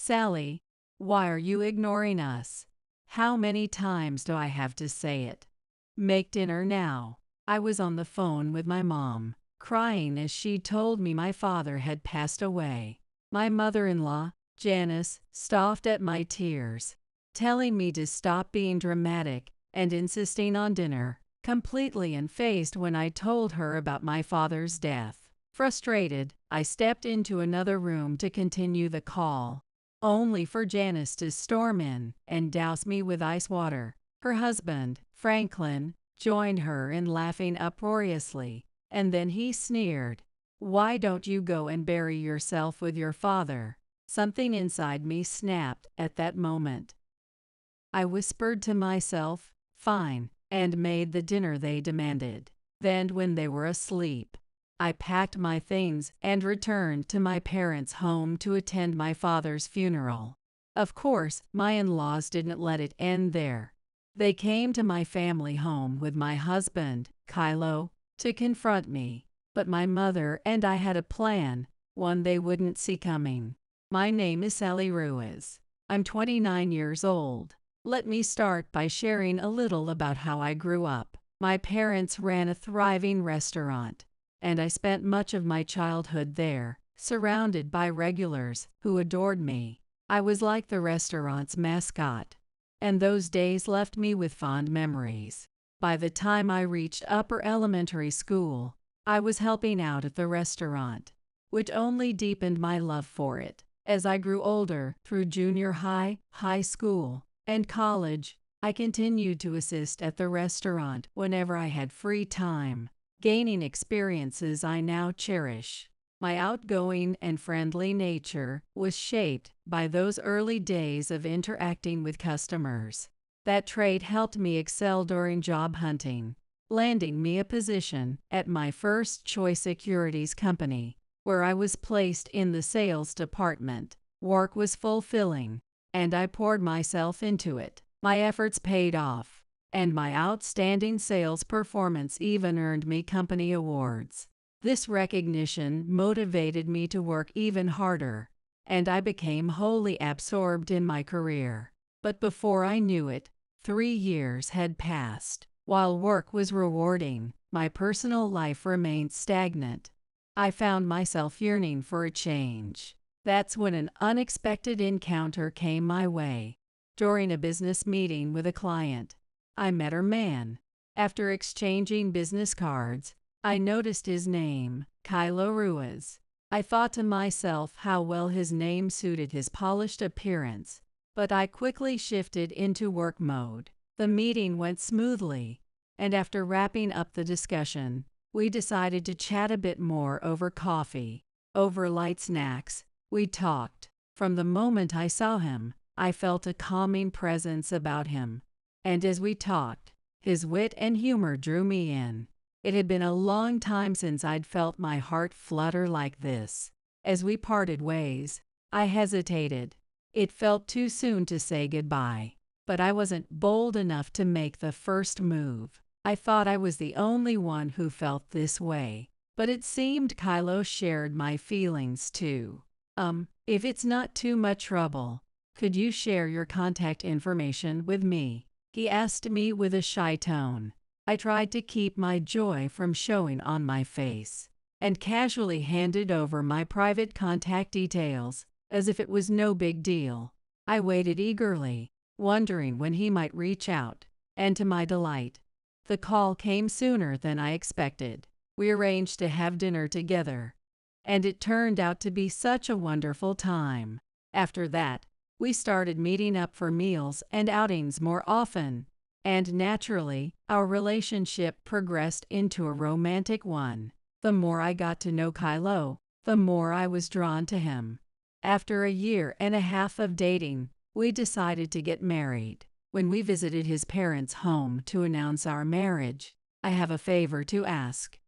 Sally, why are you ignoring us? How many times do I have to say it? Make dinner now. I was on the phone with my mom, crying as she told me my father had passed away. My mother-in-law, Janice, scoffed at my tears, telling me to stop being dramatic and insisting on dinner, completely unfazed when I told her about my father's death. Frustrated, I stepped into another room to continue the call, only for Janice to storm in and douse me with ice water. Her husband, Franklin, joined her in laughing uproariously, and then he sneered, "Why don't you go and bury yourself with your father?" Something inside me snapped at that moment. I whispered to myself, "Fine," and made the dinner they demanded. Then, when they were asleep, I packed my things and returned to my parents' home to attend my father's funeral. Of course, my in-laws didn't let it end there. They came to my family home with my husband, Kylo, to confront me. But my mother and I had a plan, one they wouldn't see coming. My name is Sally Ruiz. I'm 29 years old. Let me start by sharing a little about how I grew up. My parents ran a thriving restaurant, and I spent much of my childhood there, surrounded by regulars who adored me. I was like the restaurant's mascot, and those days left me with fond memories. By the time I reached upper elementary school, I was helping out at the restaurant, which only deepened my love for it. As I grew older, through junior high, high school, and college, I continued to assist at the restaurant whenever I had free time, gaining experiences I now cherish. My outgoing and friendly nature was shaped by those early days of interacting with customers. That trait helped me excel during job hunting, landing me a position at my first choice securities company, where I was placed in the sales department. Work was fulfilling, and I poured myself into it. My efforts paid off, and my outstanding sales performance even earned me company awards. This recognition motivated me to work even harder, and I became wholly absorbed in my career. But before I knew it, 3 years had passed. While work was rewarding, my personal life remained stagnant. I found myself yearning for a change. That's when an unexpected encounter came my way. During a business meeting with a client, I met her man. After exchanging business cards, I noticed his name, Kylo Ruiz. I thought to myself how well his name suited his polished appearance, but I quickly shifted into work mode. The meeting went smoothly, and after wrapping up the discussion, we decided to chat a bit more over coffee. Over light snacks, we talked. From the moment I saw him, I felt a calming presence about him, and as we talked, his wit and humor drew me in. It had been a long time since I'd felt my heart flutter like this. As we parted ways, I hesitated. It felt too soon to say goodbye, but I wasn't bold enough to make the first move. I thought I was the only one who felt this way, but it seemed Kylo shared my feelings too. If it's not too much trouble, could you share your contact information with me?" he asked me with a shy tone. I tried to keep my joy from showing on my face, and casually handed over my private contact details, as if it was no big deal. I waited eagerly, wondering when he might reach out, and to my delight, the call came sooner than I expected. We arranged to have dinner together, and it turned out to be such a wonderful time. After that, we started meeting up for meals and outings more often, and naturally, our relationship progressed into a romantic one. The more I got to know Kylo, the more I was drawn to him. After a year and a half of dating, we decided to get married. When we visited his parents' home to announce our marriage, "I have a favor to ask.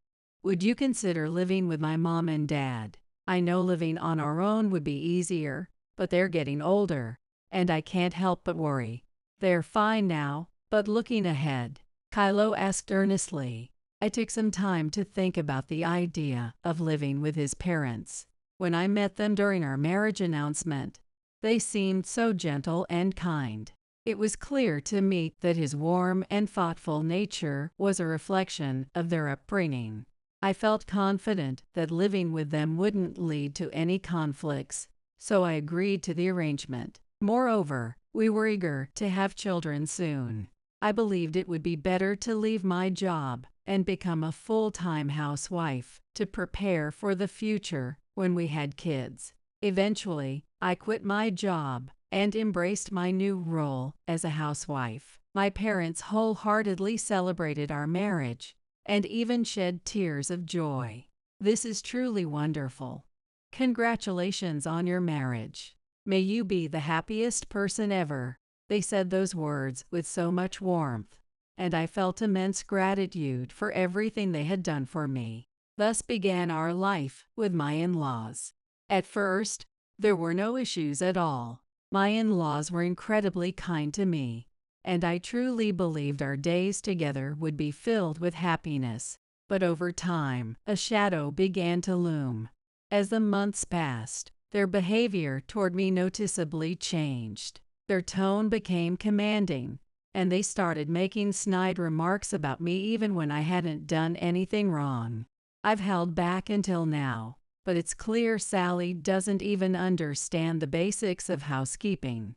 Would you consider living with my mom and dad? I know living on our own would be easier, but they're getting older, and I can't help but worry. They're fine now, but looking ahead," Kylo asked earnestly. I took some time to think about the idea of living with his parents. When I met them during our marriage announcement, They seemed so gentle and kind. It was clear to me that his warm and thoughtful nature was a reflection of their upbringing. I felt confident that living with them wouldn't lead to any conflicts, so I agreed to the arrangement. Moreover, we were eager to have children soon. I believed it would be better to leave my job and become a full-time housewife to prepare for the future when we had kids. Eventually, I quit my job and embraced my new role as a housewife. My parents wholeheartedly celebrated our marriage and even shed tears of joy. This is truly wonderful. Congratulations on your marriage. May you be the happiest person ever. They said those words with so much warmth, and I felt immense gratitude for everything they had done for me. Thus began our life with my in-laws. At first, there were no issues at all. My in-laws were incredibly kind to me, and I truly believed our days together would be filled with happiness. But over time, a shadow began to loom. As the months passed, their behavior toward me noticeably changed. Their tone became commanding, and they started making snide remarks about me even when I hadn't done anything wrong. I've held back until now, but it's clear Sally doesn't even understand the basics of housekeeping.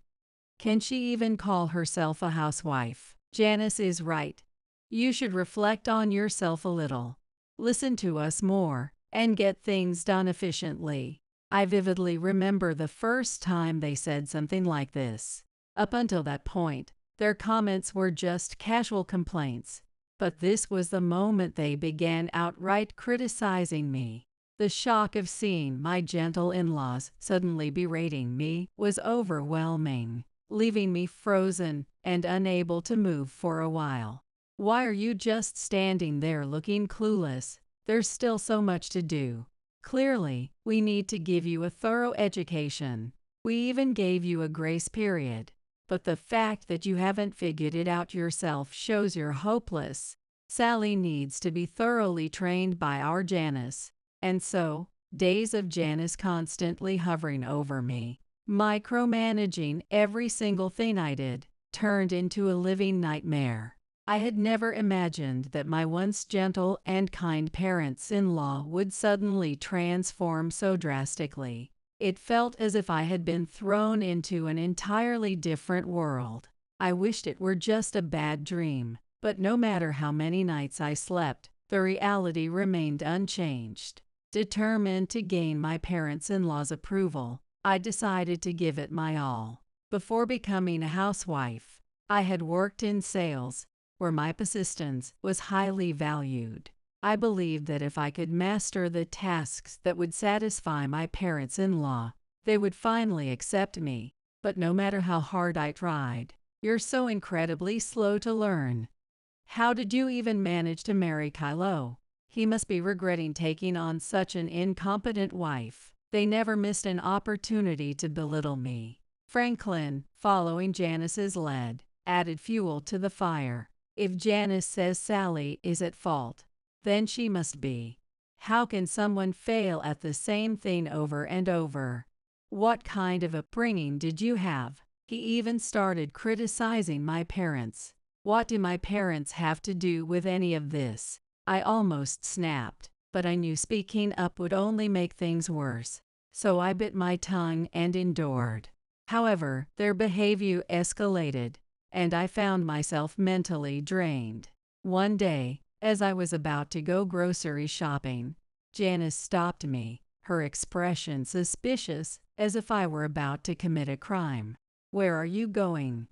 Can she even call herself a housewife? Janice is right. You should reflect on yourself a little, listen to us more, and get things done efficiently. I vividly remember the first time they said something like this. Up until that point, their comments were just casual complaints, but this was the moment they began outright criticizing me. The shock of seeing my gentle in-laws suddenly berating me was overwhelming, leaving me frozen and unable to move for a while. Why are you just standing there looking clueless? There's still so much to do. Clearly, we need to give you a thorough education. We even gave you a grace period. But the fact that you haven't figured it out yourself shows you're hopeless. Sally needs to be thoroughly trained by our Janice. And so, days of Janice constantly hovering over me, micromanaging every single thing I did, turned into a living nightmare. I had never imagined that my once gentle and kind parents-in-law would suddenly transform so drastically. It felt as if I had been thrown into an entirely different world. I wished it were just a bad dream, but no matter how many nights I slept, the reality remained unchanged. Determined to gain my parents-in-law's approval, I decided to give it my all. Before becoming a housewife, I had worked in sales, where my persistence was highly valued. I believed that if I could master the tasks that would satisfy my parents-in-law, they would finally accept me. But no matter how hard I tried, you're so incredibly slow to learn. How did you even manage to marry Kylo? He must be regretting taking on such an incompetent wife. They never missed an opportunity to belittle me. Franklin, following Janice's lead, added fuel to the fire. If Janice says Sally is at fault, then she must be. How can someone fail at the same thing over and over? What kind of upbringing did you have? He even started criticizing my parents. What do my parents have to do with any of this? I almost snapped, but I knew speaking up would only make things worse, so I bit my tongue and endured. However, their behavior escalated, and I found myself mentally drained. One day, as I was about to go grocery shopping, Janice stopped me, her expression suspicious, as if I were about to commit a crime. Where are you going?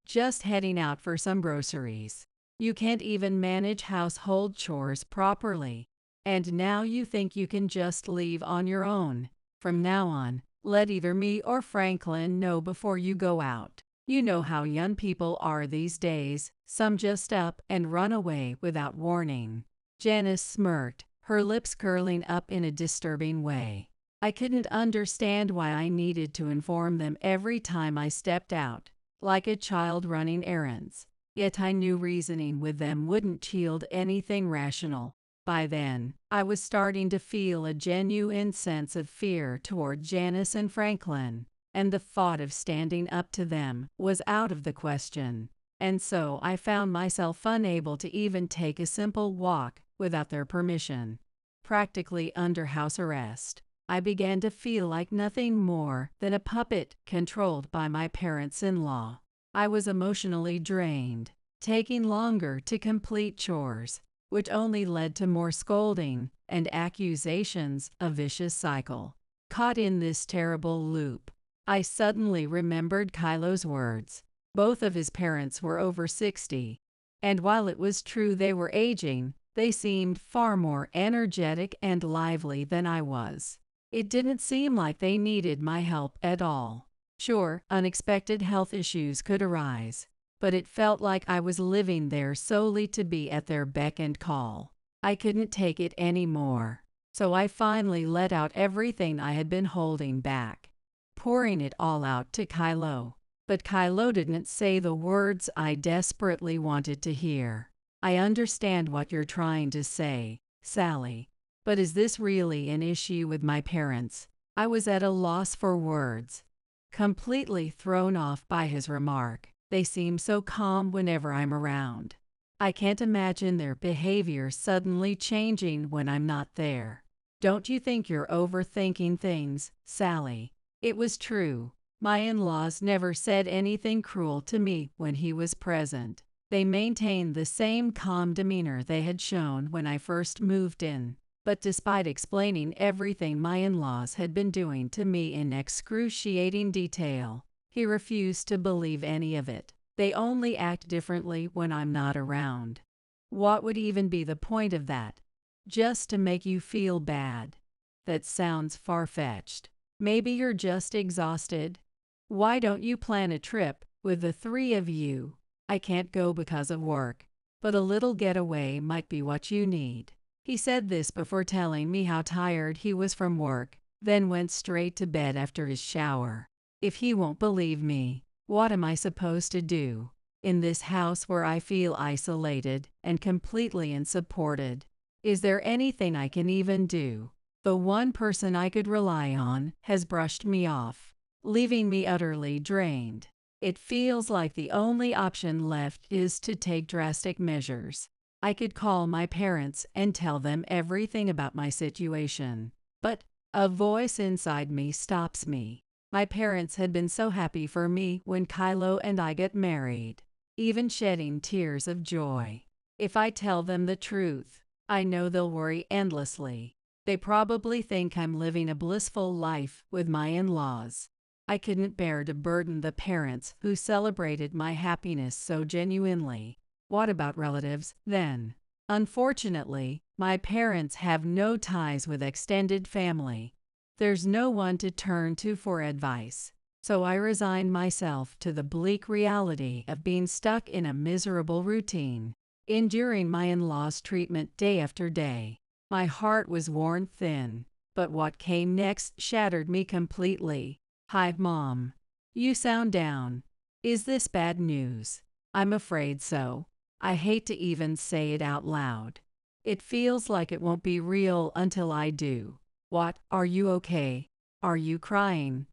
Just heading out for some groceries. You can't even manage household chores properly. And now you think you can just leave on your own. From now on, let either me or Franklin know before you go out. You know how young people are these days. Some just up and run away without warning. Janice smirked, her lips curling up in a disturbing way. I couldn't understand why I needed to inform them every time I stepped out, like a child running errands. Yet I knew reasoning with them wouldn't yield anything rational. By then, I was starting to feel a genuine sense of fear toward Janice and Franklin. and the thought of standing up to them was out of the question. And so I found myself unable to even take a simple walk without their permission. Practically under house arrest, I began to feel like nothing more than a puppet controlled by my parents-in-law. I was emotionally drained, taking longer to complete chores, which only led to more scolding and accusations, a vicious cycle. Caught in this terrible loop, I suddenly remembered Kylo's words. Both of his parents were over 60, and while it was true they were aging, they seemed far more energetic and lively than I was. It didn't seem like they needed my help at all. Sure, unexpected health issues could arise, but it felt like I was living there solely to be at their beck and call. I couldn't take it anymore, so I finally let out everything I had been holding back, pouring it all out to Kylo. But Kylo didn't say the words I desperately wanted to hear. I understand what you're trying to say, Sally, but is this really an issue with my parents? I was at a loss for words, completely thrown off by his remark. They seem so calm whenever I'm around. I can't imagine their behavior suddenly changing when I'm not there. Don't you think you're overthinking things, Sally? It was true. My in-laws never said anything cruel to me when he was present. They maintained the same calm demeanor they had shown when I first moved in. But despite explaining everything my in-laws had been doing to me in excruciating detail, he refused to believe any of it. They only act differently when I'm not around. What would even be the point of that? Just to make you feel bad? That sounds far-fetched. Maybe you're just exhausted. Why don't you plan a trip with the three of you? I can't go because of work, but a little getaway might be what you need. He said this before telling me how tired he was from work, then went straight to bed after his shower. If he won't believe me, what am I supposed to do? In this house where I feel isolated and completely unsupported, is there anything I can even do? The one person I could rely on has brushed me off, leaving me utterly drained. It feels like the only option left is to take drastic measures. I could call my parents and tell them everything about my situation, but a voice inside me stops me. My parents had been so happy for me when Kylo and I got married, even shedding tears of joy. If I tell them the truth, I know they'll worry endlessly. They probably think I'm living a blissful life with my in-laws. I couldn't bear to burden the parents who celebrated my happiness so genuinely. What about relatives, then? Unfortunately, my parents have no ties with extended family. There's no one to turn to for advice. So I resigned myself to the bleak reality of being stuck in a miserable routine, enduring my in-laws' treatment day after day. My heart was worn thin, but what came next shattered me completely. Hi, Mom. You sound down. Is this bad news? I'm afraid so. I hate to even say it out loud. It feels like it won't be real until I do. What? Are you okay? Are you crying?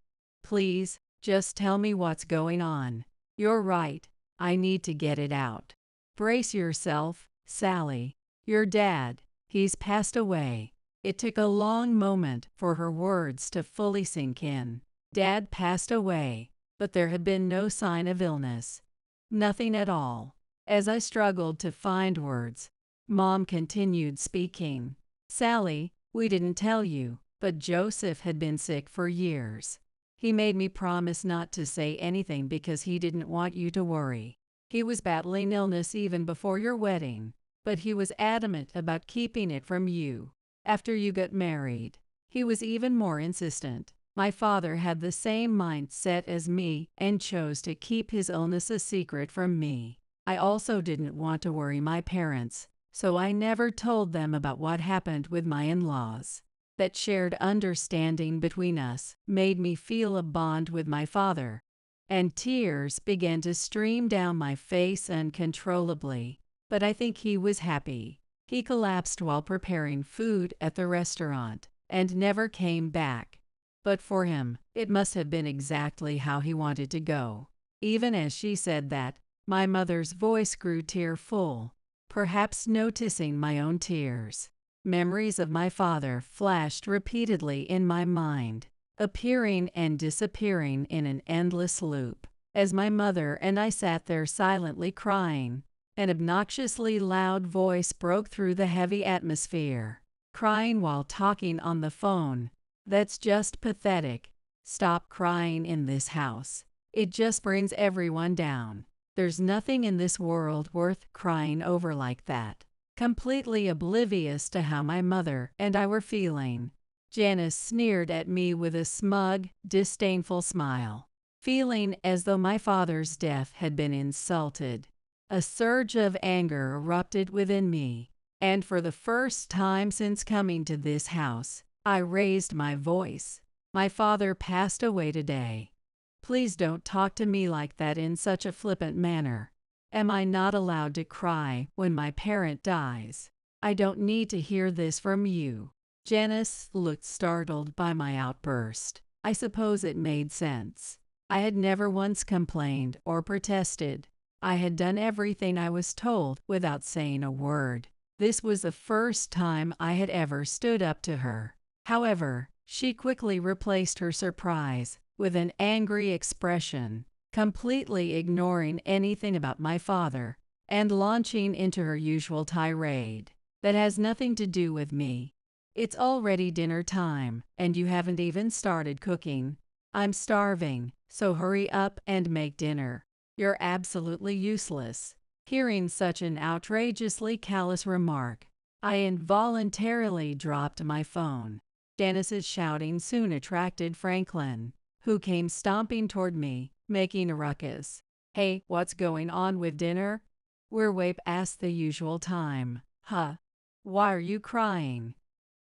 Please, just tell me what's going on. You're right. I need to get it out. Brace yourself, Sally. Your dad, he's passed away. It took a long moment for her words to fully sink in. Dad passed away, but there had been no sign of illness. Nothing at all. As I struggled to find words, Mom continued speaking. Sally, we didn't tell you, but Joseph had been sick for years. He made me promise not to say anything because he didn't want you to worry. He was battling illness even before your wedding, but he was adamant about keeping it from you. After you got married, he was even more insistent. My father had the same mindset as me and chose to keep his illness a secret from me. I also didn't want to worry my parents, so I never told them about what happened with my in-laws. That shared understanding between us made me feel a bond with my father, and tears began to stream down my face uncontrollably. But I think he was happy. He collapsed while preparing food at the restaurant and never came back. But for him, it must have been exactly how he wanted to go. Even as she said that, my mother's voice grew tearful, perhaps noticing my own tears. Memories of my father flashed repeatedly in my mind, appearing and disappearing in an endless loop. As my mother and I sat there silently crying, an obnoxiously loud voice broke through the heavy atmosphere. Crying while talking on the phone? That's just pathetic. Stop crying in this house. It just brings everyone down. There's nothing in this world worth crying over like that. Completely oblivious to how my mother and I were feeling, Janice sneered at me with a smug, disdainful smile. Feeling as though my father's death had been insulted, a surge of anger erupted within me, and for the first time since coming to this house, I raised my voice. My father passed away today. Please don't talk to me like that in such a flippant manner. Am I not allowed to cry when my parent dies? I don't need to hear this from you. Janice looked startled by my outburst. I suppose it made sense. I had never once complained or protested. I had done everything I was told without saying a word. This was the first time I had ever stood up to her. However, she quickly replaced her surprise with an angry expression, completely ignoring anything about my father, and launching into her usual tirade. That has nothing to do with me. It's already dinner time, and you haven't even started cooking. I'm starving, so hurry up and make dinner. You're absolutely useless. Hearing such an outrageously callous remark, I involuntarily dropped my phone. Janice's shouting soon attracted Franklin, who came stomping toward me, making a ruckus. Hey, what's going on with dinner? We're way past the usual time. Huh? Why are you crying?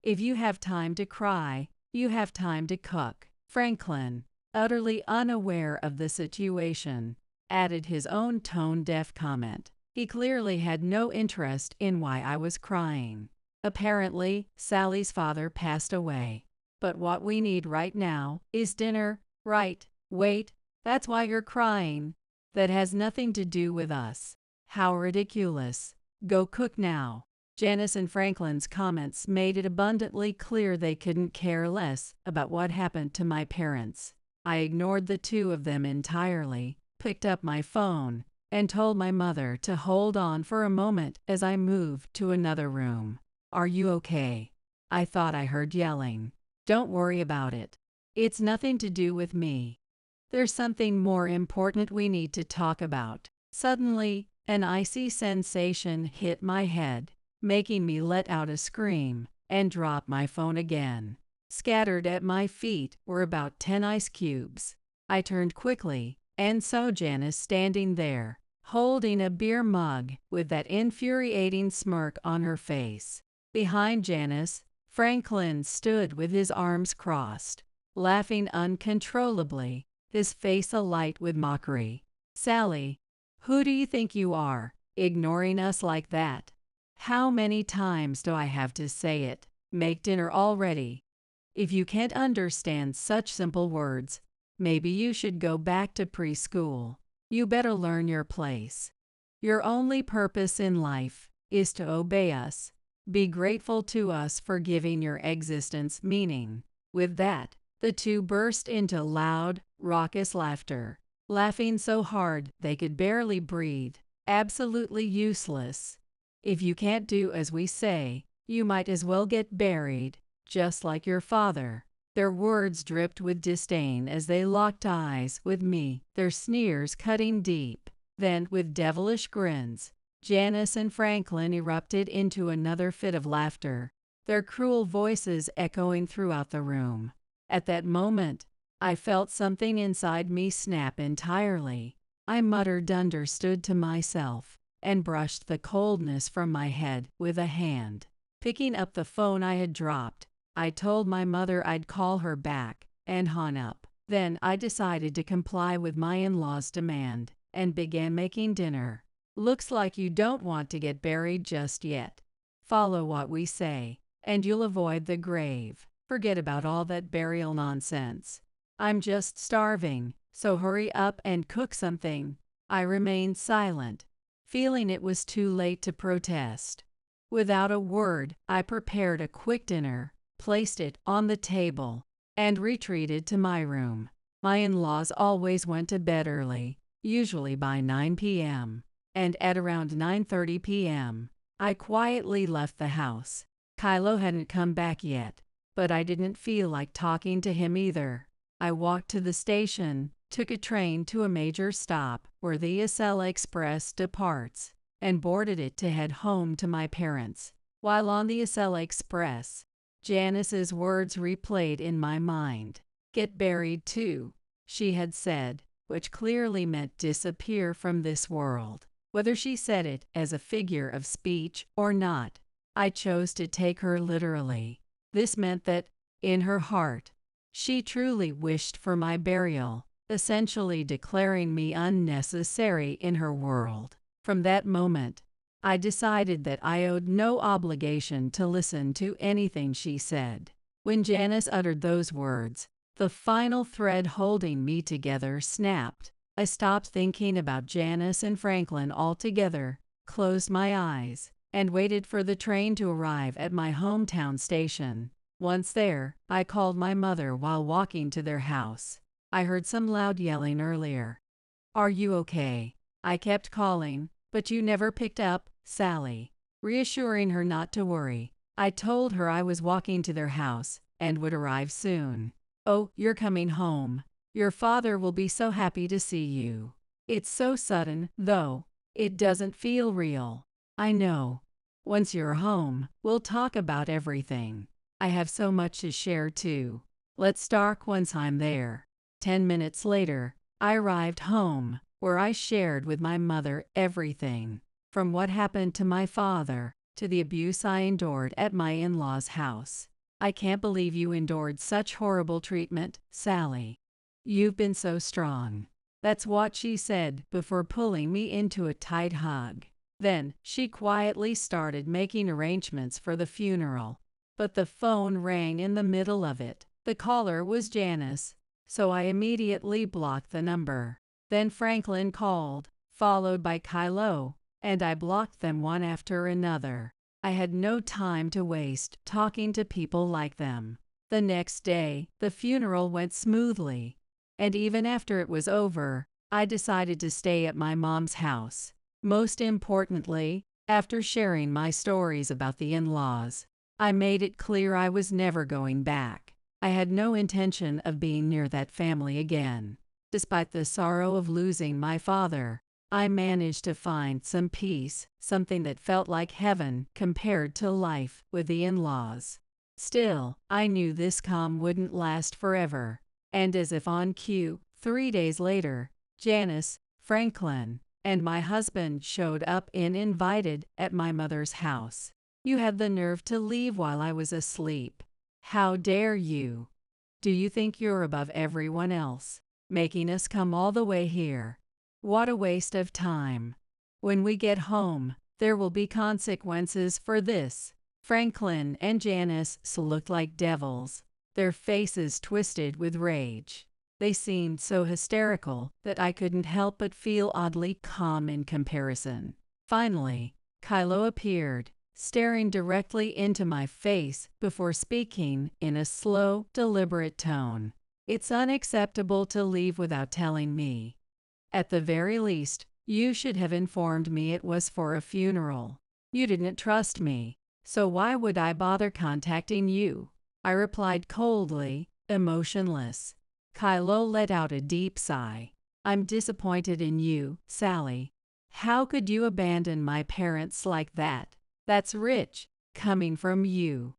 If you have time to cry, you have time to cook. Franklin, utterly unaware of the situation, added his own tone-deaf comment. He clearly had no interest in why I was crying. Apparently, Sally's father passed away. But what we need right now is dinner, right? Wait, that's why you're crying. That has nothing to do with us. How ridiculous. Go cook now. Janice and Franklin's comments made it abundantly clear they couldn't care less about what happened to my parents. I ignored the two of them entirely, picked up my phone, and told my mother to hold on for a moment as I moved to another room. Are you okay? I thought I heard yelling. Don't worry about it. It's nothing to do with me. There's something more important we need to talk about. Suddenly, an icy sensation hit my head, making me let out a scream and drop my phone again. Scattered at my feet were about 10 ice cubes. I turned quickly and saw Janice standing there, holding a beer mug with that infuriating smirk on her face. Behind Janice, Franklin stood with his arms crossed, laughing uncontrollably, his face alight with mockery. Sally, who do you think you are, ignoring us like that? How many times do I have to say it? Make dinner already. If you can't understand such simple words, maybe you should go back to preschool. You better learn your place. Your only purpose in life is to obey us. Be grateful to us for giving your existence meaning. With that, the two burst into loud, raucous laughter, laughing so hard they could barely breathe. Absolutely useless. If you can't do as we say, you might as well get buried, just like your father. Their words dripped with disdain as they locked eyes with me, their sneers cutting deep. Then, with devilish grins, Janice and Franklin erupted into another fit of laughter, their cruel voices echoing throughout the room. At that moment, I felt something inside me snap entirely. I muttered understood to myself and brushed the coldness from my head with a hand. Picking up the phone I had dropped, I told my mother I'd call her back and hung up. Then I decided to comply with my in-laws' demand and began making dinner. Looks like you don't want to get buried just yet. Follow what we say, and you'll avoid the grave. Forget about all that burial nonsense. I'm just starving, so hurry up and cook something. I remained silent, feeling it was too late to protest. Without a word, I prepared a quick dinner, placed it on the table, and retreated to my room. My in-laws always went to bed early, usually by 9 p.m., and at around 9:30 p.m., I quietly left the house. Kylo hadn't come back yet, but I didn't feel like talking to him either. I walked to the station, took a train to a major stop where the Acela Express departs, and boarded it to head home to my parents. While on the Acela Express, Janice's words replayed in my mind. "Get buried too," she had said, which clearly meant disappear from this world. Whether she said it as a figure of speech or not, I chose to take her literally. This meant that, in her heart, she truly wished for my burial, essentially declaring me unnecessary in her world. From that moment, I decided that I owed no obligation to listen to anything she said. When Janice uttered those words, the final thread holding me together snapped. I stopped thinking about Janice and Franklin altogether, closed my eyes, and waited for the train to arrive at my hometown station. Once there, I called my mother while walking to their house. I heard some loud yelling earlier. "Are you okay?" I kept calling, but you never picked up, Sally. Reassuring her not to worry, I told her I was walking to their house and would arrive soon. "Oh, you're coming home. Your father will be so happy to see you." It's so sudden, though. It doesn't feel real. I know. Once you're home, we'll talk about everything. I have so much to share too. Let's talk once I'm there. 10 minutes later, I arrived home, where I shared with my mother everything, from what happened to my father, to the abuse I endured at my in-laws' house. "I can't believe you endured such horrible treatment, Sally. You've been so strong." That's what she said before pulling me into a tight hug. Then, she quietly started making arrangements for the funeral. But the phone rang in the middle of it. The caller was Janice, so I immediately blocked the number. Then Franklin called, followed by Kylo, and I blocked them one after another. I had no time to waste talking to people like them. The next day, the funeral went smoothly, and even after it was over, I decided to stay at my mom's house. Most importantly, after sharing my stories about the in-laws, I made it clear I was never going back. I had no intention of being near that family again. Despite the sorrow of losing my father, I managed to find some peace, something that felt like heaven compared to life with the in-laws. Still, I knew this calm wouldn't last forever. And as if on cue, 3 days later, Janice, Franklin, and my husband showed up uninvited at my mother's house. "You had the nerve to leave while I was asleep. How dare you? Do you think you're above everyone else, making us come all the way here? What a waste of time. When we get home, there will be consequences for this." Franklin and Janice looked like devils, their faces twisted with rage. They seemed so hysterical that I couldn't help but feel oddly calm in comparison. Finally, Kylo appeared, staring directly into my face before speaking in a slow, deliberate tone. "It's unacceptable to leave without telling me. At the very least, you should have informed me it was for a funeral. You didn't trust me, so why would I bother contacting you?" I replied coldly, emotionless. Kylo let out a deep sigh. "I'm disappointed in you, Sally. How could you abandon my parents like that? That's rich, coming from you.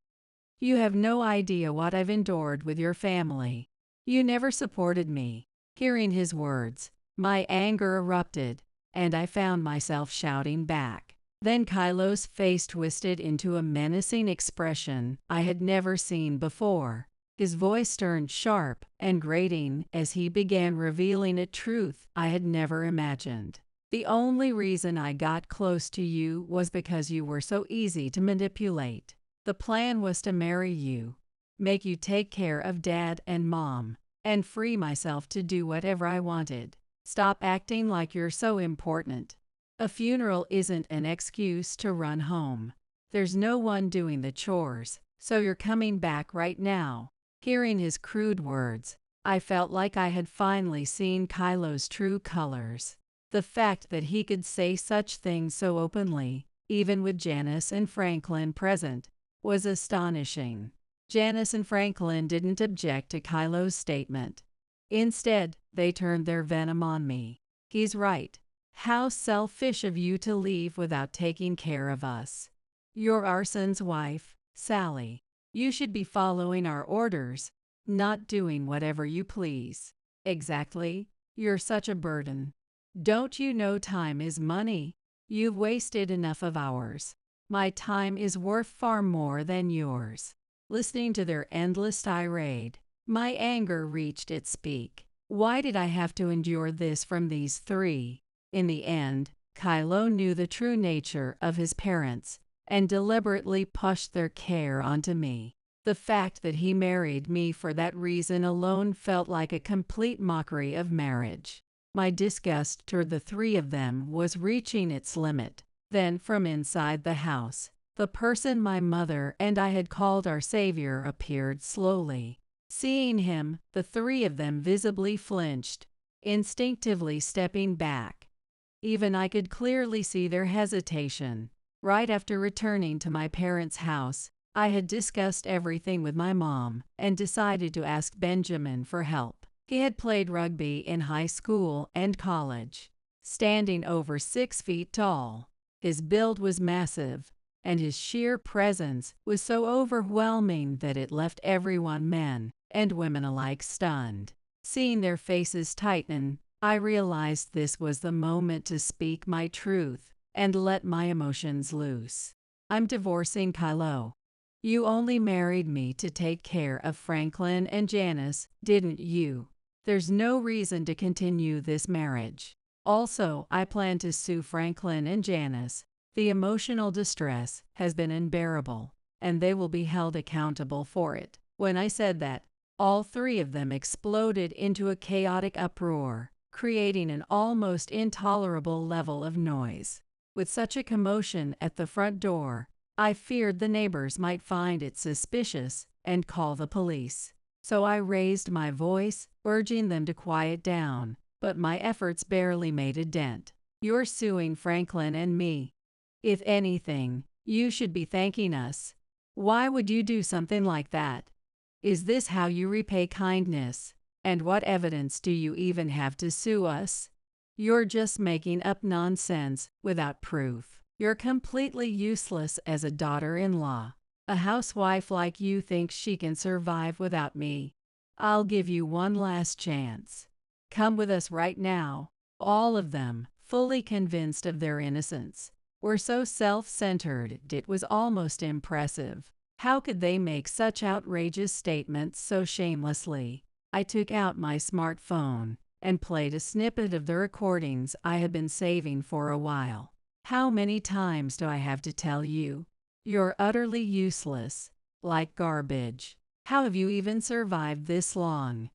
You have no idea what I've endured with your family. You never supported me." Hearing his words, my anger erupted, and I found myself shouting back. Then Kylo's face twisted into a menacing expression I had never seen before. His voice turned sharp and grating as he began revealing a truth I had never imagined. "The only reason I got close to you was because you were so easy to manipulate. The plan was to marry you. make you take care of Dad and Mom, and free myself to do whatever I wanted. Stop acting like you're so important. A funeral isn't an excuse to run home. There's no one doing the chores, so you're coming back right now." Hearing his crude words, I felt like I had finally seen Kylo's true colors. The fact that he could say such things so openly, even with Janice and Franklin present, was astonishing. Janice and Franklin didn't object to Kylo's statement. Instead, they turned their venom on me. "He's right. How selfish of you to leave without taking care of us. You're our son's wife, Sally. You should be following our orders, not doing whatever you please." "Exactly. You're such a burden. Don't you know time is money? You've wasted enough of ours. My time is worth far more than yours." Listening to their endless tirade, my anger reached its peak. Why did I have to endure this from these three? In the end, Kylo knew the true nature of his parents and deliberately pushed their care onto me. The fact that he married me for that reason alone felt like a complete mockery of marriage. My disgust toward the three of them was reaching its limit. Then, from inside the house, the person my mother and I had called our savior appeared slowly. Seeing him, the three of them visibly flinched, instinctively stepping back. Even I could clearly see their hesitation. Right after returning to my parents' house, I had discussed everything with my mom and decided to ask Benjamin for help. He had played rugby in high school and college. Standing over 6 feet tall, his build was massive, and his sheer presence was so overwhelming that it left everyone, men and women alike, stunned. Seeing their faces tighten, I realized this was the moment to speak my truth and let my emotions loose. "I'm divorcing Kylo. You only married me to take care of Franklin and Janice, didn't you? There's no reason to continue this marriage. Also, I plan to sue Franklin and Janice. The emotional distress has been unbearable, and they will be held accountable for it." When I said that, all three of them exploded into a chaotic uproar, creating an almost intolerable level of noise. With such a commotion at the front door, I feared the neighbors might find it suspicious and call the police. So I raised my voice, urging them to quiet down, but my efforts barely made a dent. "You're suing Franklin and me. If anything, you should be thanking us. Why would you do something like that? Is this how you repay kindness? And what evidence do you even have to sue us? You're just making up nonsense without proof. You're completely useless as a daughter-in-law. A housewife like you thinks she can survive without me. I'll give you one last chance. Come with us right now." All of them, fully convinced of their innocence, were so self-centered it was almost impressive. How could they make such outrageous statements so shamelessly? I took out my smartphone and played a snippet of the recordings I had been saving for a while. "How many times do I have to tell you? You're utterly useless, like garbage. How have you even survived this long?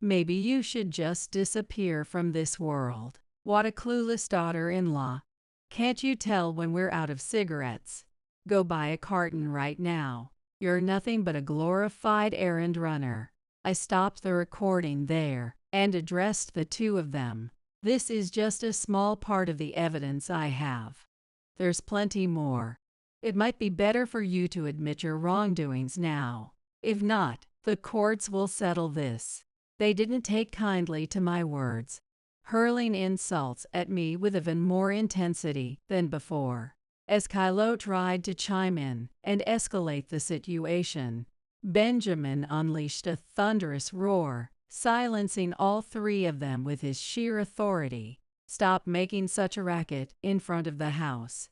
Maybe you should just disappear from this world. What a clueless daughter-in-law. Can't you tell when we're out of cigarettes? Go buy a carton right now. You're nothing but a glorified errand runner." I stopped the recording there and addressed the two of them. "This is just a small part of the evidence I have. There's plenty more. It might be better for you to admit your wrongdoings now. If not, the courts will settle this." They didn't take kindly to my words, hurling insults at me with even more intensity than before. As Kylo tried to chime in and escalate the situation, Benjamin unleashed a thunderous roar, silencing all three of them with his sheer authority. "Stop making such a racket in front of the house.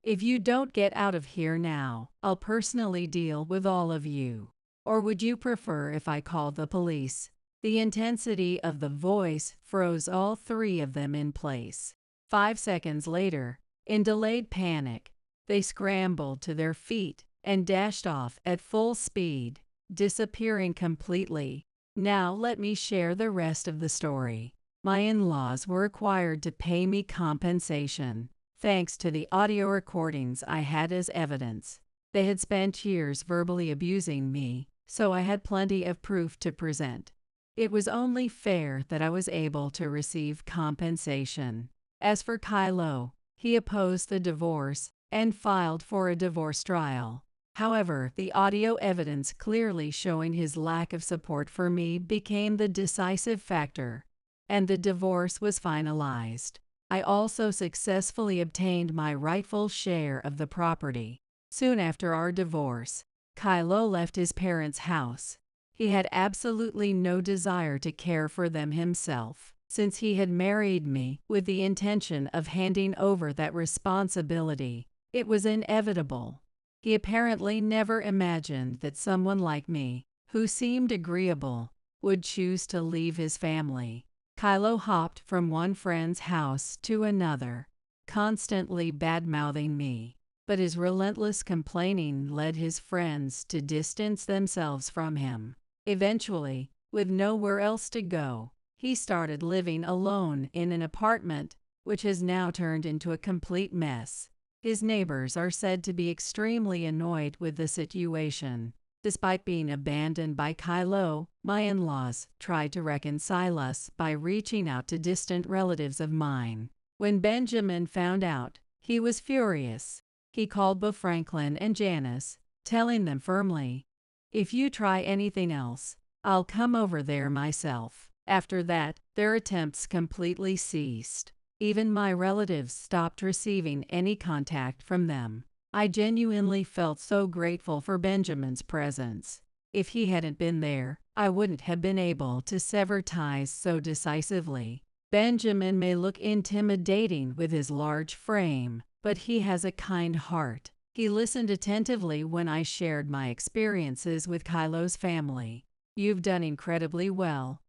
If you don't get out of here now, I'll personally deal with all of you. Or would you prefer if I called the police?" The intensity of the voice froze all three of them in place. 5 seconds later, in delayed panic, they scrambled to their feet and dashed off at full speed, disappearing completely. Now let me share the rest of the story. My in-laws were required to pay me compensation, thanks to the audio recordings I had as evidence. They had spent years verbally abusing me, so I had plenty of proof to present. It was only fair that I was able to receive compensation. As for Kylo, he opposed the divorce and filed for a divorce trial. However, the audio evidence clearly showing his lack of support for me became the decisive factor, and the divorce was finalized. I also successfully obtained my rightful share of the property. Soon after our divorce, Kylo left his parents' house. He had absolutely no desire to care for them himself, since he had married me with the intention of handing over that responsibility. It was inevitable. He apparently never imagined that someone like me, who seemed agreeable, would choose to leave his family. Kylo hopped from one friend's house to another, constantly bad-mouthing me, but his relentless complaining led his friends to distance themselves from him. Eventually, with nowhere else to go, he started living alone in an apartment, which has now turned into a complete mess. His neighbors are said to be extremely annoyed with the situation. Despite being abandoned by Kylo, my in-laws tried to reconcile us by reaching out to distant relatives of mine. When Benjamin found out, he was furious. He called both Franklin and Janice, telling them firmly, "If you try anything else, I'll come over there myself." After that, their attempts completely ceased. Even my relatives stopped receiving any contact from them. I genuinely felt so grateful for Benjamin's presence. If he hadn't been there, I wouldn't have been able to sever ties so decisively. Benjamin may look intimidating with his large frame, but he has a kind heart. He listened attentively when I shared my experiences with Kylo's family. "You've done incredibly well.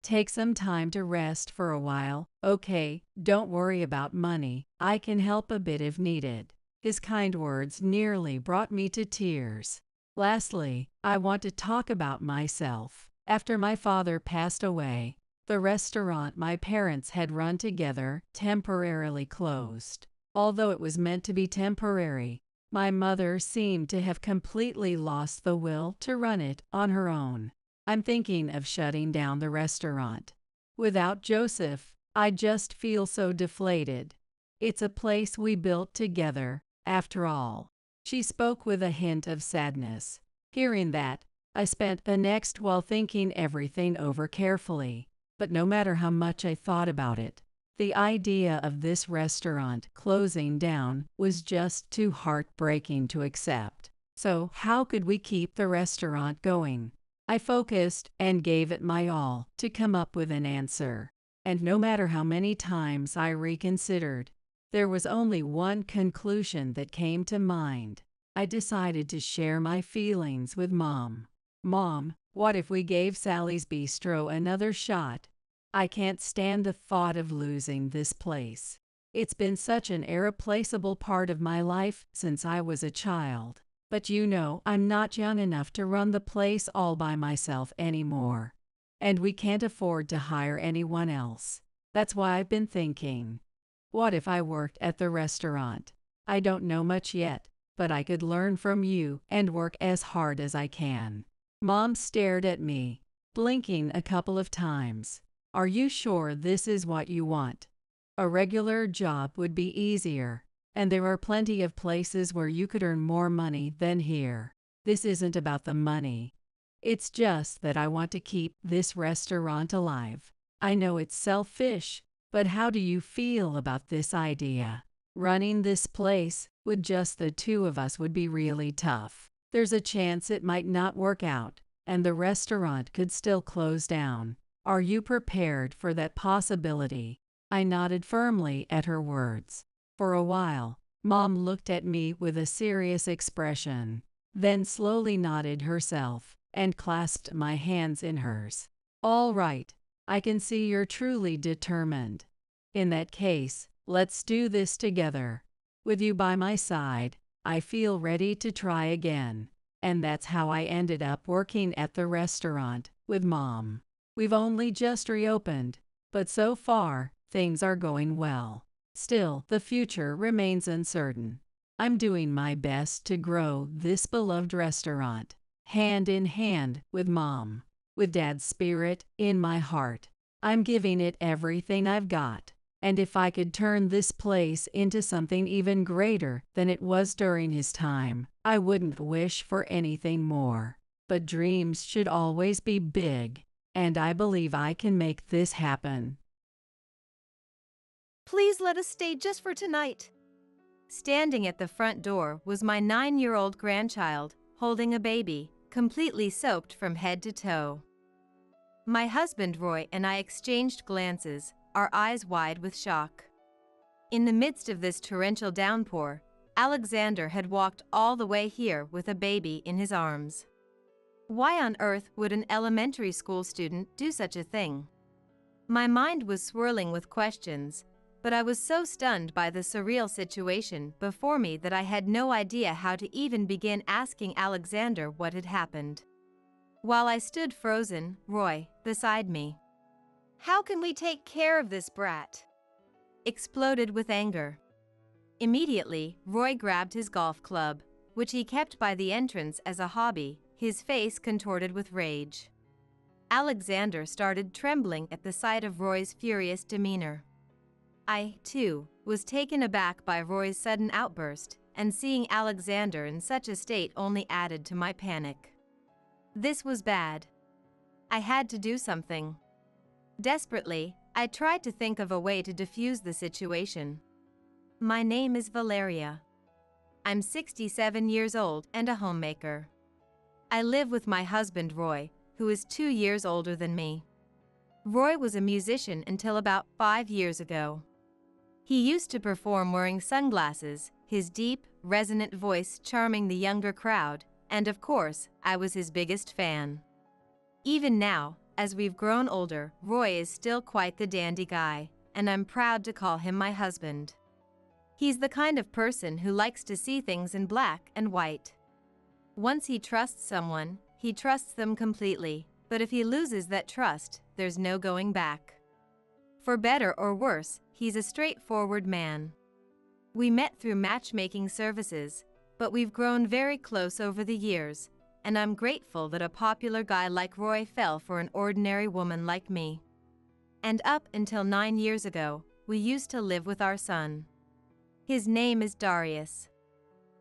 Take some time to rest for a while, okay? Don't worry about money. I can help a bit if needed." His kind words nearly brought me to tears. Lastly, I want to talk about myself. After my father passed away, the restaurant my parents had run together temporarily closed. Although it was meant to be temporary, my mother seemed to have completely lost the will to run it on her own. I'm thinking of shutting down the restaurant. Without Joseph, I just feel so deflated. It's a place we built together, after all. She spoke with a hint of sadness. Hearing that, I spent the next while thinking everything over carefully. But no matter how much I thought about it, the idea of this restaurant closing down was just too heartbreaking to accept. So, how could we keep the restaurant going? I focused and gave it my all to come up with an answer. And no matter how many times I reconsidered, there was only one conclusion that came to mind. I decided to share my feelings with Mom. "Mom, what if we gave Sally's Bistro another shot? I can't stand the thought of losing this place. It's been such an irreplaceable part of my life since I was a child. But you know I'm not young enough to run the place all by myself anymore. And we can't afford to hire anyone else. That's why I've been thinking, what if I worked at the restaurant? I don't know much yet, but I could learn from you and work as hard as I can." Mom stared at me, blinking a couple of times. "Are you sure this is what you want? A regular job would be easier, and there are plenty of places where you could earn more money than here. This isn't about the money. It's just that I want to keep this restaurant alive. I know it's selfish, but how do you feel about this idea? Running this place with just the two of us would be really tough. There's a chance it might not work out, and the restaurant could still close down. Are you prepared for that possibility?" I nodded firmly at her words. For a while, Mom looked at me with a serious expression, then slowly nodded herself and clasped my hands in hers. "All right, I can see you're truly determined. In that case, let's do this together. With you by my side, I feel ready to try again." And that's how I ended up working at the restaurant with Mom. We've only just reopened, but so far, things are going well. Still, the future remains uncertain. I'm doing my best to grow this beloved restaurant, hand in hand with Mom, with Dad's spirit in my heart. I'm giving it everything I've got. And if I could turn this place into something even greater than it was during his time, I wouldn't wish for anything more. But dreams should always be big, and I believe I can make this happen. Please let us stay just for tonight. Standing at the front door was my 9-year-old grandchild, holding a baby, completely soaked from head to toe. My husband Roy and I exchanged glances, our eyes wide with shock. In the midst of this torrential downpour, Alexander had walked all the way here with a baby in his arms. Why on earth would an elementary school student do such a thing? My mind was swirling with questions, but I was so stunned by the surreal situation before me that I had no idea how to even begin asking Alexander what had happened. While I stood frozen, Roy, beside me, "How can we take care of this brat?" exploded with anger. Immediately, Roy grabbed his golf club, which he kept by the entrance as a hobby, his face contorted with rage. Alexander started trembling at the sight of Roy's furious demeanor. I, too, was taken aback by Roy's sudden outburst, and seeing Alexander in such a state only added to my panic. This was bad. I had to do something. Desperately, I tried to think of a way to defuse the situation. My name is Valeria. I'm 67 years old and a homemaker. I live with my husband Roy, who is 2 years older than me. Roy was a musician until about 5 years ago. He used to perform wearing sunglasses, his deep, resonant voice charming the younger crowd, and of course, I was his biggest fan. Even now, as we've grown older, Roy is still quite the dandy guy, and I'm proud to call him my husband. He's the kind of person who likes to see things in black and white. Once he trusts someone, he trusts them completely, but if he loses that trust, there's no going back. For better or worse, he's a straightforward man. We met through matchmaking services, but we've grown very close over the years, and I'm grateful that a popular guy like Roy fell for an ordinary woman like me. And up until 9 years ago, we used to live with our son. His name is Darius.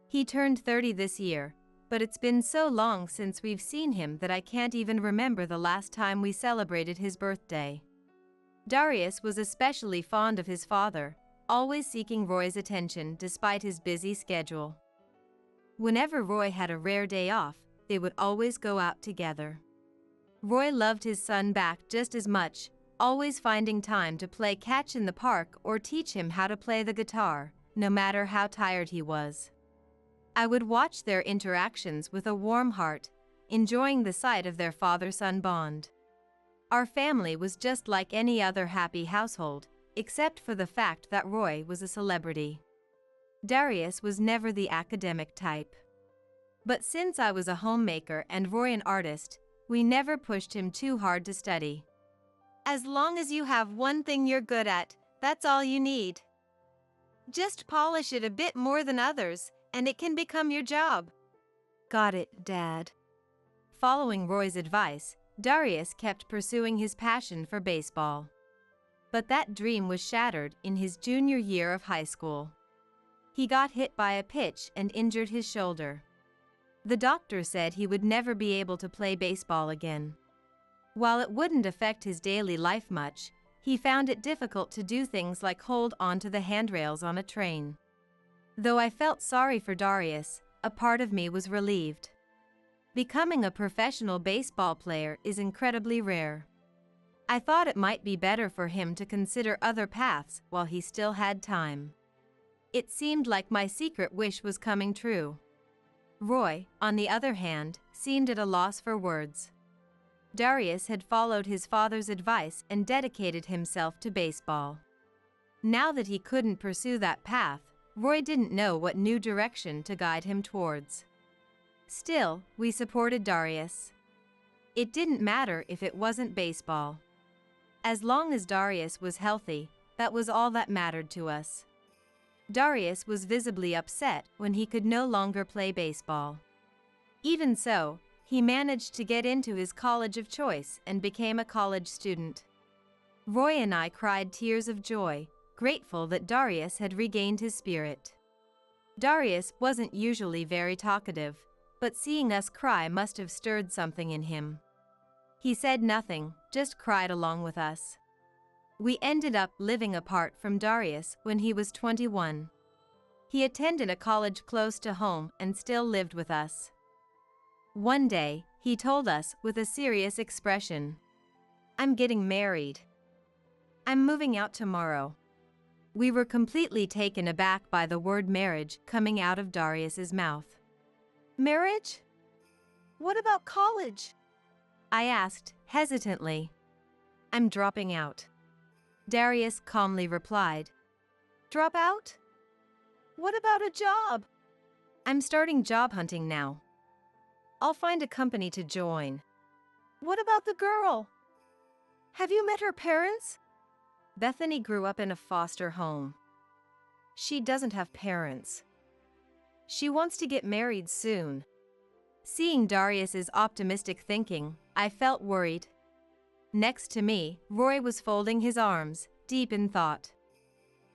He turned 30 this year, but it's been so long since we've seen him that I can't even remember the last time we celebrated his birthday. Darius was especially fond of his father, always seeking Roy's attention despite his busy schedule. Whenever Roy had a rare day off, they would always go out together. Roy loved his son back just as much, always finding time to play catch in the park or teach him how to play the guitar, no matter how tired he was. I would watch their interactions with a warm heart, enjoying the sight of their father-son bond. Our family was just like any other happy household, except for the fact that Roy was a celebrity. Darius was never the academic type. But since I was a homemaker and Roy an artist, we never pushed him too hard to study. As long as you have one thing you're good at, that's all you need. Just polish it a bit more than others, and it can become your job. Got it, Dad. Following Roy's advice, Darius kept pursuing his passion for baseball. But that dream was shattered in his junior year of high school. He got hit by a pitch and injured his shoulder. The doctor said he would never be able to play baseball again. While it wouldn't affect his daily life much, he found it difficult to do things like hold onto the handrails on a train. Though I felt sorry for Darius, a part of me was relieved. Becoming a professional baseball player is incredibly rare. I thought it might be better for him to consider other paths while he still had time. It seemed like my secret wish was coming true. Roy, on the other hand, seemed at a loss for words. Darius had followed his father's advice and dedicated himself to baseball. Now that he couldn't pursue that path, Roy didn't know what new direction to guide him towards. Still, we supported Darius. It didn't matter if it wasn't baseball. As long as Darius was healthy, that was all that mattered to us. Darius was visibly upset when he could no longer play baseball. Even so, he managed to get into his college of choice and became a college student. Roy and I cried tears of joy, grateful that Darius had regained his spirit. Darius wasn't usually very talkative, but seeing us cry must have stirred something in him. He said nothing, just cried along with us. We ended up living apart from Darius when he was 21. He attended a college close to home and still lived with us. One day, he told us with a serious expression, "I'm getting married. I'm moving out tomorrow." We were completely taken aback by the word marriage coming out of Darius's mouth. Marriage? What about college? I asked, hesitantly. "I'm dropping out," Darius calmly replied. Drop out? What about a job? "I'm starting job hunting now. I'll find a company to join." What about the girl? Have you met her parents? Bethany grew up in a foster home. She doesn't have parents. She wants to get married soon. Seeing Darius's optimistic thinking, I felt worried. Next to me, Roy was folding his arms, deep in thought.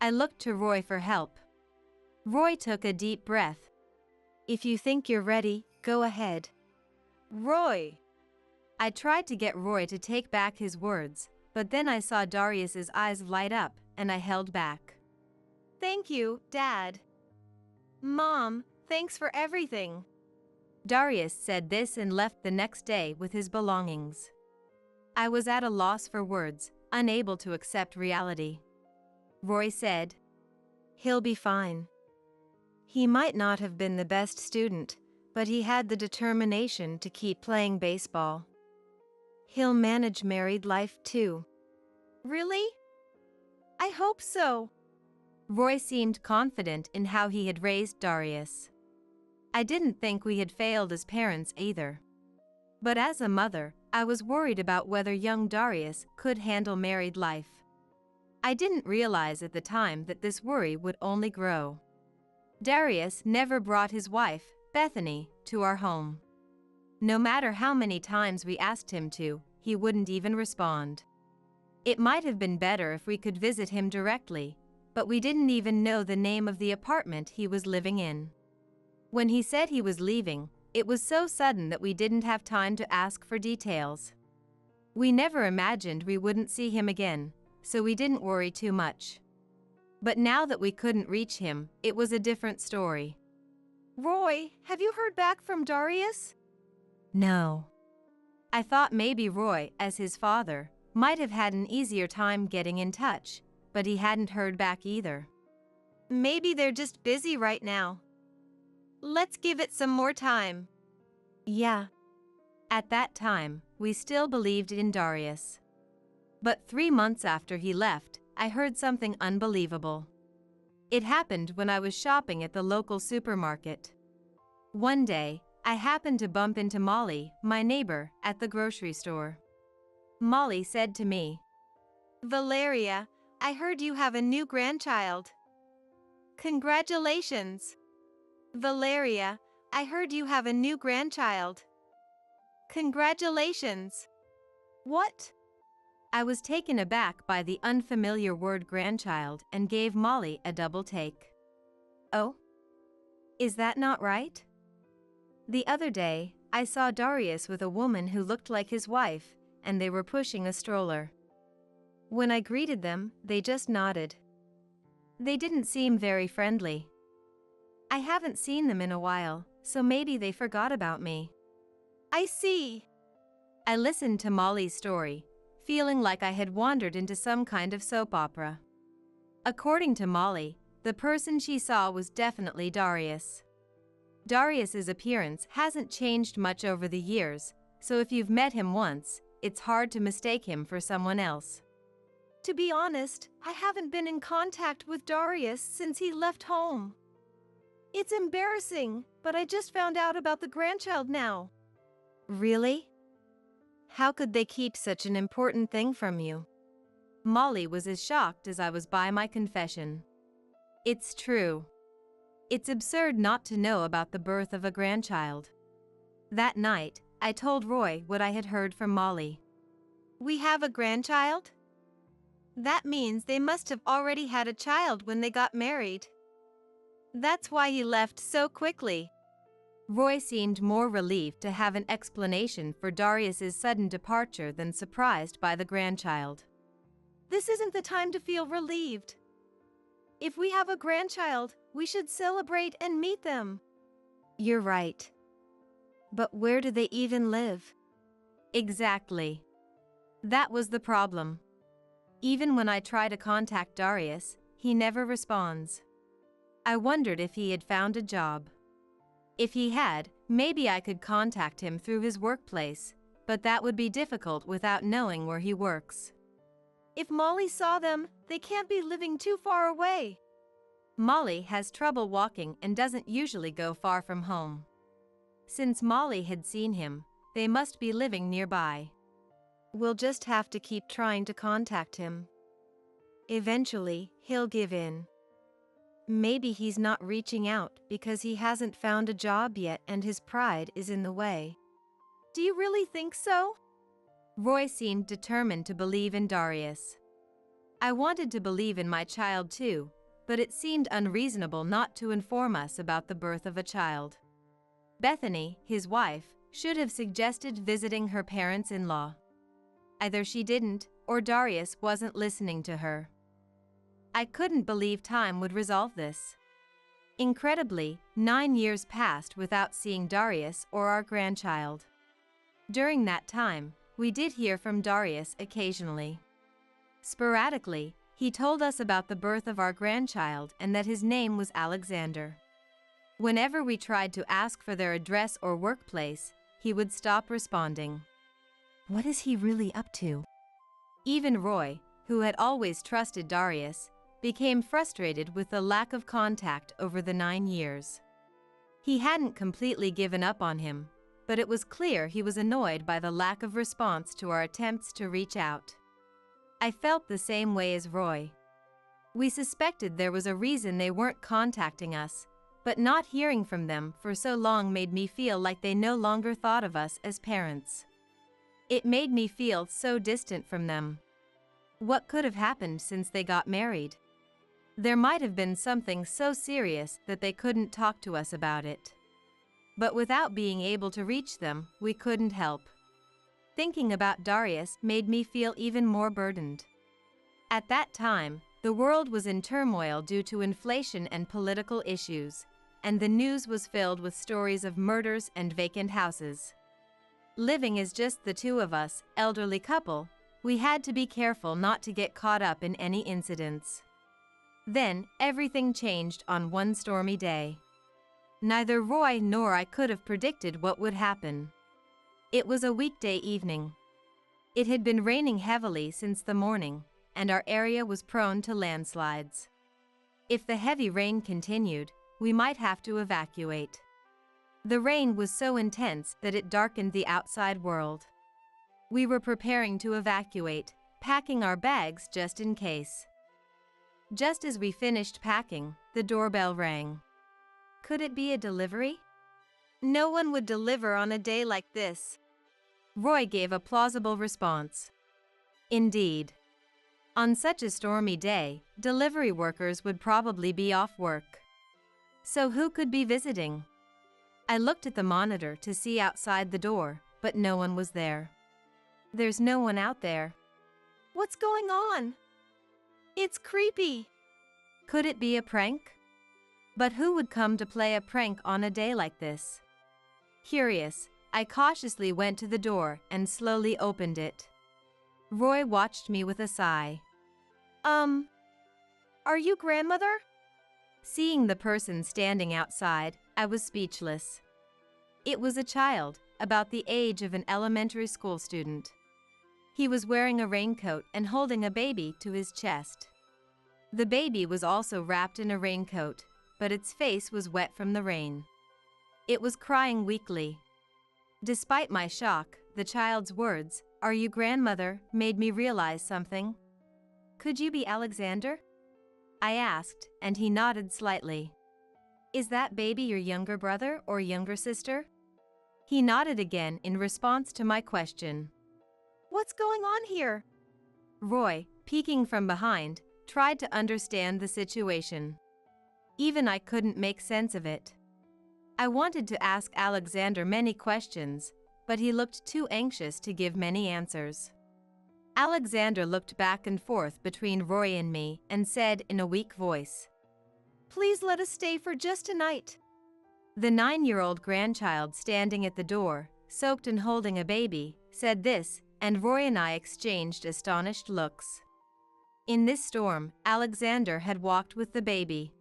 I looked to Roy for help. Roy took a deep breath. "If you think you're ready, go ahead." Roy! I tried to get Roy to take back his words, but then I saw Darius's eyes light up, and I held back. Thank you, Dad. Mom, thanks for everything. Darius said this and left the next day with his belongings. I was at a loss for words, unable to accept reality. Roy said, "He'll be fine. He might not have been the best student, but he had the determination to keep playing baseball. He'll manage married life too." Really? I hope so. Roy seemed confident in how he had raised Darius. I didn't think we had failed as parents either. But as a mother, I was worried about whether young Darius could handle married life. I didn't realize at the time that this worry would only grow. Darius never brought his wife, Bethany, to our home. No matter how many times we asked him to, he wouldn't even respond. It might have been better if we could visit him directly, but we didn't even know the name of the apartment he was living in. When he said he was leaving, it was so sudden that we didn't have time to ask for details. We never imagined we wouldn't see him again, so we didn't worry too much. But now that we couldn't reach him, it was a different story. Roy, have you heard back from Darius? No. I thought maybe Roy, as his father, might have had an easier time getting in touch, but he hadn't heard back either. Maybe they're just busy right now. Let's give it some more time. Yeah. At that time, we still believed in Darius. But 3 months after he left, I heard something unbelievable. It happened when I was shopping at the local supermarket. One day, I happened to bump into Molly, my neighbor, at the grocery store. Molly said to me, "Valeria, I heard you have a new grandchild. Congratulations. Valeria, I heard you have a new grandchild. Congratulations." What? I was taken aback by the unfamiliar word grandchild and gave Molly a double take. "Oh? Is that not right?" The other day, I saw Darius with a woman who looked like his wife, and they were pushing a stroller. When I greeted them, they just nodded. They didn't seem very friendly. I haven't seen them in a while, so maybe they forgot about me. I see. I listened to Molly's story, feeling like I had wandered into some kind of soap opera. According to Molly, the person she saw was definitely Darius. Darius's appearance hasn't changed much over the years, so if you've met him once, it's hard to mistake him for someone else. To be honest, I haven't been in contact with Darius since he left home. It's embarrassing, but I just found out about the grandchild now. Really? How could they keep such an important thing from you? Molly was as shocked as I was by my confession. It's true. It's absurd not to know about the birth of a grandchild. That night, I told Roy what I had heard from Molly. We have a grandchild? That means they must have already had a child when they got married. That's why he left so quickly. Roy seemed more relieved to have an explanation for Darius's sudden departure than surprised by the grandchild. This isn't the time to feel relieved. If we have a grandchild, we should celebrate and meet them. You're right. But where do they even live? Exactly. That was the problem. Even when I try to contact Darius, he never responds. I wondered if he had found a job. If he had, maybe I could contact him through his workplace, but that would be difficult without knowing where he works. If Molly saw them, they can't be living too far away. Molly has trouble walking and doesn't usually go far from home. Since Molly had seen him, they must be living nearby. We'll just have to keep trying to contact him. Eventually, he'll give in. Maybe he's not reaching out because he hasn't found a job yet and his pride is in the way. Do you really think so? Roy seemed determined to believe in Darius. I wanted to believe in my child too, but it seemed unreasonable not to inform us about the birth of a child. Bethany, his wife, should have suggested visiting her parents-in-law. Either she didn't, or Darius wasn't listening to her. I couldn't believe time would resolve this. Incredibly, 9 years passed without seeing Darius or our grandchild. During that time, we did hear from Darius occasionally. Sporadically, he told us about the birth of our grandchild and that his name was Alexander. Whenever we tried to ask for their address or workplace, he would stop responding. What is he really up to? Even Roy, who had always trusted Darius, became frustrated with the lack of contact over the 9 years. He hadn't completely given up on him, but it was clear he was annoyed by the lack of response to our attempts to reach out. I felt the same way as Roy. We suspected there was a reason they weren't contacting us, but not hearing from them for so long made me feel like they no longer thought of us as parents. It made me feel so distant from them. What could have happened since they got married? There might have been something so serious that they couldn't talk to us about it. But without being able to reach them, we couldn't help. Thinking about Darius made me feel even more burdened. At that time, the world was in turmoil due to inflation and political issues, and the news was filled with stories of murders and vacant houses. Living as just the two of us, elderly couple, we had to be careful not to get caught up in any incidents. Then, everything changed on one stormy day. Neither Roy nor I could have predicted what would happen. It was a weekday evening. It had been raining heavily since the morning, and our area was prone to landslides. If the heavy rain continued, we might have to evacuate. The rain was so intense that it darkened the outside world. We were preparing to evacuate, packing our bags just in case. Just as we finished packing, the doorbell rang. Could it be a delivery? No one would deliver on a day like this. Roy gave a plausible response. Indeed. On such a stormy day, delivery workers would probably be off work. So who could be visiting? I looked at the monitor to see outside the door, but no one was there. There's no one out there. What's going on? It's creepy. Could it be a prank? But who would come to play a prank on a day like this? Curious, I cautiously went to the door and slowly opened it. Roy watched me with a sigh. Are you grandmother? Seeing the person standing outside, I was speechless. It was a child, about the age of an elementary school student. He was wearing a raincoat and holding a baby to his chest. The baby was also wrapped in a raincoat, but its face was wet from the rain. It was crying weakly. Despite my shock, the child's words, "Are you grandmother?" made me realize something. "Could you be Alexander?" I asked, and he nodded slightly. "Is that baby your younger brother or younger sister?" He nodded again in response to my question. What's going on here? Roy, peeking from behind, tried to understand the situation. Even I couldn't make sense of it. I wanted to ask Alexander many questions, but he looked too anxious to give many answers. Alexander looked back and forth between Roy and me and said in a weak voice, Please let us stay for just tonight. The 9-year-old grandchild standing at the door, soaked and holding a baby, said this, and Roy and I exchanged astonished looks. In this storm, Alexander had walked with the baby.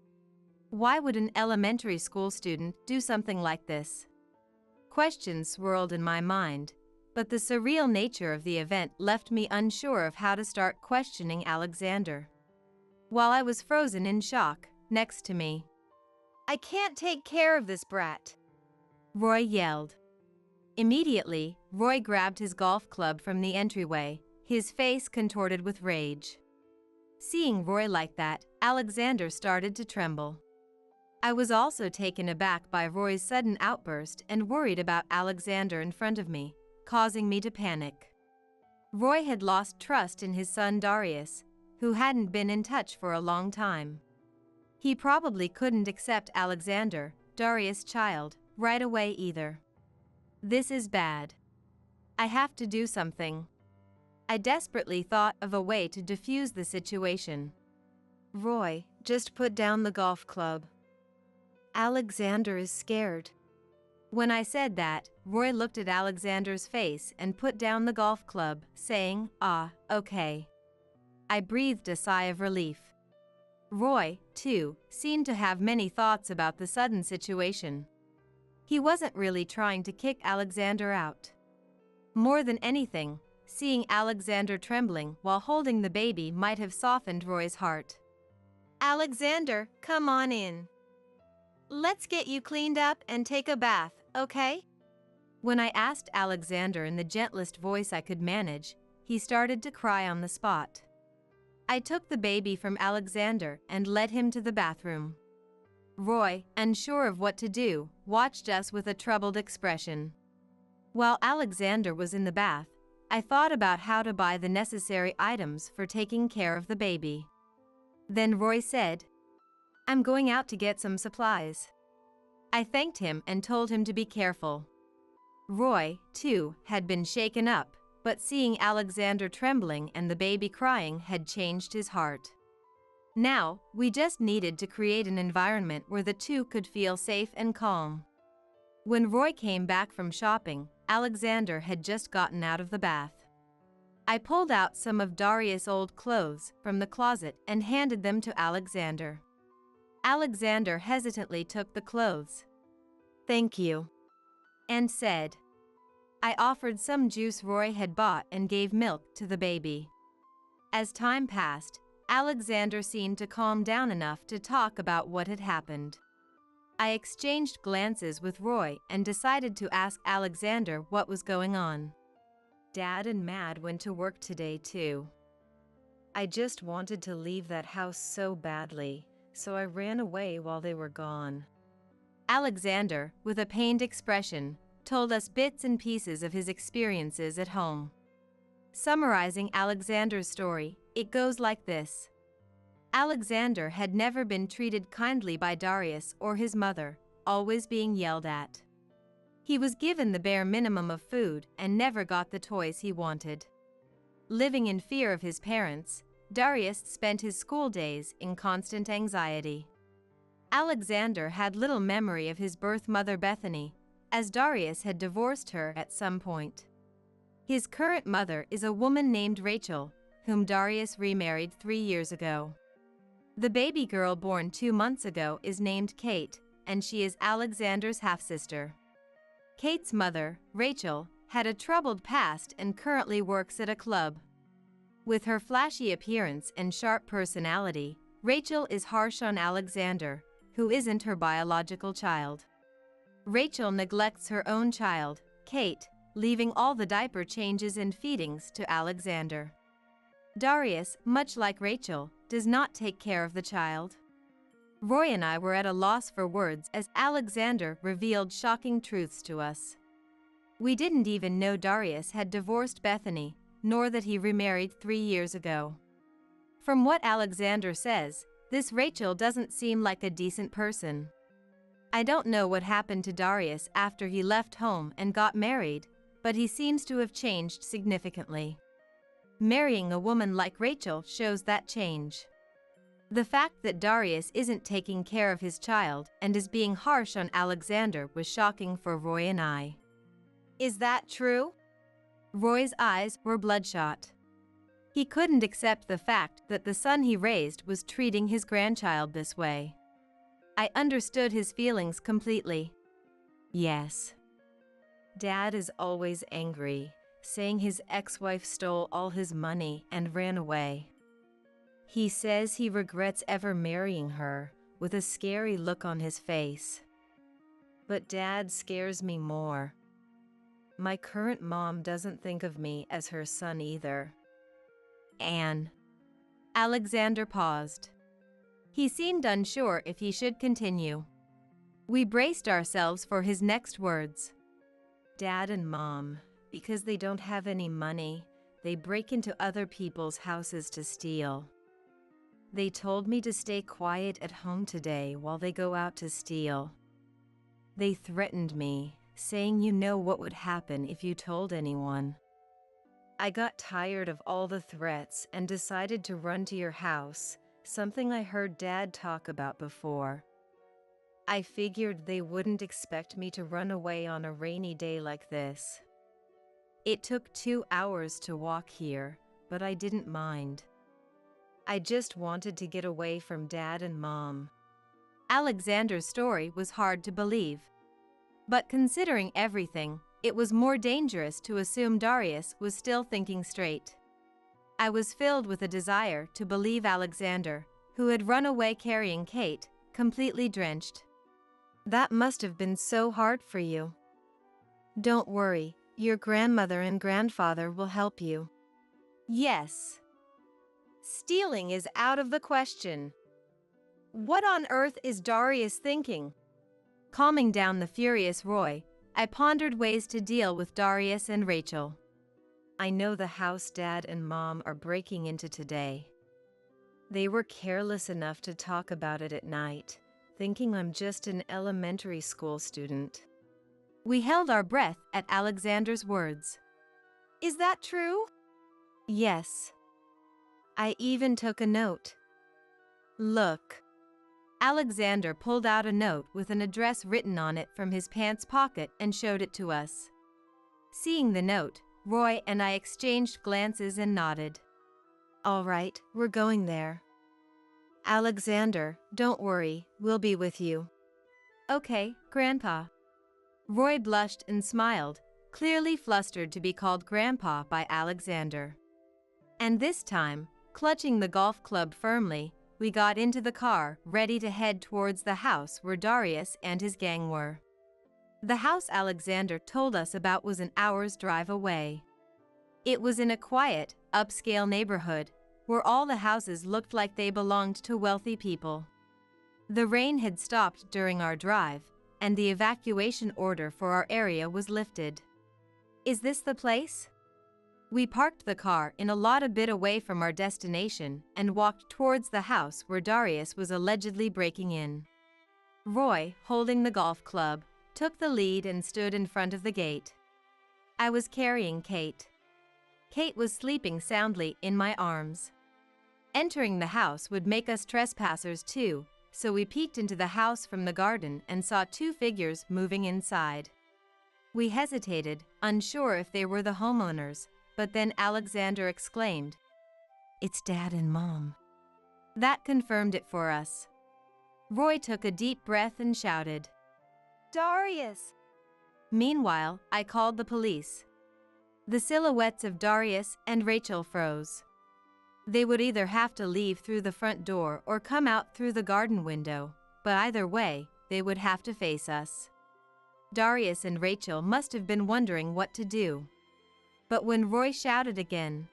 Why would an elementary school student do something like this? Questions swirled in my mind, but the surreal nature of the event left me unsure of how to start questioning Alexander. While I was frozen in shock, next to me, I can't take care of this brat, Roy yelled. Immediately, Roy grabbed his golf club from the entryway, his face contorted with rage. Seeing Roy like that, Alexander started to tremble. I was also taken aback by Roy's sudden outburst and worried about Alexander in front of me, causing me to panic. Roy had lost trust in his son Darius, who hadn't been in touch for a long time. He probably couldn't accept Alexander, Darius' child, right away either. This is bad. I have to do something. I desperately thought of a way to defuse the situation. Roy, just put down the golf club. Alexander is scared. When I said that, Roy looked at Alexander's face and put down the golf club, saying, okay. I breathed a sigh of relief. Roy, too, seemed to have many thoughts about the sudden situation. He wasn't really trying to kick Alexander out. More than anything, seeing Alexander trembling while holding the baby might have softened Roy's heart. Alexander, come on in. Let's get you cleaned up and take a bath, okay? When I asked Alexander in the gentlest voice I could manage, he started to cry on the spot. I took the baby from Alexander and led him to the bathroom. Roy, unsure of what to do, watched us with a troubled expression. While Alexander was in the bath, I thought about how to buy the necessary items for taking care of the baby. Then Roy said, I'm going out to get some supplies. I thanked him and told him to be careful. Roy, too, had been shaken up, but seeing Alexander trembling and the baby crying had changed his heart. Now, we just needed to create an environment where the two could feel safe and calm. When Roy came back from shopping, Alexander had just gotten out of the bath. I pulled out some of Darius' old clothes from the closet and handed them to Alexander. Alexander hesitantly took the clothes. Thank you. And said. I offered some juice Roy had bought and gave milk to the baby. As time passed, Alexander seemed to calm down enough to talk about what had happened. I exchanged glances with Roy and decided to ask Alexander what was going on. Dad and Mad went to work today too. I just wanted to leave that house so badly, so I ran away while they were gone. Alexander, with a pained expression, told us bits and pieces of his experiences at home. Summarizing Alexander's story, it goes like this. Alexander had never been treated kindly by Darius or his mother, always being yelled at. He was given the bare minimum of food and never got the toys he wanted. Living in fear of his parents, Darius spent his school days in constant anxiety. Alexander had little memory of his birth mother Bethany, as Darius had divorced her at some point. His current mother is a woman named Rachel, whom Darius remarried 3 years ago. The baby girl born 2 months ago is named Kate, and she is Alexander's half-sister. Kate's mother, Rachel, had a troubled past and currently works at a club. With her flashy appearance and sharp personality, Rachel is harsh on Alexander, who isn't her biological child. Rachel neglects her own child, Kate, leaving all the diaper changes and feedings to Alexander. Darius, much like Rachel, does not take care of the child. Roy and I were at a loss for words as Alexander revealed shocking truths to us. We didn't even know Darius had divorced Bethany, nor that he remarried 3 years ago. From what Alexander says, this Rachel doesn't seem like a decent person. I don't know what happened to Darius after he left home and got married, but he seems to have changed significantly. Marrying a woman like Rachel shows that change. The fact that Darius isn't taking care of his child and is being harsh on Alexander was shocking for Roy and I. Is that true? Roy's eyes were bloodshot. He couldn't accept the fact that the son he raised was treating his grandchild this way. I understood his feelings completely. Yes. Dad is always angry, saying his ex-wife stole all his money and ran away. He says he regrets ever marrying her, with a scary look on his face. But Dad scares me more. My current mom doesn't think of me as her son either. Anne. Alexander paused. He seemed unsure if he should continue. We braced ourselves for his next words. Dad and Mom, because they don't have any money, they break into other people's houses to steal. They told me to stay quiet at home today while they go out to steal. They threatened me, saying you know what would happen if you told anyone. I got tired of all the threats and decided to run to your house, something I heard Dad talk about before. I figured they wouldn't expect me to run away on a rainy day like this. It took 2 hours to walk here, but I didn't mind. I just wanted to get away from Dad and Mom. Alexander's story was hard to believe. But considering everything, it was more dangerous to assume Darius was still thinking straight. I was filled with a desire to believe Alexander, who had run away carrying Kate, completely drenched. That must have been so hard for you. Don't worry, your grandmother and grandfather will help you. Yes. Stealing is out of the question. What on earth is Darius thinking? Calming down the furious Roy, I pondered ways to deal with Darius and Rachel. I know the house Dad and Mom are breaking into today. They were careless enough to talk about it at night, thinking I'm just an elementary school student. We held our breath at Alexander's words. Is that true? Yes. I even took a note. Look. Alexander pulled out a note with an address written on it from his pants pocket and showed it to us. Seeing the note, Roy and I exchanged glances and nodded. All right, we're going there. Alexander, don't worry, we'll be with you. Okay, Grandpa. Roy blushed and smiled, clearly flustered to be called Grandpa by Alexander. And this time, clutching the golf club firmly, we got into the car, ready to head towards the house where Darius and his gang were. The house Alexander told us about was an hour's drive away. It was in a quiet, upscale neighborhood, where all the houses looked like they belonged to wealthy people. The rain had stopped during our drive, and the evacuation order for our area was lifted. Is this the place? We parked the car in a lot a bit away from our destination and walked towards the house where Darius was allegedly breaking in. Roy, holding the golf club, took the lead and stood in front of the gate. I was carrying Kate. Kate was sleeping soundly in my arms. Entering the house would make us trespassers too, so we peeked into the house from the garden and saw 2 figures moving inside. We hesitated, unsure if they were the homeowners, but then Alexander exclaimed, "It's Dad and Mom." That confirmed it for us. Roy took a deep breath and shouted, Darius! Meanwhile, I called the police. The silhouettes of Darius and Rachel froze. They would either have to leave through the front door or come out through the garden window, but either way, they would have to face us. Darius and Rachel must have been wondering what to do. But when Roy shouted again,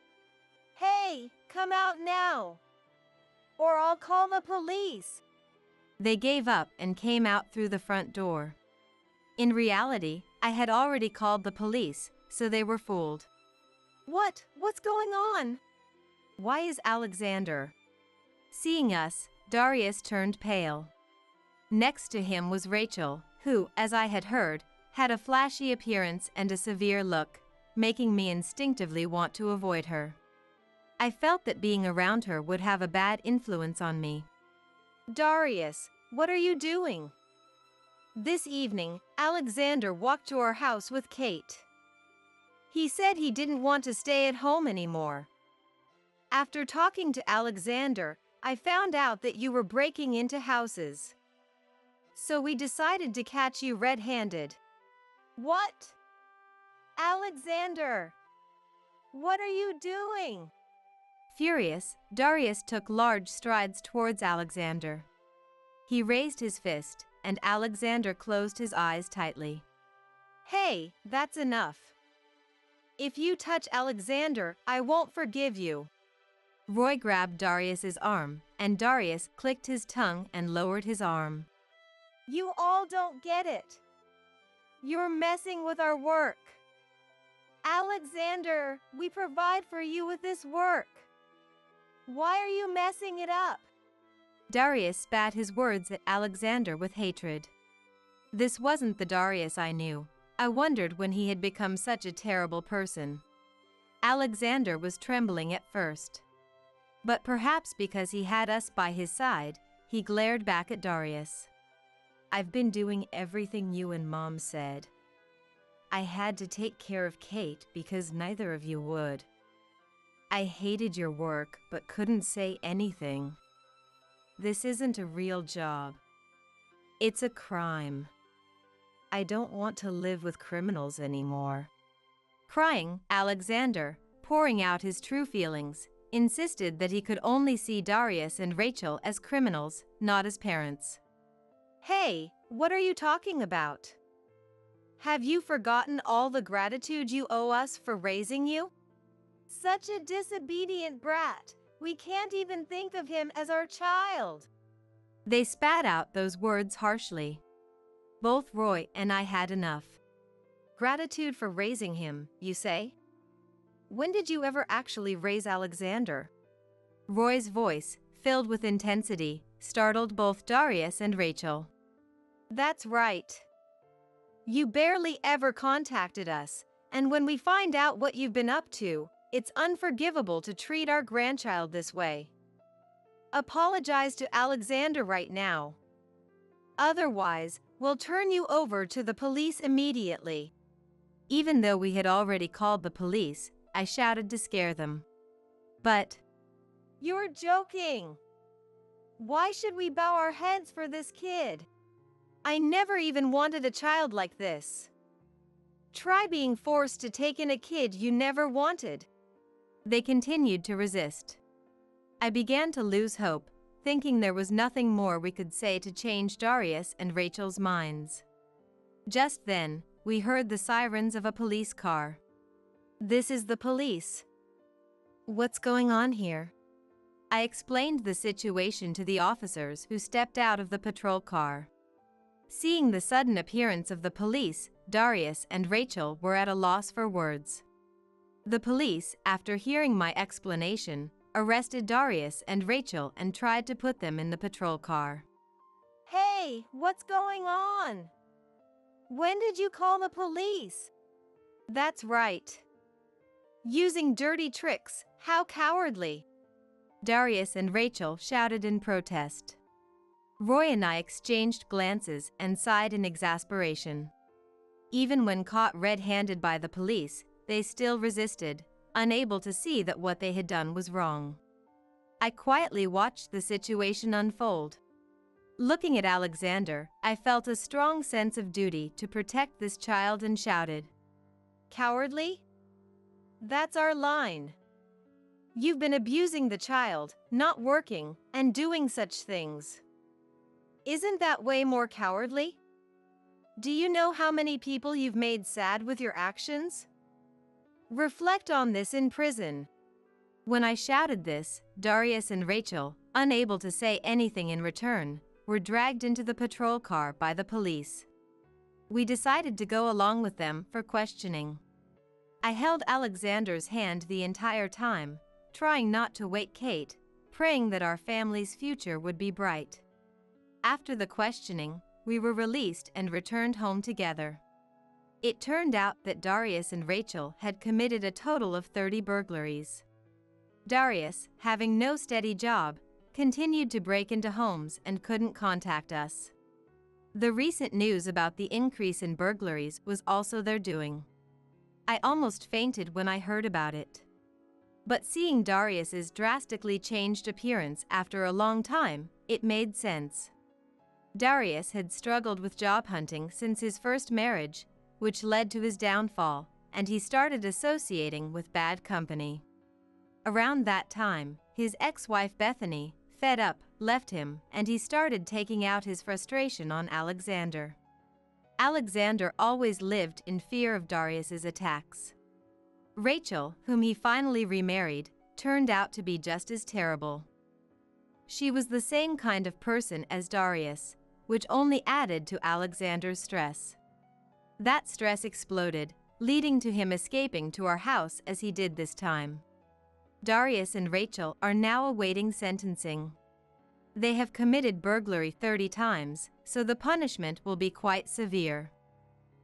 "Hey, come out now, or I'll call the police," they gave up and came out through the front door. In reality, I had already called the police, so they were fooled. What's going on? Why is Alexander? Seeing us, Darius turned pale. Next to him was Rachel, who, as I had heard, had a flashy appearance and a severe look, making me instinctively want to avoid her. I felt that being around her would have a bad influence on me. "Darius, what are you doing?" "This evening, Alexander walked to our house with Kate. He said he didn't want to stay at home anymore. After talking to Alexander, I found out that you were breaking into houses. So we decided to catch you red-handed." "What? Alexander, what are you doing?" Furious, Darius took large strides towards Alexander. He raised his fist, and Alexander closed his eyes tightly. "Hey, that's enough. If you touch Alexander, I won't forgive you." Roy grabbed Darius's arm, and Darius clicked his tongue and lowered his arm. "You all don't get it. You're messing with our work. Alexander, we provide for you with this work. Why are you messing it up?" Darius spat his words at Alexander with hatred. This wasn't the Darius I knew. I wondered when he had become such a terrible person. Alexander was trembling at first. But perhaps because he had us by his side, he glared back at Darius. "I've been doing everything you and Mom said. I had to take care of Kate because neither of you would. I hated your work but couldn't say anything. This isn't a real job. It's a crime. I don't want to live with criminals anymore." Crying, Alexander, pouring out his true feelings, insisted that he could only see Darius and Rachel as criminals, not as parents. "Hey, what are you talking about? Have you forgotten all the gratitude you owe us for raising you? Such a disobedient brat. We can't even think of him as our child." They spat out those words harshly. Both Roy and I had enough. "Gratitude for raising him, you say? When did you ever actually raise Alexander?" Roy's voice, filled with intensity, startled both Darius and Rachel. "That's right. You barely ever contacted us, and when we find out what you've been up to, it's unforgivable to treat our grandchild this way. Apologize to Alexander right now. Otherwise, we'll turn you over to the police immediately." Even though we had already called the police, I shouted to scare them. But "You're joking. Why should we bow our heads for this kid? I never even wanted a child like this. Try being forced to take in a kid you never wanted." they continued to resist. I began to lose hope, thinking there was nothing more we could say to change Darius and Rachel's minds. Just then, we heard the sirens of a police car. "This is the police. What's going on here?" I explained the situation to the officers who stepped out of the patrol car. Seeing the sudden appearance of the police, Darius and Rachel were at a loss for words. The police, after hearing my explanation, arrested Darius and Rachel and tried to put them in the patrol car. "Hey, what's going on? When did you call the police?" "That's right. Using dirty tricks, how cowardly." Darius and Rachel shouted in protest. Roy and I exchanged glances and sighed in exasperation. Even when caught red-handed by the police, they still resisted, unable to see that what they had done was wrong. I quietly watched the situation unfold. Looking at Alexander, I felt a strong sense of duty to protect this child and shouted, "Cowardly? That's our line. You've been abusing the child, not working, and doing such things. Isn't that way more cowardly? Do you know how many people you've made sad with your actions? Reflect on this in prison. When I shouted this, Darius and Rachel, unable to say anything in return, were dragged into the patrol car by the police. We decided to go along with them for questioning. I held Alexander's hand the entire time, trying not to wake Kate, praying that our family's future would be bright. After the questioning, we were released and returned home together. It turned out that Darius and Rachel had committed a total of 30 burglaries. Darius, having no steady job, continued to break into homes and couldn't contact us. The recent news about the increase in burglaries was also their doing. I almost fainted when I heard about it. But seeing Darius's drastically changed appearance after a long time, it made sense. Darius had struggled with job hunting since his first marriage, which led to his downfall, and he started associating with bad company. Around that time, his ex-wife Bethany, fed up, left him, and he started taking out his frustration on Alexander. Alexander always lived in fear of Darius's attacks. Rachel, whom he finally remarried, turned out to be just as terrible. She was the same kind of person as Darius, which only added to Alexander's stress. That stress exploded, leading to him escaping to our house as he did this time. Darius and Rachel are now awaiting sentencing. They have committed burglary 30 times, so the punishment will be quite severe.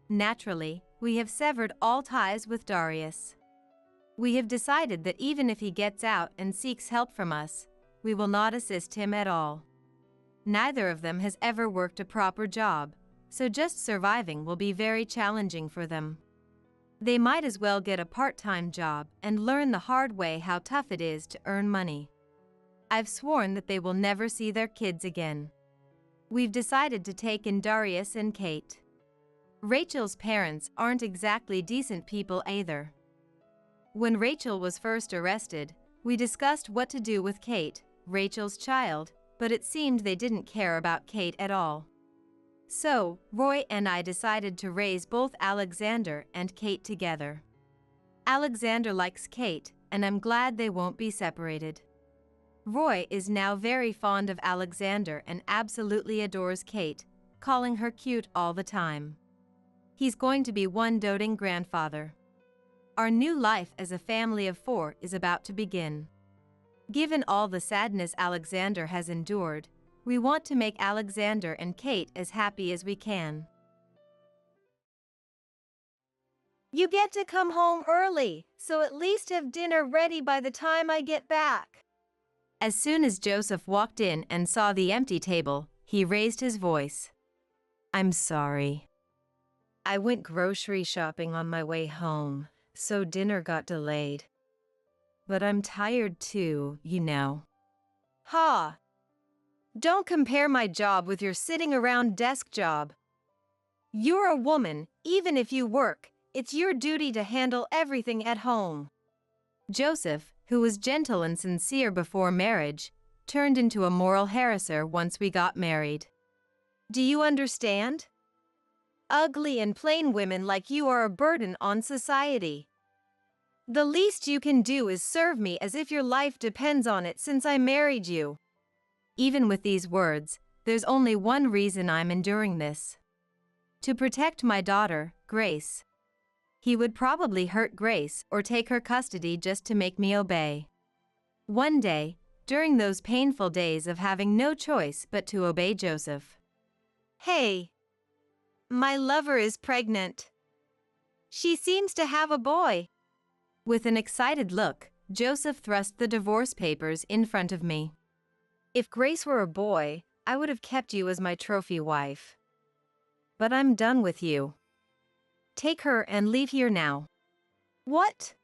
Naturally, we have severed all ties with Darius. We have decided that even if he gets out and seeks help from us, we will not assist him at all. Neither of them has ever worked a proper job, so just surviving will be very challenging for them. They might as well get a part-time job and learn the hard way how tough it is to earn money. I've sworn that they will never see their kids again. We've decided to take in Darius and Kate. Rachel's parents aren't exactly decent people either. When Rachel was first arrested, we discussed what to do with Kate, Rachel's child, but it seemed they didn't care about Kate at all. So, Roy and I decided to raise both Alexander and Kate together. Alexander likes Kate, and I'm glad they won't be separated. Roy is now very fond of Alexander and absolutely adores Kate, calling her cute all the time. He's going to be one doting grandfather. Our new life as a family of 4 is about to begin. Given all the sadness Alexander has endured, we want to make Alexander and Kate as happy as we can. You get to come home early, so at least have dinner ready by the time I get back. As soon as Joseph walked in and saw the empty table, he raised his voice. I'm sorry. I went grocery shopping on my way home, so dinner got delayed. But I'm tired too, you know. Ha! Don't compare my job with your sitting around desk job. You're a woman, even if you work, it's your duty to handle everything at home. Joseph, who was gentle and sincere before marriage, turned into a moral harasser once we got married. Do you understand? Ugly and plain women like you are a burden on society. The least you can do is serve me as if your life depends on it since I married you. Even with these words, there's only one reason I'm enduring this. To protect my daughter, Grace. He would probably hurt Grace or take her custody just to make me obey. One day, during those painful days of having no choice but to obey Joseph. Hey, my lover is pregnant. She seems to have a boy. With an excited look, Joseph thrust the divorce papers in front of me. If Grace were a boy, I would have kept you as my trophy wife. But I'm done with you. Take her and leave here now. What?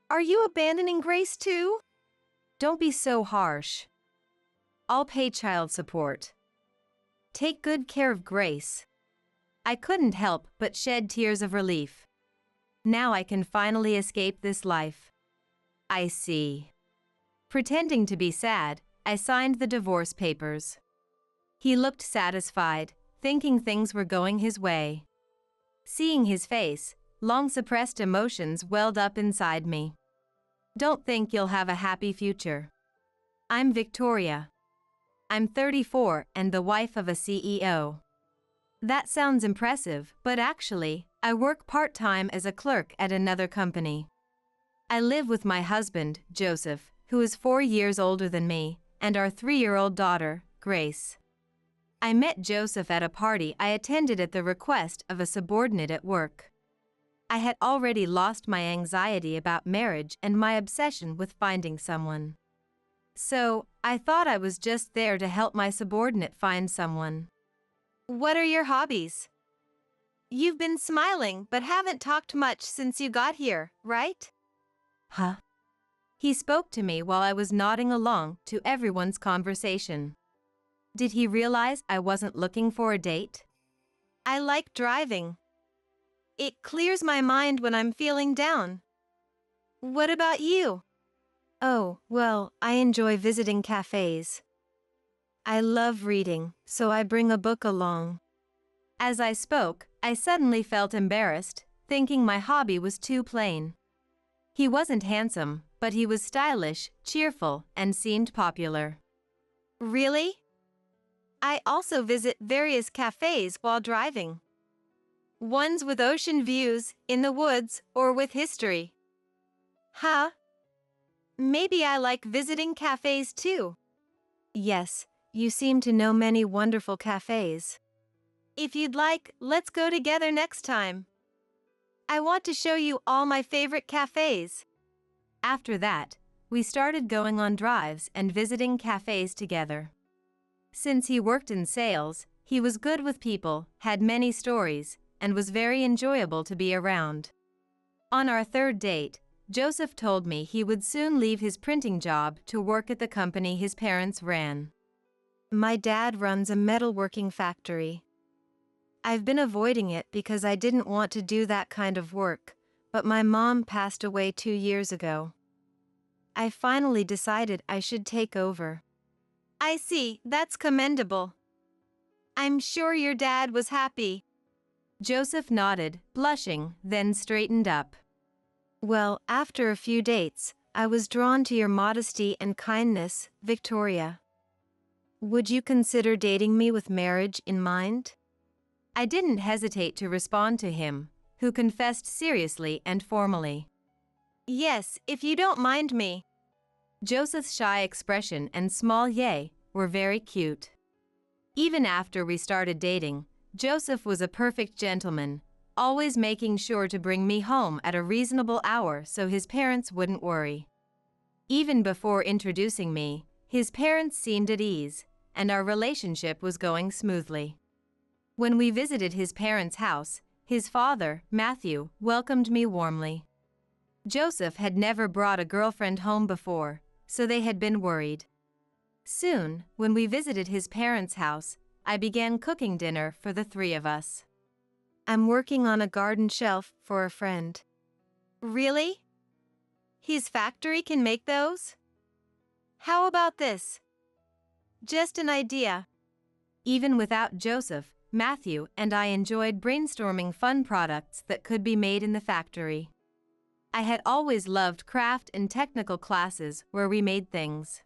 Are you abandoning Grace too? Don't be so harsh. I'll pay child support. Take good care of Grace. I couldn't help but shed tears of relief. Now I can finally escape this life. I see. Pretending to be sad, I signed the divorce papers. He looked satisfied, thinking things were going his way. Seeing his face, long-suppressed emotions welled up inside me. Don't think you'll have a happy future. I'm Victoria. I'm 34 and the wife of a CEO. That sounds impressive, but actually, I work part-time as a clerk at another company. I live with my husband, Joseph, who is 4 years older than me, and our 3-year-old daughter, Grace. I met Joseph at a party I attended at the request of a subordinate at work. I had already lost my anxiety about marriage and my obsession with finding someone. So, I thought I was just there to help my subordinate find someone. What are your hobbies? You've been smiling but haven't talked much since you got here, right? Huh? He spoke to me while I was nodding along to everyone's conversation. Did he realize I wasn't looking for a date? I like driving. It clears my mind when I'm feeling down. What about you? Oh, well, I enjoy visiting cafes. I love reading, so I bring a book along. As I spoke, I suddenly felt embarrassed, thinking my hobby was too plain. He wasn't handsome, but he was stylish, cheerful, and seemed popular. Really? I also visit various cafes while driving. Ones with ocean views, in the woods, or with history. Huh? Maybe I like visiting cafes too. Yes, you seem to know many wonderful cafes. If you'd like, let's go together next time. I want to show you all my favorite cafes. After that, we started going on drives and visiting cafes together. Since he worked in sales, he was good with people, had many stories, and was very enjoyable to be around. On our third date, Joseph told me he would soon leave his printing job to work at the company his parents ran. My dad runs a metalworking factory. I've been avoiding it because I didn't want to do that kind of work, but my mom passed away 2 years ago. I finally decided I should take over. I see, that's commendable. I'm sure your dad was happy. Joseph nodded, blushing, then straightened up. Well, after a few dates, I was drawn to your modesty and kindness, Victoria. Would you consider dating me with marriage in mind? I didn't hesitate to respond to him, who confessed seriously and formally. Yes, if you don't mind me. Joseph's shy expression and small yay were very cute. Even after we started dating, Joseph was a perfect gentleman, always making sure to bring me home at a reasonable hour so his parents wouldn't worry. Even before introducing me, his parents seemed at ease, and our relationship was going smoothly. When we visited his parents' house, his father, Matthew, welcomed me warmly. Joseph had never brought a girlfriend home before, so they had been worried. Soon, when we visited his parents' house, I began cooking dinner for the 3 of us. I'm working on a garden shelf for a friend. Really? His factory can make those? How about this? Just an idea. Even without Joseph, Matthew and I enjoyed brainstorming fun products that could be made in the factory. I had always loved craft and technical classes where we made things.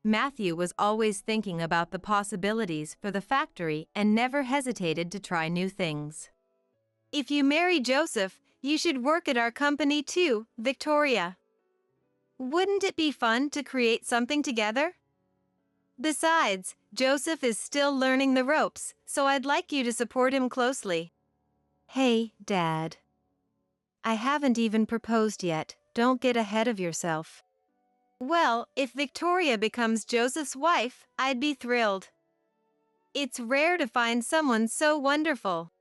Matthew was always thinking about the possibilities for the factory and never hesitated to try new things. If you marry Joseph, you should work at our company too, Victoria. Wouldn't it be fun to create something together? Besides, Joseph is still learning the ropes, so I'd like you to support him closely. Hey, Dad. I haven't even proposed yet, don't get ahead of yourself. Well, if Victoria becomes Joseph's wife, I'd be thrilled. It's rare to find someone so wonderful.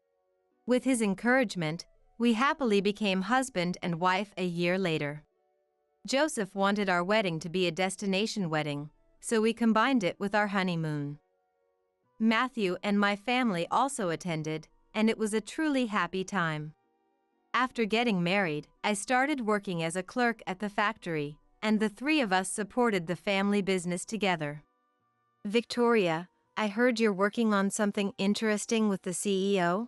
With his encouragement, we happily became husband and wife a year later. Joseph wanted our wedding to be a destination wedding, so we combined it with our honeymoon. Matthew and my family also attended, and it was a truly happy time. After getting married, I started working as a clerk at the factory, and the 3 of us supported the family business together. Victoria, I heard you're working on something interesting with the CEO.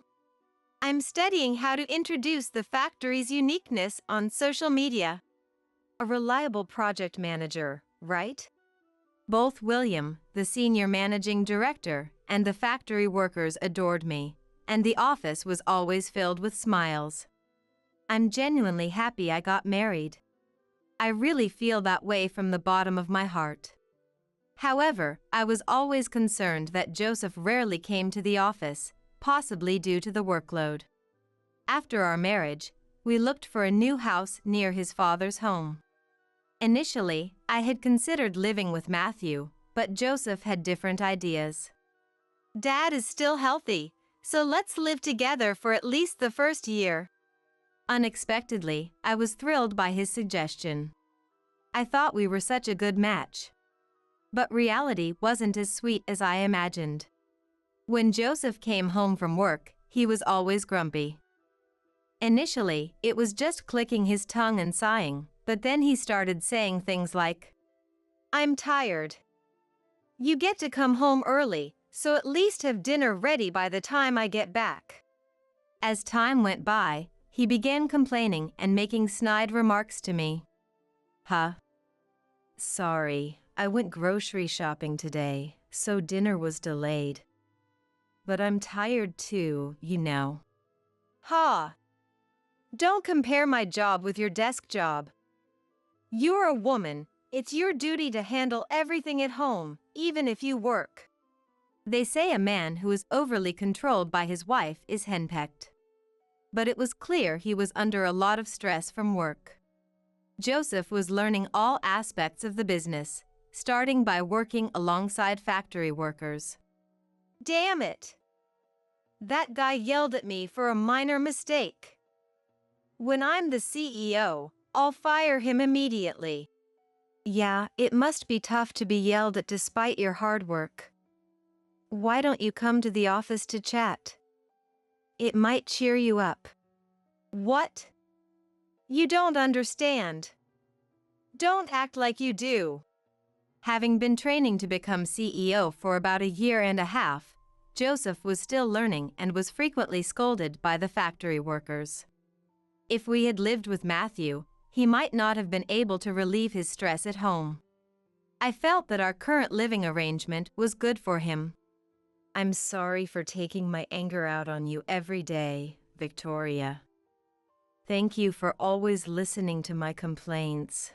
I'm studying how to introduce the factory's uniqueness on social media. A reliable project manager, right? Both William, the senior managing director, and the factory workers adored me, and the office was always filled with smiles. I'm genuinely happy I got married. I really feel that way from the bottom of my heart. However, I was always concerned that Joseph rarely came to the office, possibly due to the workload. After our marriage, we looked for a new house near his father's home. Initially, I had considered living with Matthew, but Joseph had different ideas. Dad is still healthy, so let's live together for at least the first year. Unexpectedly, I was thrilled by his suggestion. I thought we were such a good match. But reality wasn't as sweet as I imagined. When Joseph came home from work, he was always grumpy. Initially, it was just clicking his tongue and sighing, but then he started saying things like, I'm tired. You get to come home early, so at least have dinner ready by the time I get back. As time went by, he began complaining and making snide remarks to me. Sorry, I went grocery shopping today, so dinner was delayed. But I'm tired too, you know. Don't compare my job with your desk job. You're a woman, it's your duty to handle everything at home, even if you work. They say a man who is overly controlled by his wife is henpecked. But it was clear he was under a lot of stress from work. Joseph was learning all aspects of the business, starting by working alongside factory workers. Damn it! That guy yelled at me for a minor mistake. When I'm the CEO, I'll fire him immediately. Yeah, it must be tough to be yelled at despite your hard work. Why don't you come to the office to chat? It might cheer you up. What? You don't understand. Don't act like you do. Having been training to become CEO for about a year and a half, Joseph was still learning and was frequently scolded by the factory workers. If we had lived with Matthew, he might not have been able to relieve his stress at home. I felt that our current living arrangement was good for him. I'm sorry for taking my anger out on you every day, Victoria. Thank you for always listening to my complaints.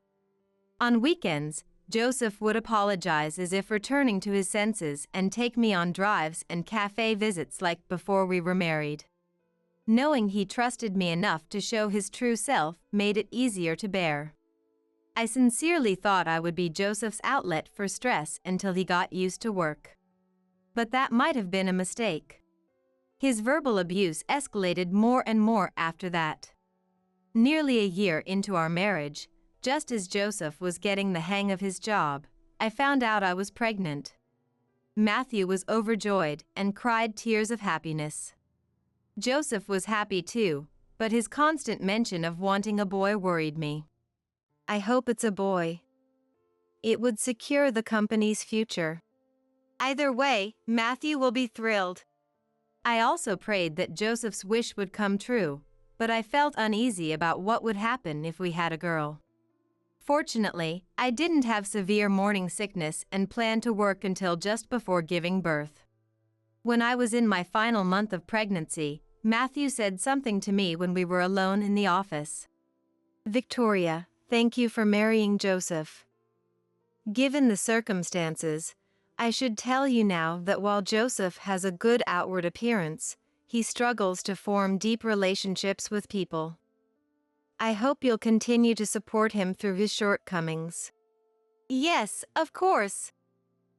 On weekends, Joseph would apologize as if returning to his senses and take me on drives and cafe visits like before we were married. Knowing he trusted me enough to show his true self made it easier to bear. I sincerely thought I would be Joseph's outlet for stress until he got used to work. But that might have been a mistake. His verbal abuse escalated more and more after that. Nearly a year into our marriage, just as Joseph was getting the hang of his job, I found out I was pregnant. Matthew was overjoyed and cried tears of happiness. Joseph was happy too, but his constant mention of wanting a boy worried me. I hope it's a boy. It would secure the company's future. Either way, Matthew will be thrilled. I also prayed that Joseph's wish would come true, but I felt uneasy about what would happen if we had a girl. Fortunately, I didn't have severe morning sickness and planned to work until just before giving birth. When I was in my final month of pregnancy, Matthew said something to me when we were alone in the office. Victoria, thank you for marrying Joseph. Given the circumstances, I should tell you now that while Joseph has a good outward appearance, he struggles to form deep relationships with people. I hope you'll continue to support him through his shortcomings. Yes, of course.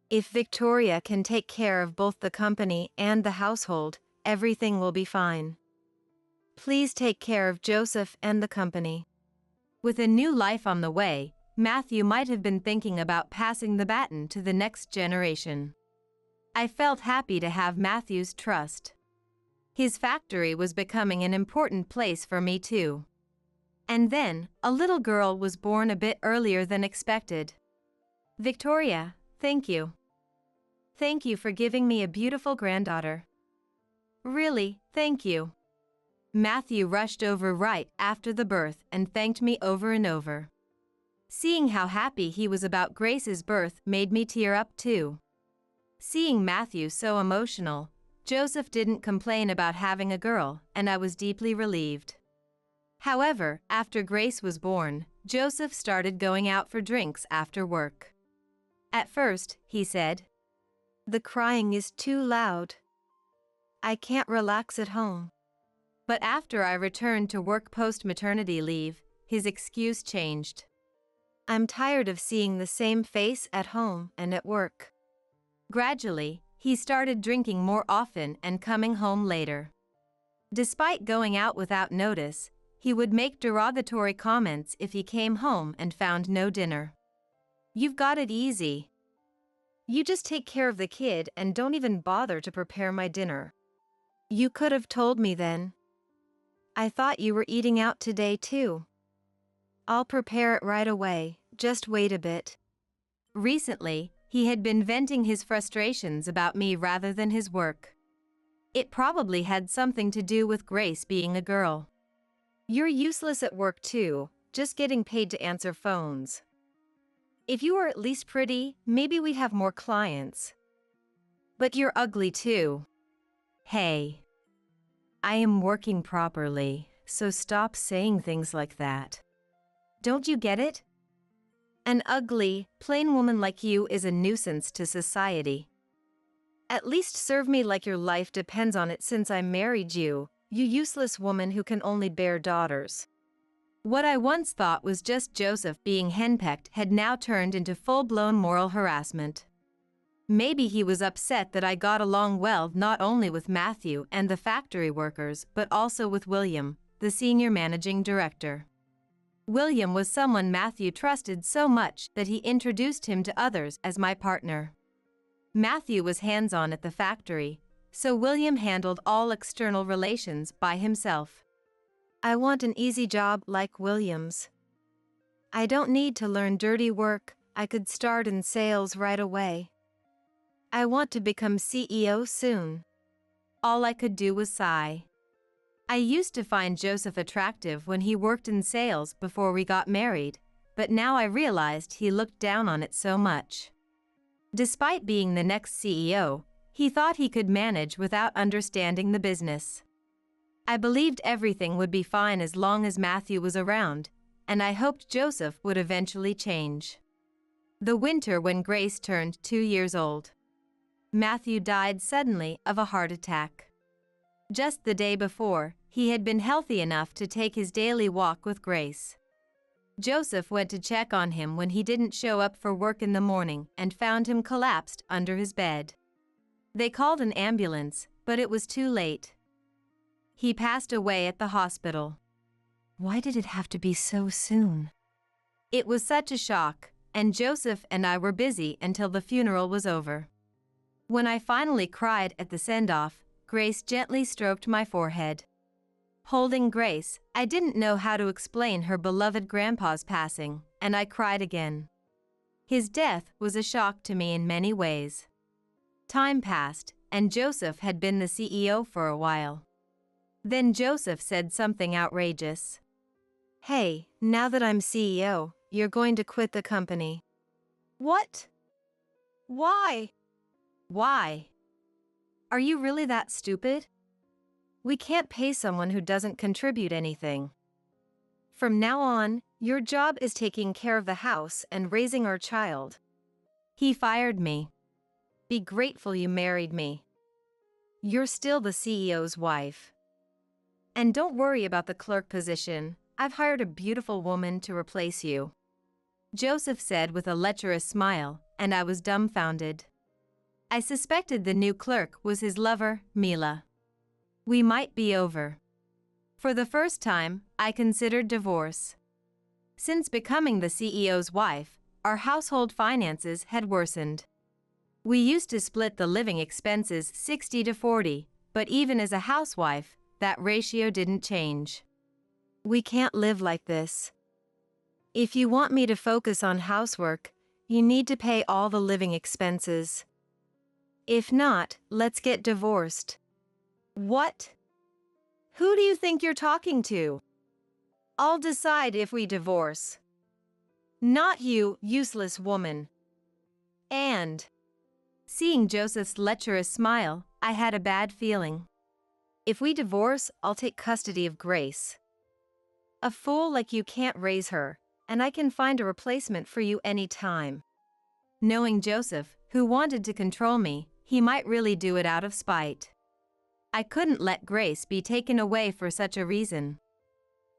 If Victoria can take care of both the company and the household, everything will be fine. Please take care of Joseph and the company. With a new life on the way, Matthew might have been thinking about passing the baton to the next generation. I felt happy to have Matthew's trust. His factory was becoming an important place for me too. And then, a little girl was born a bit earlier than expected. Victoria, thank you. Thank you for giving me a beautiful granddaughter. Really, thank you. Matthew rushed over right after the birth and thanked me over and over. Seeing how happy he was about Grace's birth made me tear up too. Seeing Matthew so emotional, Joseph didn't complain about having a girl, and I was deeply relieved. However, after Grace was born, Joseph started going out for drinks after work. At first, he said, "The crying is too loud. I can't relax at home." But after I returned to work post-maternity leave, his excuse changed. "I'm tired of seeing the same face at home and at work." Gradually, he started drinking more often and coming home later. Despite going out without notice, he would make derogatory comments if he came home and found no dinner. "You've got it easy. You just take care of the kid and don't even bother to prepare my dinner. You could have told me then. I thought you were eating out today too." "I'll prepare it right away, just wait a bit." Recently, he had been venting his frustrations about me rather than his work. It probably had something to do with Grace being a girl. "You're useless at work too, just getting paid to answer phones. If you were at least pretty, maybe we'd have more clients." "But you're ugly too." "Hey, I am working properly, so stop saying things like that. Don't you get it? An ugly, plain woman like you is a nuisance to society." "At least serve me like your life depends on it since I married you, you useless woman who can only bear daughters." What I once thought was just Joseph being henpecked had now turned into full-blown moral harassment. Maybe he was upset that I got along well not only with Matthew and the factory workers but also with William, the senior managing director. William was someone Matthew trusted so much that he introduced him to others as my partner. Matthew was hands-on at the factory, so William handled all external relations by himself. "I want an easy job like William's. I don't need to learn dirty work, I could start in sales right away. I want to become CEO soon." All I could do was sigh. I used to find Joseph attractive when he worked in sales before we got married, but now I realized he looked down on it so much. Despite being the next CEO, he thought he could manage without understanding the business. I believed everything would be fine as long as Matthew was around, and I hoped Joseph would eventually change. The winter when Grace turned 2 years old, Matthew died suddenly of a heart attack. Just the day before, he had been healthy enough to take his daily walk with Grace. Joseph went to check on him when he didn't show up for work in the morning and found him collapsed under his bed. They called an ambulance, but it was too late. He passed away at the hospital. Why did it have to be so soon? It was such a shock, and Joseph and I were busy until the funeral was over. When I finally cried at the send-off, Grace gently stroked my forehead. Holding Grace, I didn't know how to explain her beloved grandpa's passing, and I cried again. His death was a shock to me in many ways. Time passed, and Joseph had been the CEO for a while. Then Joseph said something outrageous. "Hey, now that I'm CEO, you're going to quit the company." "What? Why?" "Why? Are you really that stupid?" "We can't pay someone who doesn't contribute anything. From now on, your job is taking care of the house and raising our child." He fired me. "Be grateful you married me. You're still the CEO's wife. And don't worry about the clerk position, I've hired a beautiful woman to replace you." Joseph said with a lecherous smile, and I was dumbfounded. I suspected the new clerk was his lover, Mila. We might be over. For the first time, I considered divorce. Since becoming the CEO's wife, our household finances had worsened. We used to split the living expenses 60-40, but even as a housewife, that ratio didn't change. "We can't live like this. If you want me to focus on housework, you need to pay all the living expenses." If not, let's get divorced. What? Who do you think you're talking to? I'll decide if we divorce. Not you, useless woman. And, seeing Joseph's lecherous smile, I had a bad feeling. If we divorce, I'll take custody of Grace. A fool like you can't raise her, and I can find a replacement for you any time. Knowing Joseph, who wanted to control me, he might really do it out of spite. I couldn't let Grace be taken away for such a reason.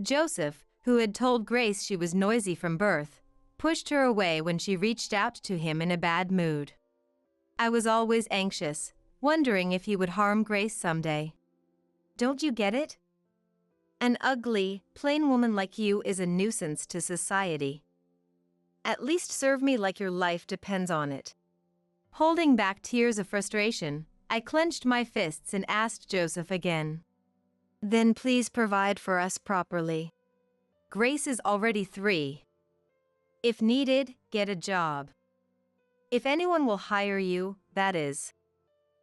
Joseph, who had told Grace she was noisy from birth, pushed her away when she reached out to him in a bad mood. I was always anxious, wondering if he would harm Grace someday. Don't you get it? An ugly, plain woman like you is a nuisance to society. At least serve me like your life depends on it. Holding back tears of frustration, I clenched my fists and asked Joseph again. Then please provide for us properly. Grace is already 3. If needed, get a job. If anyone will hire you, that is.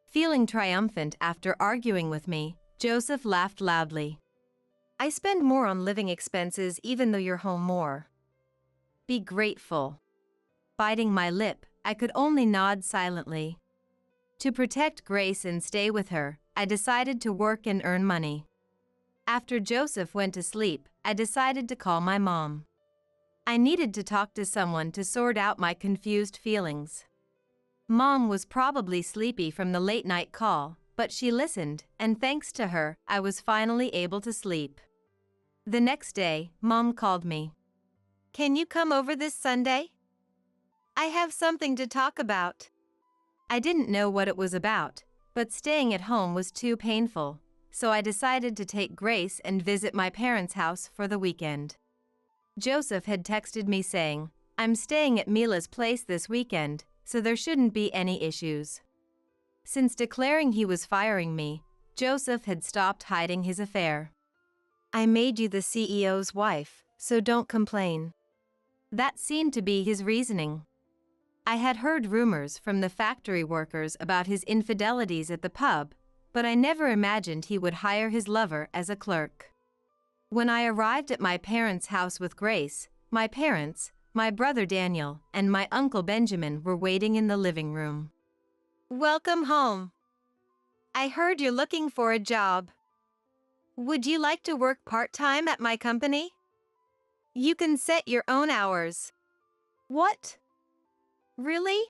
Feeling triumphant after arguing with me, Joseph laughed loudly. I spend more on living expenses even though you're home more. Be grateful. Biting my lip, I could only nod silently. To protect Grace and stay with her, I decided to work and earn money. After Joseph went to sleep, I decided to call my mom. I needed to talk to someone to sort out my confused feelings. Mom was probably sleepy from the late-night call, but she listened, and thanks to her, I was finally able to sleep. The next day, Mom called me. Can you come over this Sunday? I have something to talk about. I didn't know what it was about, but staying at home was too painful, so I decided to take Grace and visit my parents' house for the weekend. Joseph had texted me saying, I'm staying at Mila's place this weekend, so there shouldn't be any issues. Since declaring he was firing me, Joseph had stopped hiding his affair. I made you the CEO's wife, so don't complain. That seemed to be his reasoning. I had heard rumors from the factory workers about his infidelities at the pub, but I never imagined he would hire his lover as a clerk. When I arrived at my parents' house with Grace, my parents, my brother Daniel, and my uncle Benjamin were waiting in the living room. Welcome home. I heard you're looking for a job. Would you like to work part-time at my company? You can set your own hours. What? Really?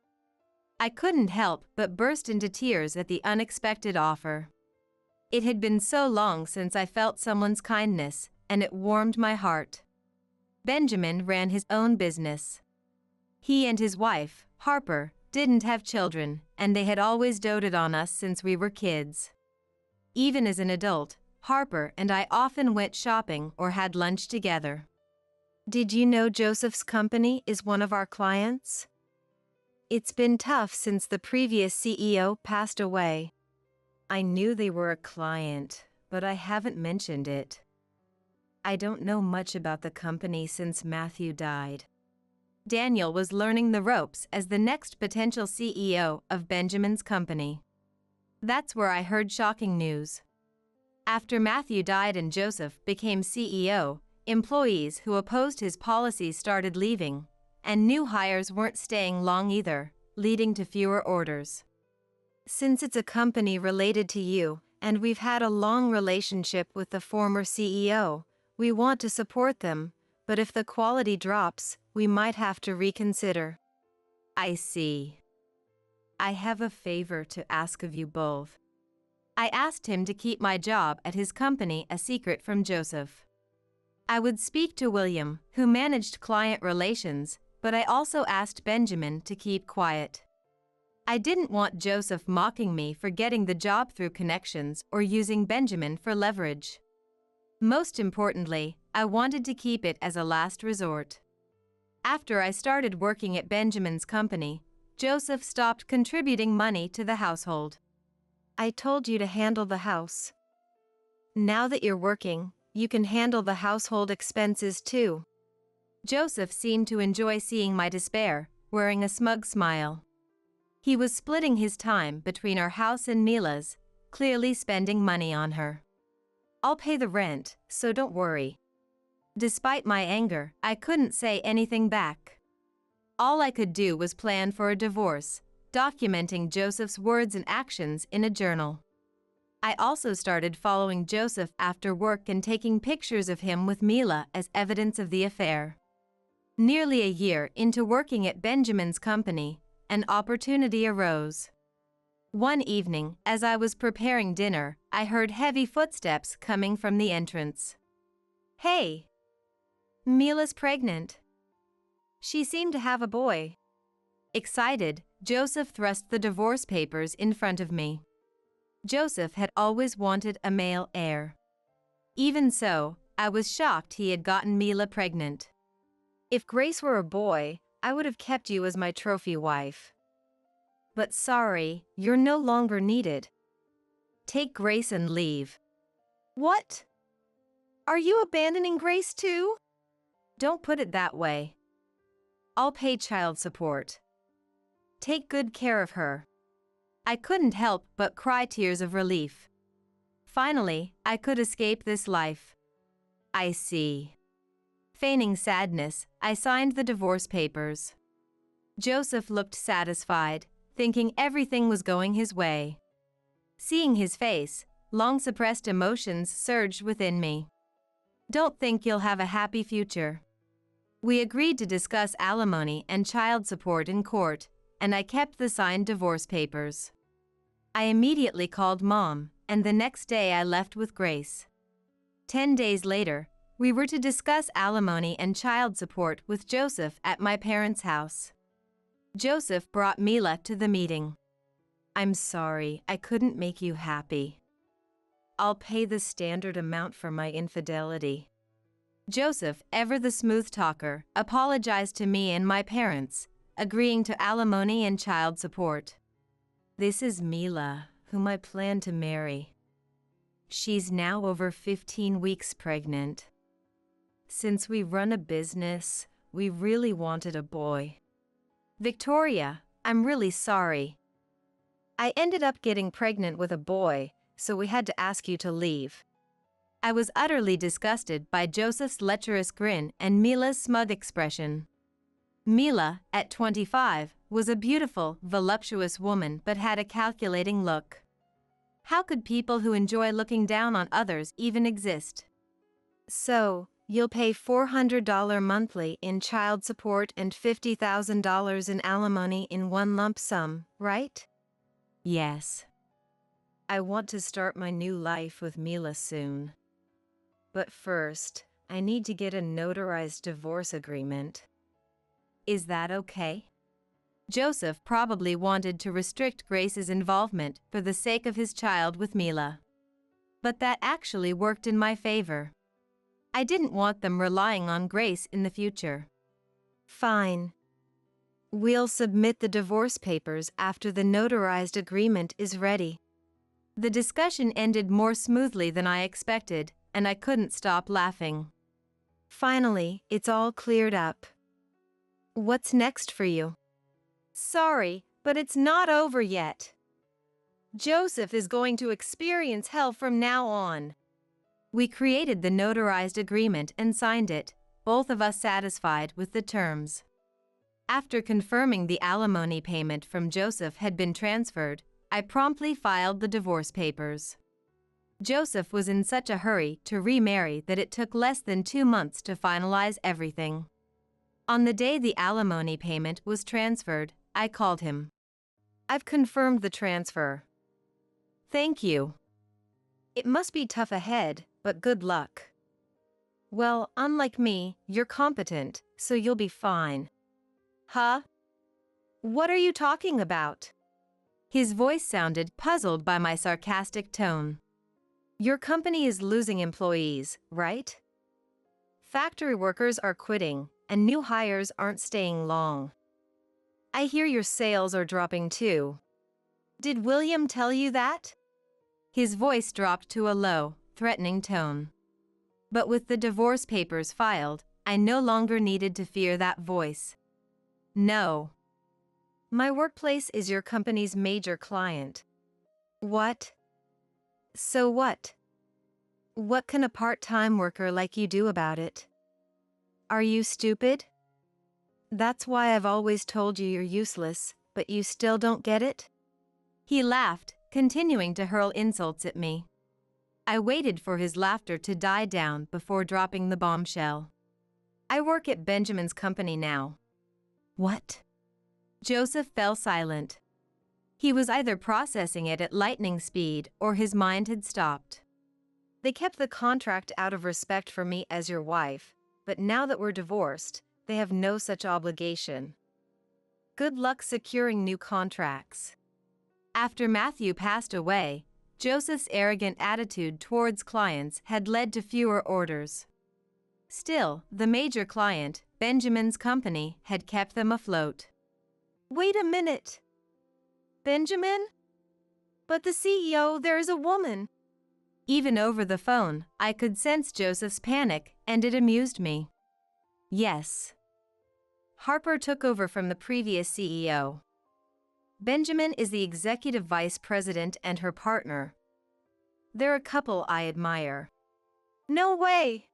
I couldn't help but burst into tears at the unexpected offer. It had been so long since I felt someone's kindness, and it warmed my heart. Benjamin ran his own business. He and his wife, Harper, didn't have children, and they had always doted on us since we were kids. Even as an adult, Harper and I often went shopping or had lunch together. Did you know Joseph's company is one of our clients? It's been tough since the previous CEO passed away. I knew they were a client, but I haven't mentioned it. I don't know much about the company since Matthew died. Daniel was learning the ropes as the next potential CEO of Benjamin's company. That's where I heard shocking news. After Matthew died and Joseph became CEO, employees who opposed his policies started leaving, and new hires weren't staying long either, leading to fewer orders. Since it's a company related to you, and we've had a long relationship with the former CEO, we want to support them, but if the quality drops, we might have to reconsider. I see. I have a favor to ask of you both. I asked him to keep my job at his company a secret from Joseph. I would speak to William, who managed client relations, but I also asked Benjamin to keep quiet. I didn't want Joseph mocking me for getting the job through connections or using Benjamin for leverage. Most importantly, I wanted to keep it as a last resort. After I started working at Benjamin's company, Joseph stopped contributing money to the household. I told you to handle the house. Now that you're working, you can handle the household expenses too. Joseph seemed to enjoy seeing my despair, wearing a smug smile. He was splitting his time between our house and Mila's, clearly spending money on her. "I'll pay the rent, so don't worry." Despite my anger, I couldn't say anything back. All I could do was plan for a divorce, documenting Joseph's words and actions in a journal. I also started following Joseph after work and taking pictures of him with Mila as evidence of the affair. Nearly a year into working at Benjamin's company, an opportunity arose. One evening, as I was preparing dinner, I heard heavy footsteps coming from the entrance. "Hey! Mila's pregnant." She seemed to have a boy. Excited, Joseph thrust the divorce papers in front of me. Joseph had always wanted a male heir. Even so, I was shocked he had gotten Mila pregnant. If Grace were a boy, I would have kept you as my trophy wife. But sorry, you're no longer needed. Take Grace and leave." "What? Are you abandoning Grace too?" "Don't put it that way. I'll pay child support. Take good care of her." I couldn't help but cry tears of relief. Finally, I could escape this life. "I see." Feigning sadness, I signed the divorce papers. Joseph looked satisfied, thinking everything was going his way. Seeing his face, long-suppressed emotions surged within me. "Don't think you'll have a happy future." We agreed to discuss alimony and child support in court, and I kept the signed divorce papers. I immediately called Mom, and the next day I left with Grace. 10 days later, we were to discuss alimony and child support with Joseph at my parents' house. Joseph brought Mila to the meeting. "I'm sorry, I couldn't make you happy. I'll pay the standard amount for my infidelity." Joseph, ever the smooth talker, apologized to me and my parents, agreeing to alimony and child support. "This is Mila, whom I plan to marry. She's now over 15 weeks pregnant. Since we run a business, we really wanted a boy. Victoria, I'm really sorry. I ended up getting pregnant with a boy, so we had to ask you to leave." I was utterly disgusted by Joseph's lecherous grin and Mila's smug expression. Mila, at 25, was a beautiful, voluptuous woman but had a calculating look. How could people who enjoy looking down on others even exist? "So, you'll pay $400 monthly in child support and $50,000 in alimony in one lump sum, right?" "Yes." "I want to start my new life with Mila soon. But first, I need to get a notarized divorce agreement." "Is that okay?" Joseph probably wanted to restrict Grace's involvement for the sake of his child with Mila. But that actually worked in my favor. I didn't want them relying on Grace in the future. "Fine. We'll submit the divorce papers after the notarized agreement is ready." The discussion ended more smoothly than I expected, and I couldn't stop laughing. "Finally, it's all cleared up. What's next for you?" "Sorry, but it's not over yet. Joseph is going to experience hell from now on." We created the notarized agreement and signed it, both of us satisfied with the terms. After confirming the alimony payment from Joseph had been transferred, I promptly filed the divorce papers. Joseph was in such a hurry to remarry that it took less than 2 months to finalize everything. On the day the alimony payment was transferred, I called him. "I've confirmed the transfer." "Thank you." "It must be tough ahead, but good luck." "Well, unlike me, you're competent, so you'll be fine." "Huh? "What are you talking about?" His voice sounded puzzled by my sarcastic tone. "Your company is losing employees, right? Factory workers are quitting, and new hires aren't staying long. I hear your sales are dropping too. Did William tell you that?" His voice dropped to a low, threatening tone. But with the divorce papers filed, I no longer needed to fear that voice. "No." My workplace is your company's major client. What? So what? What can a part-time worker like you do about it? Are you stupid? That's why I've always told you you're useless, but you still don't get it? He laughed, continuing to hurl insults at me. I waited for his laughter to die down before dropping the bombshell. I work at Benjamin's company now. What? Joseph fell silent. He was either processing it at lightning speed or his mind had stopped. They kept the contract out of respect for me as your wife, but now that we're divorced, they have no such obligation. Good luck securing new contracts. After Matthew passed away, Joseph's arrogant attitude towards clients had led to fewer orders. Still, the major client, Benjamin's company, had kept them afloat. Wait a minute. Benjamin? But the CEO, there is a woman. Even over the phone, I could sense Joseph's panic, and it amused me. Yes. Harper took over from the previous CEO. Benjamin is the executive vice president and her partner. They're a couple I admire. No way.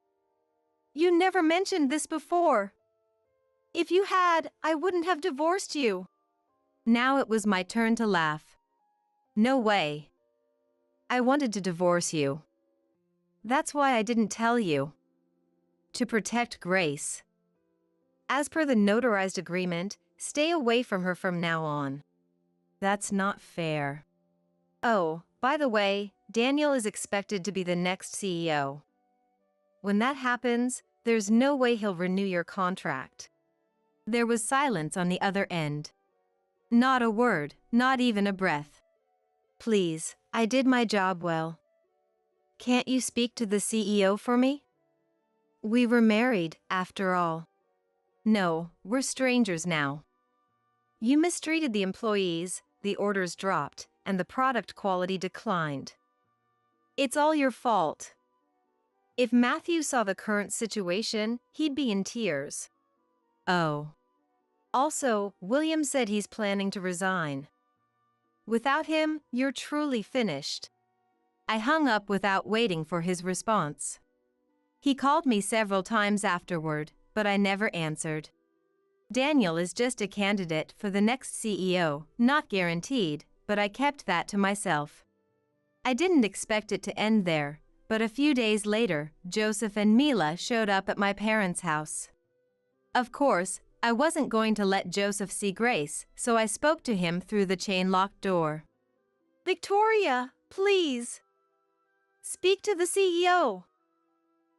You never mentioned this before. If you had, I wouldn't have divorced you. Now it was my turn to laugh. No way. I wanted to divorce you. That's why I didn't tell you. To protect Grace. As per the notarized agreement, stay away from her from now on. That's not fair. Oh, by the way, Daniel is expected to be the next CEO. When that happens, there's no way he'll renew your contract. There was silence on the other end. Not a word, not even a breath. Please, I did my job well. Can't you speak to the CEO for me? We were married, after all. No, we're strangers now. You mistreated the employees, the orders dropped, and the product quality declined. It's all your fault. If Matthew saw the current situation, he'd be in tears. Oh. Also, William said he's planning to resign. Without him, you're truly finished. I hung up without waiting for his response. He called me several times afterward, but I never answered. Daniel is just a candidate for the next CEO, not guaranteed, but I kept that to myself. I didn't expect it to end there, but a few days later, Joseph and Mila showed up at my parents' house. Of course, I wasn't going to let Joseph see Grace, so I spoke to him through the chain-locked door. Victoria, please. Speak to the CEO.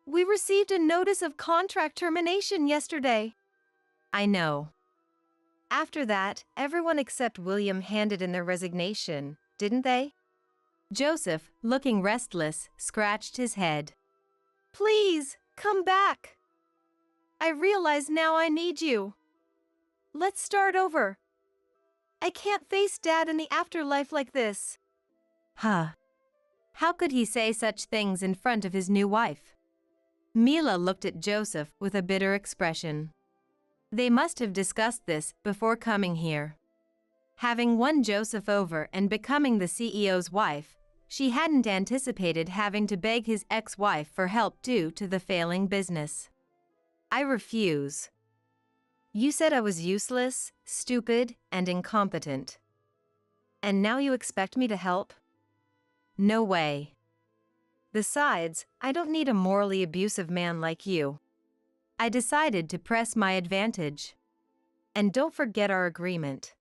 We received a notice of contract termination yesterday. I know. After that, everyone except William handed in their resignation, didn't they? Joseph, looking restless, scratched his head. Please, come back. I realize now I need you. Let's start over. I can't face Dad in the afterlife like this. Huh. How could he say such things in front of his new wife? Mila looked at Joseph with a bitter expression. They must have discussed this before coming here. Having won Joseph over and becoming the CEO's wife, she hadn't anticipated having to beg his ex-wife for help due to the failing business. I refuse. You said I was useless, stupid, and incompetent. And now you expect me to help? No way. Besides, I don't need a morally abusive man like you. I decided to press my advantage. And don't forget our agreement.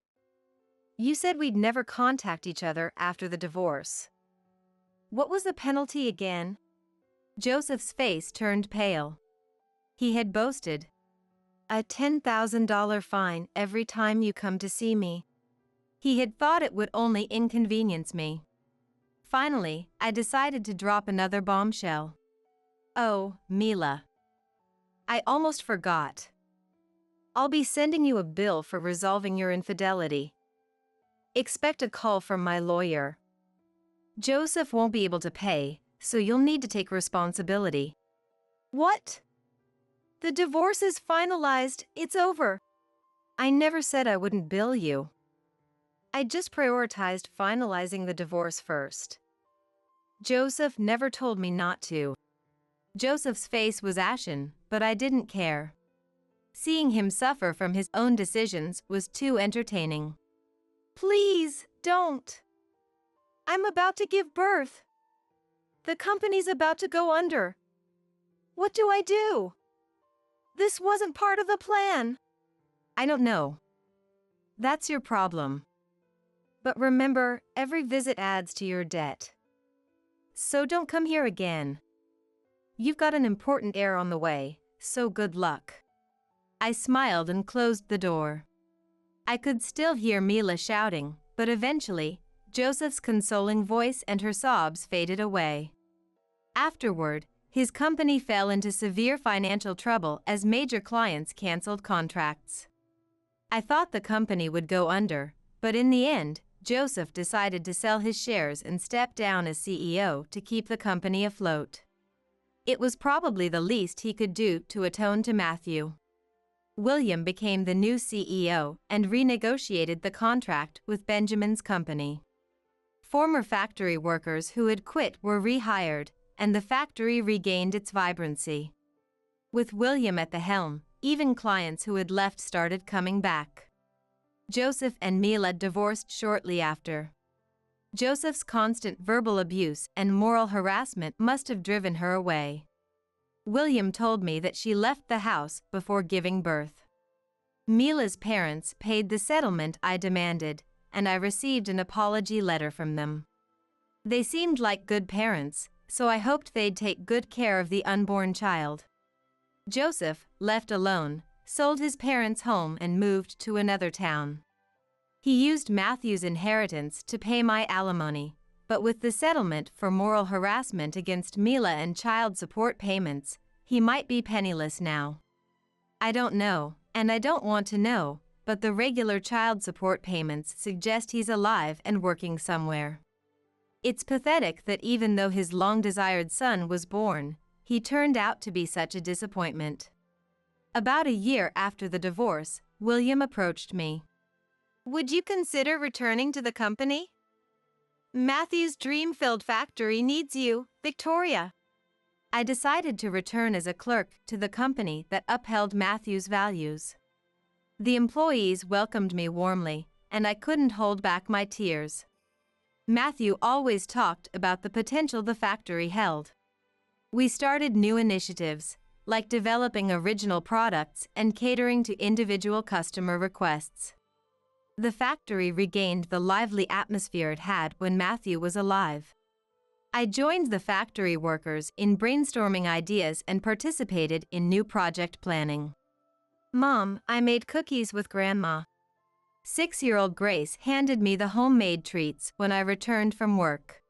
You said we'd never contact each other after the divorce. What was the penalty again? Joseph's face turned pale. He had boasted. A $10,000 fine every time you come to see me. He had thought it would only inconvenience me. Finally, I decided to drop another bombshell. Oh, Mila. I almost forgot. I'll be sending you a bill for resolving your infidelity. Expect a call from my lawyer. Joseph won't be able to pay, so you'll need to take responsibility. What? The divorce is finalized, it's over. I never said I wouldn't bill you. I just prioritized finalizing the divorce first. Joseph never told me not to. Joseph's face was ashen, but I didn't care. Seeing him suffer from his own decisions was too entertaining. Please, don't. I'm about to give birth. The company's about to go under. What do I do? This wasn't part of the plan. I don't know. That's your problem. But remember, every visit adds to your debt. So don't come here again. You've got an important heir on the way, so good luck. I smiled and closed the door. I could still hear Mila shouting, but eventually, Joseph's consoling voice and her sobs faded away. Afterward, his company fell into severe financial trouble as major clients canceled contracts. I thought the company would go under, but in the end, Joseph decided to sell his shares and step down as CEO to keep the company afloat. It was probably the least he could do to atone to Matthew. William became the new CEO and renegotiated the contract with Benjamin's company. Former factory workers who had quit were rehired, and the factory regained its vibrancy. With William at the helm, even clients who had left started coming back. Joseph and Mila divorced shortly after. Joseph's constant verbal abuse and moral harassment must have driven her away. William told me that she left the house before giving birth. Mila's parents paid the settlement I demanded, and I received an apology letter from them. They seemed like good parents, so I hoped they'd take good care of the unborn child. Joseph, left alone, sold his parents' home and moved to another town. He used Matthew's inheritance to pay my alimony, but with the settlement for moral harassment against Mila and child support payments, he might be penniless now. I don't know, and I don't want to know, but the regular child support payments suggest he's alive and working somewhere. It's pathetic that even though his long-desired son was born, he turned out to be such a disappointment. About a year after the divorce, William approached me. Would you consider returning to the company? Matthew's dream-filled factory needs you, Victoria. I decided to return as a clerk to the company that upheld Matthew's values. The employees welcomed me warmly, and I couldn't hold back my tears. Matthew always talked about the potential the factory held. We started new initiatives, like developing original products and catering to individual customer requests. The factory regained the lively atmosphere it had when Matthew was alive. I joined the factory workers in brainstorming ideas and participated in new project planning. Mom, I made cookies with Grandma. 6-year-old Grace handed me the homemade treats when I returned from work.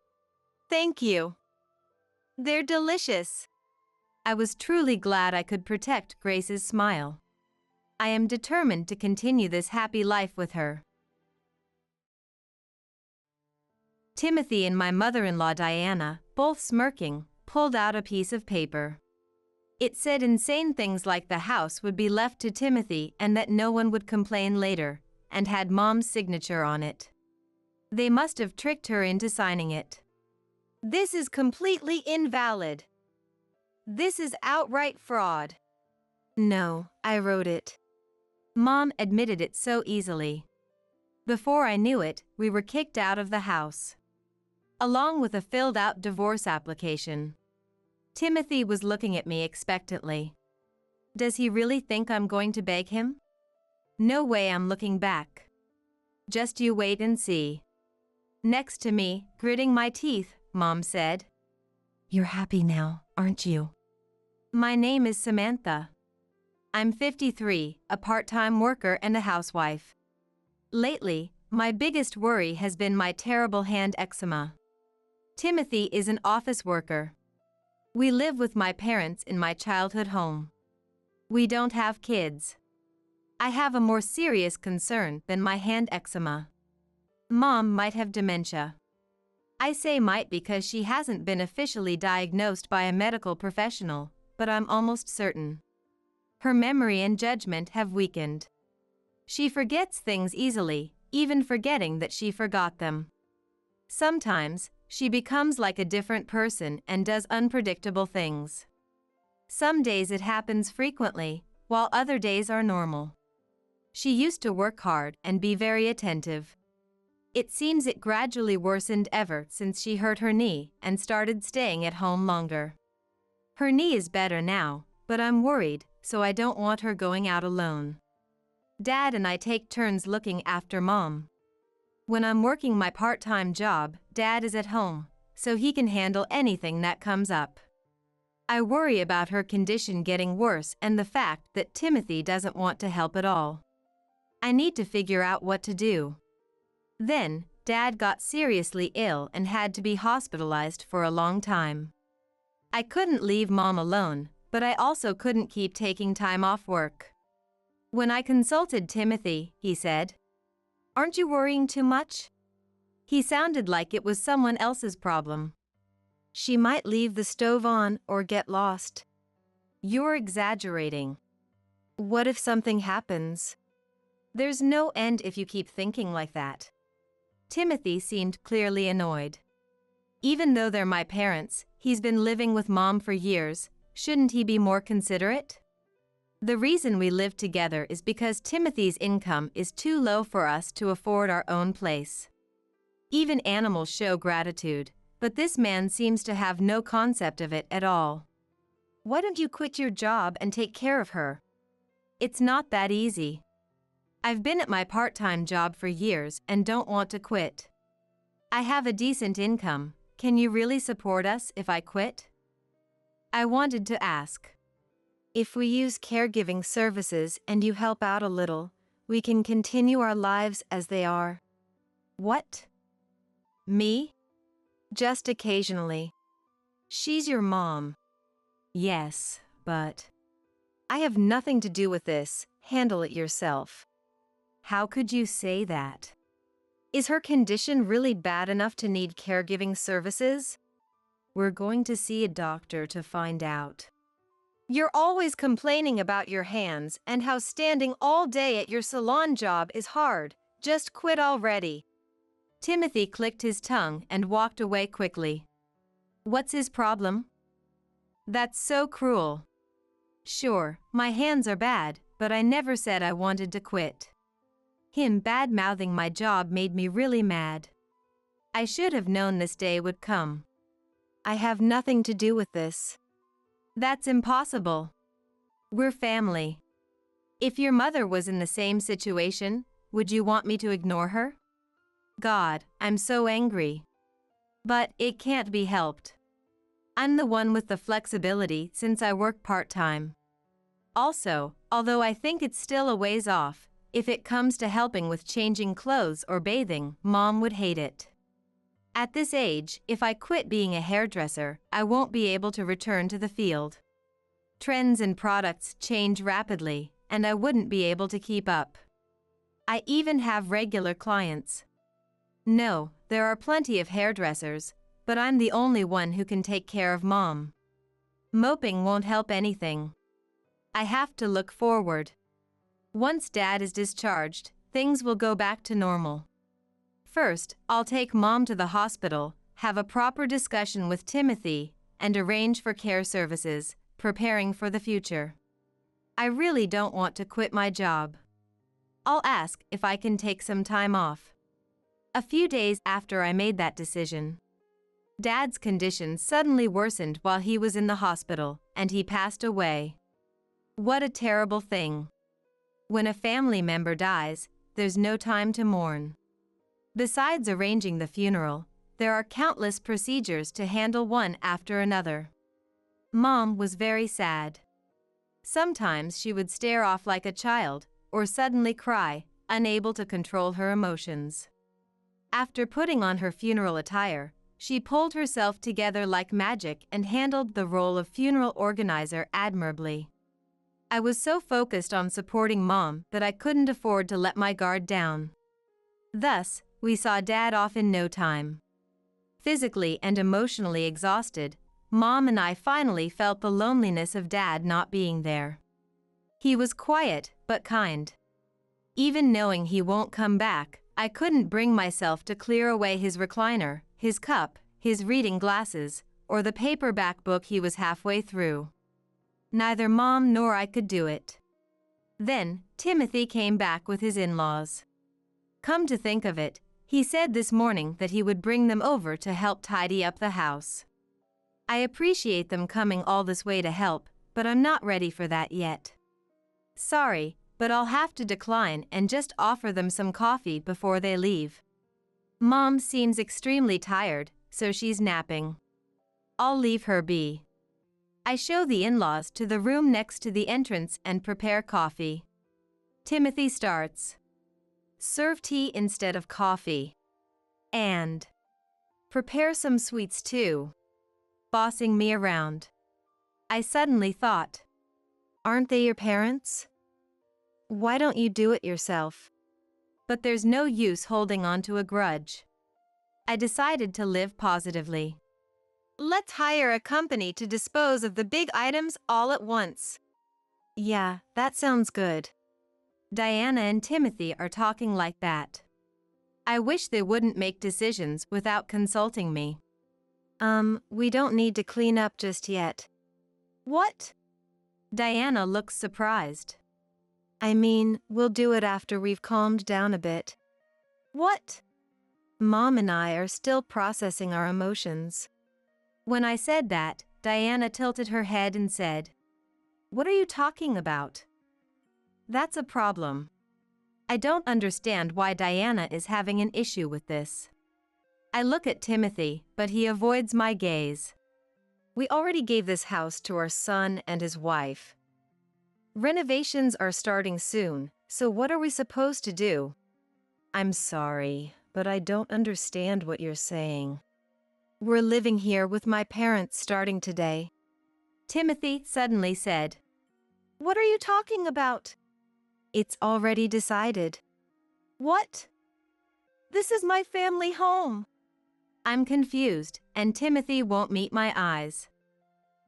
Thank you. They're delicious. I was truly glad I could protect Grace's smile. I am determined to continue this happy life with her. Timothy and my mother-in-law Diana, both smirking, pulled out a piece of paper. It said insane things like the house would be left to Timothy and that no one would complain later, and had Mom's signature on it. They must have tricked her into signing it. This is completely invalid. This is outright fraud. No, I wrote it. Mom admitted it so easily. Before I knew it, we were kicked out of the house, along with a filled-out divorce application. Timothy was looking at me expectantly. Does he really think I'm going to beg him? No way I'm looking back. Just you wait and see. Next to me, gritting my teeth, Mom said, "You're happy now, aren't you?" My name is Samantha. I'm 53, a part-time worker and a housewife. Lately, my biggest worry has been my terrible hand eczema. Timothy is an office worker. We live with my parents in my childhood home. We don't have kids. I have a more serious concern than my hand eczema. Mom might have dementia. I say might because she hasn't been officially diagnosed by a medical professional, but I'm almost certain. Her memory and judgment have weakened. She forgets things easily, even forgetting that she forgot them. Sometimes, she becomes like a different person and does unpredictable things. Some days it happens frequently, while other days are normal. She used to work hard and be very attentive. It seems it gradually worsened ever since she hurt her knee and started staying at home longer. Her knee is better now, but I'm worried, so I don't want her going out alone. Dad and I take turns looking after Mom. When I'm working my part-time job, Dad is at home, so he can handle anything that comes up. I worry about her condition getting worse and the fact that Timothy doesn't want to help at all. I need to figure out what to do. Then, Dad got seriously ill and had to be hospitalized for a long time. I couldn't leave Mom alone, but I also couldn't keep taking time off work. When I consulted Timothy, he said, "Aren't you worrying too much?" He sounded like it was someone else's problem. She might leave the stove on or get lost. You're exaggerating. What if something happens? There's no end if you keep thinking like that. Timothy seemed clearly annoyed. Even though they're my parents, he's been living with Mom for years, shouldn't he be more considerate? The reason we live together is because Timothy's income is too low for us to afford our own place. Even animals show gratitude, but this man seems to have no concept of it at all. Why don't you quit your job and take care of her? It's not that easy. I've been at my part-time job for years and don't want to quit. I have a decent income. Can you really support us if I quit? I wanted to ask. If we use caregiving services and you help out a little, we can continue our lives as they are. What? Me? Just occasionally. She's your mom. Yes, but I have nothing to do with this. Handle it yourself. How could you say that? Is her condition really bad enough to need caregiving services? We're going to see a doctor to find out. You're always complaining about your hands and how standing all day at your salon job is hard. Just quit already. Timothy clicked his tongue and walked away quickly. What's his problem? That's so cruel. Sure, my hands are bad, but I never said I wanted to quit. Him bad-mouthing my job made me really mad. I should have known this day would come. I have nothing to do with this. That's impossible. We're family. If your mother was in the same situation, would you want me to ignore her? God, I'm so angry. But it can't be helped. I'm the one with the flexibility since I work part-time. Also, although I think it's still a ways off, if it comes to helping with changing clothes or bathing, Mom would hate it. At this age, if I quit being a hairdresser, I won't be able to return to the field. Trends and products change rapidly, and I wouldn't be able to keep up. I even have regular clients. No, there are plenty of hairdressers, but I'm the only one who can take care of Mom. Moping won't help anything. I have to look forward. Once Dad is discharged, things will go back to normal. First, I'll take Mom to the hospital, have a proper discussion with Timothy, and arrange for care services, preparing for the future. I really don't want to quit my job. I'll ask if I can take some time off. A few days after I made that decision, Dad's condition suddenly worsened while he was in the hospital, and he passed away. What a terrible thing. When a family member dies, there's no time to mourn. Besides arranging the funeral, there are countless procedures to handle one after another. Mom was very sad. Sometimes she would stare off like a child, or suddenly cry, unable to control her emotions. After putting on her funeral attire, she pulled herself together like magic and handled the role of funeral organizer admirably. I was so focused on supporting Mom that I couldn't afford to let my guard down. Thus, we saw Dad off in no time. Physically and emotionally exhausted, Mom and I finally felt the loneliness of Dad not being there. He was quiet, but kind. Even knowing he won't come back, I couldn't bring myself to clear away his recliner, his cup, his reading glasses, or the paperback book he was halfway through. Neither Mom nor I could do it. Then, Timothy came back with his in-laws. Come to think of it, he said this morning that he would bring them over to help tidy up the house. I appreciate them coming all this way to help, but I'm not ready for that yet. Sorry, but I'll have to decline and just offer them some coffee before they leave. Mom seems extremely tired, so she's napping. I'll leave her be. I show the in-laws to the room next to the entrance and prepare coffee. Timothy starts. Serve tea instead of coffee. And prepare some sweets too. Bossing me around. I suddenly thought, Aren't they your parents? Why don't you do it yourself? But there's no use holding on to a grudge. I decided to live positively. Let's hire a company to dispose of the big items all at once. Yeah, that sounds good. Diana and Timothy are talking like that. I wish they wouldn't make decisions without consulting me. We don't need to clean up just yet. What? Diana looks surprised. I mean, we'll do it after we've calmed down a bit. What? Mom and I are still processing our emotions. When I said that, Diana tilted her head and said, What are you talking about? That's a problem. I don't understand why Diana is having an issue with this. I look at Timothy, but he avoids my gaze. We already gave this house to our son and his wife. Renovations are starting soon, so what are we supposed to do? I'm sorry, but I don't understand what you're saying. We're living here with my parents starting today. Timothy suddenly said, What are you talking about? It's already decided. What? This is my family home. I'm confused, and Timothy won't meet my eyes.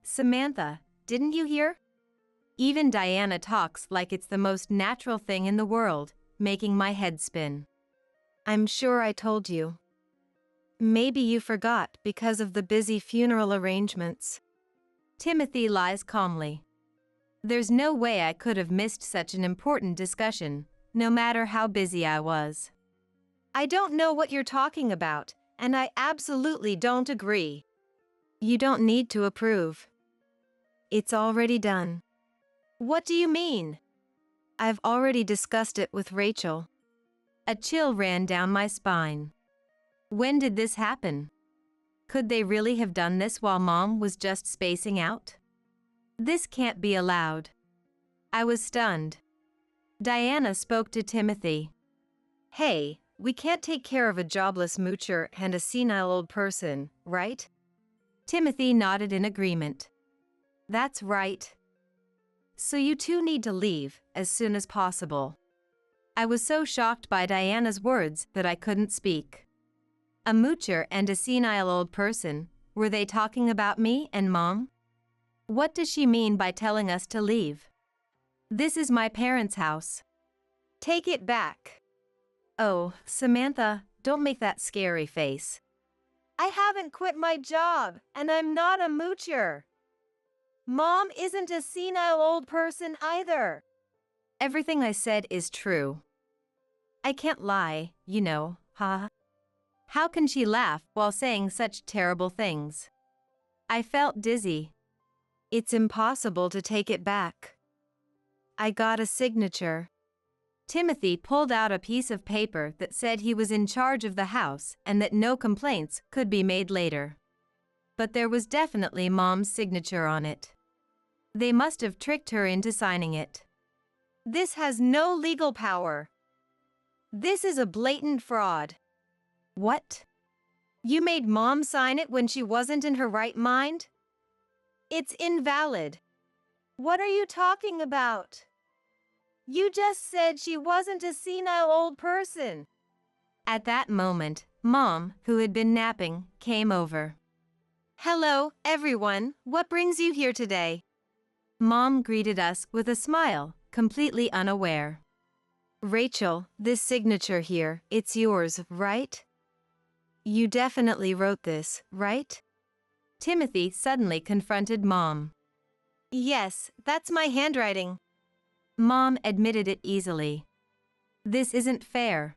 Samantha, didn't you hear? Even Diana talks like it's the most natural thing in the world, making my head spin. I'm sure I told you. Maybe you forgot because of the busy funeral arrangements. Timothy lies calmly. There's no way I could have missed such an important discussion, no matter how busy I was. I don't know what you're talking about, and I absolutely don't agree. You don't need to approve. It's already done. What do you mean? I've already discussed it with Rachel. A chill ran down my spine. When did this happen? Could they really have done this while Mom was just spacing out? This can't be allowed. I was stunned. Diana spoke to Timothy. Hey, we can't take care of a jobless moocher and a senile old person, right? Timothy nodded in agreement. That's right. So you two need to leave as soon as possible. I was so shocked by Diana's words that I couldn't speak. A moocher and a senile old person, were they talking about me and Mom? What does she mean by telling us to leave? This is my parents' house. Take it back. Oh, Samantha, don't make that scary face. I haven't quit my job, and I'm not a moocher. Mom isn't a senile old person either. Everything I said is true. I can't lie, you know, huh? How can she laugh while saying such terrible things? I felt dizzy. It's impossible to take it back. I got a signature. Timothy pulled out a piece of paper that said he was in charge of the house and that no complaints could be made later. But there was definitely Mom's signature on it. They must have tricked her into signing it. This has no legal power. This is a blatant fraud. What? You made Mom sign it when she wasn't in her right mind? It's invalid. What are you talking about? You just said she wasn't a senile old person. At that moment, Mom, who had been napping, came over. Hello, everyone. What brings you here today? Mom greeted us with a smile, completely unaware. Rachel, this signature here, it's yours, right? You definitely wrote this, right? Timothy suddenly confronted Mom. Yes, that's my handwriting. Mom admitted it easily. This isn't fair.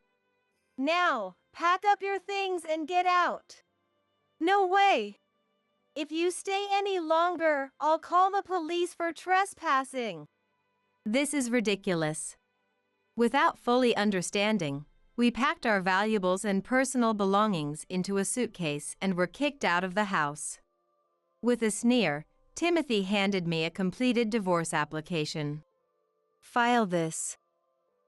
Now, pack up your things and get out. No way. If you stay any longer, I'll call the police for trespassing. This is ridiculous. Without fully understanding, we packed our valuables and personal belongings into a suitcase and were kicked out of the house. With a sneer, Timothy handed me a completed divorce application. File this.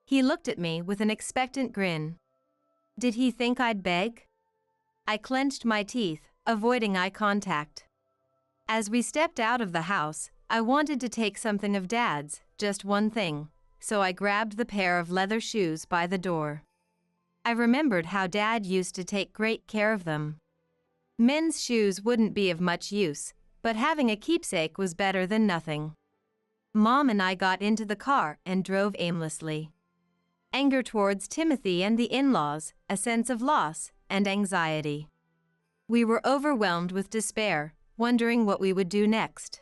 He looked at me with an expectant grin. Did he think I'd beg? I clenched my teeth, avoiding eye contact. As we stepped out of the house, I wanted to take something of Dad's, just one thing, so I grabbed the pair of leather shoes by the door. I remembered how Dad used to take great care of them. Men's shoes wouldn't be of much use, but having a keepsake was better than nothing. Mom and I got into the car and drove aimlessly. Anger towards Timothy and the in-laws, a sense of loss, and anxiety. We were overwhelmed with despair, wondering what we would do next.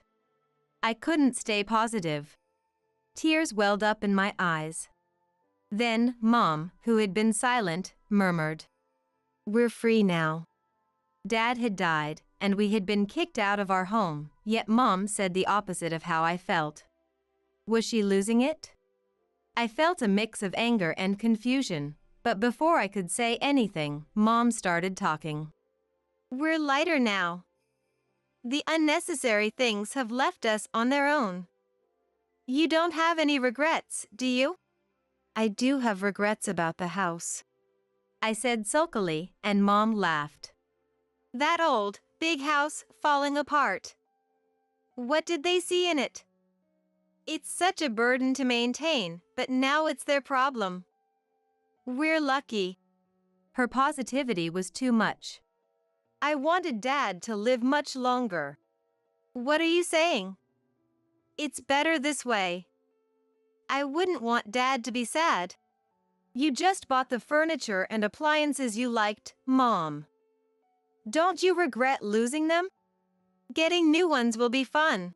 I couldn't stay positive. Tears welled up in my eyes. Then, Mom, who had been silent, murmured, "We're free now." Dad had died, and we had been kicked out of our home, yet Mom said the opposite of how I felt. Was she losing it? I felt a mix of anger and confusion, but before I could say anything, Mom started talking. "We're lighter now. The unnecessary things have left us on their own. You don't have any regrets, do you?" "I do have regrets about the house," I said sulkily, and Mom laughed. "That old, big house falling apart. What did they see in it? It's such a burden to maintain, but now it's their problem. We're lucky." Her positivity was too much. "I wanted Dad to live much longer." "What are you saying?" "It's better this way. I wouldn't want Dad to be sad. You just bought the furniture and appliances you liked, Mom. Don't you regret losing them? Getting new ones will be fun.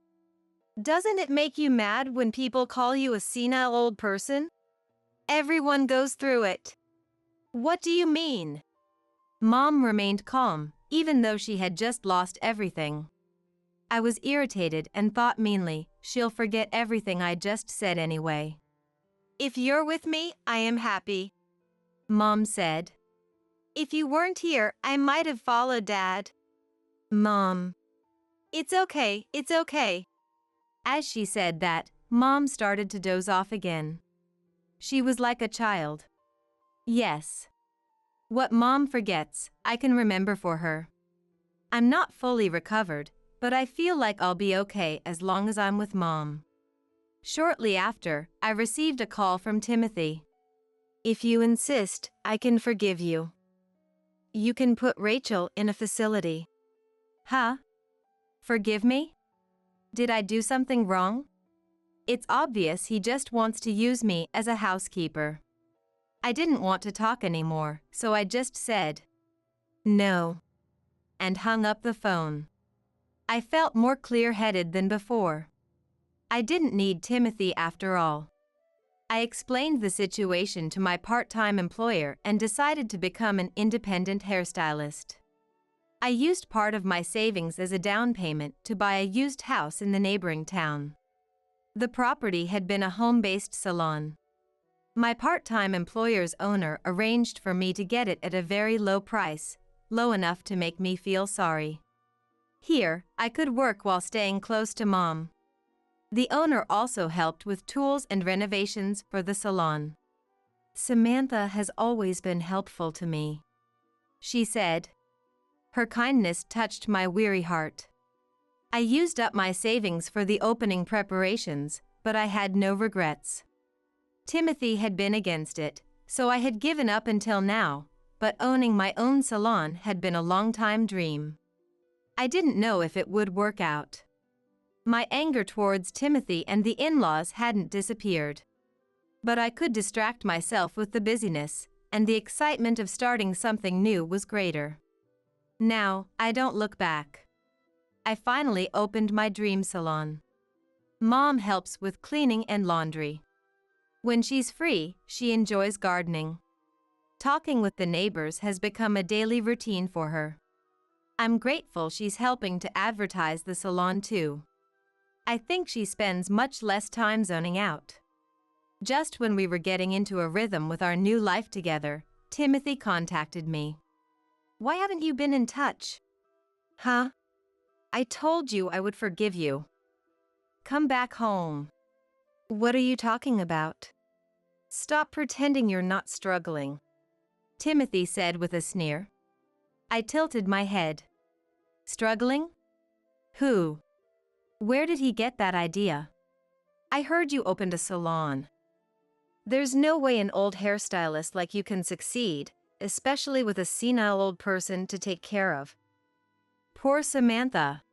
Doesn't it make you mad when people call you a senile old person? Everyone goes through it." "What do you mean?" Mom remained calm, even though she had just lost everything. I was irritated and thought meanly, she'll forget everything I just said anyway. "If you're with me, I am happy," Mom said. "If you weren't here, I might have followed Dad." "Mom." It's okay. As she said that, Mom started to doze off again. She was like a child. Yes. What Mom forgets, I can remember for her. I'm not fully recovered, but I feel like I'll be okay as long as I'm with Mom. Shortly after, I received a call from Timothy. "If you insist, I can forgive you. You can put Rachel in a facility." Huh? Forgive me? Did I do something wrong? It's obvious he just wants to use me as a housekeeper. I didn't want to talk anymore, so I just said, "No," and hung up the phone. I felt more clear-headed than before. I didn't need Timothy after all. I explained the situation to my part-time employer and decided to become an independent hairstylist. I used part of my savings as a down payment to buy a used house in the neighboring town. The property had been a home-based salon. My part-time employer's owner arranged for me to get it at a very low price, low enough to make me feel sorry. Here, I could work while staying close to Mom. The owner also helped with tools and renovations for the salon. "Samantha has always been helpful to me," she said. Her kindness touched my weary heart. I used up my savings for the opening preparations, but I had no regrets. Timothy had been against it, so I had given up until now, but owning my own salon had been a long-time dream. I didn't know if it would work out. My anger towards Timothy and the in-laws hadn't disappeared. But I could distract myself with the busyness, and the excitement of starting something new was greater. Now, I don't look back. I finally opened my dream salon. Mom helps with cleaning and laundry. When she's free, she enjoys gardening. Talking with the neighbors has become a daily routine for her. I'm grateful she's helping to advertise the salon too. I think she spends much less time zoning out. Just when we were getting into a rhythm with our new life together, Timothy contacted me. Why haven't you been in touch? Huh? I told you I would forgive you. Come back home. What are you talking about? Stop pretending you're not struggling, Timothy said with a sneer. I tilted my head. Struggling? Who? Where did he get that idea? I heard you opened a salon. There's no way an old hairstylist like you can succeed, especially with a senile old person to take care of. Poor Samantha.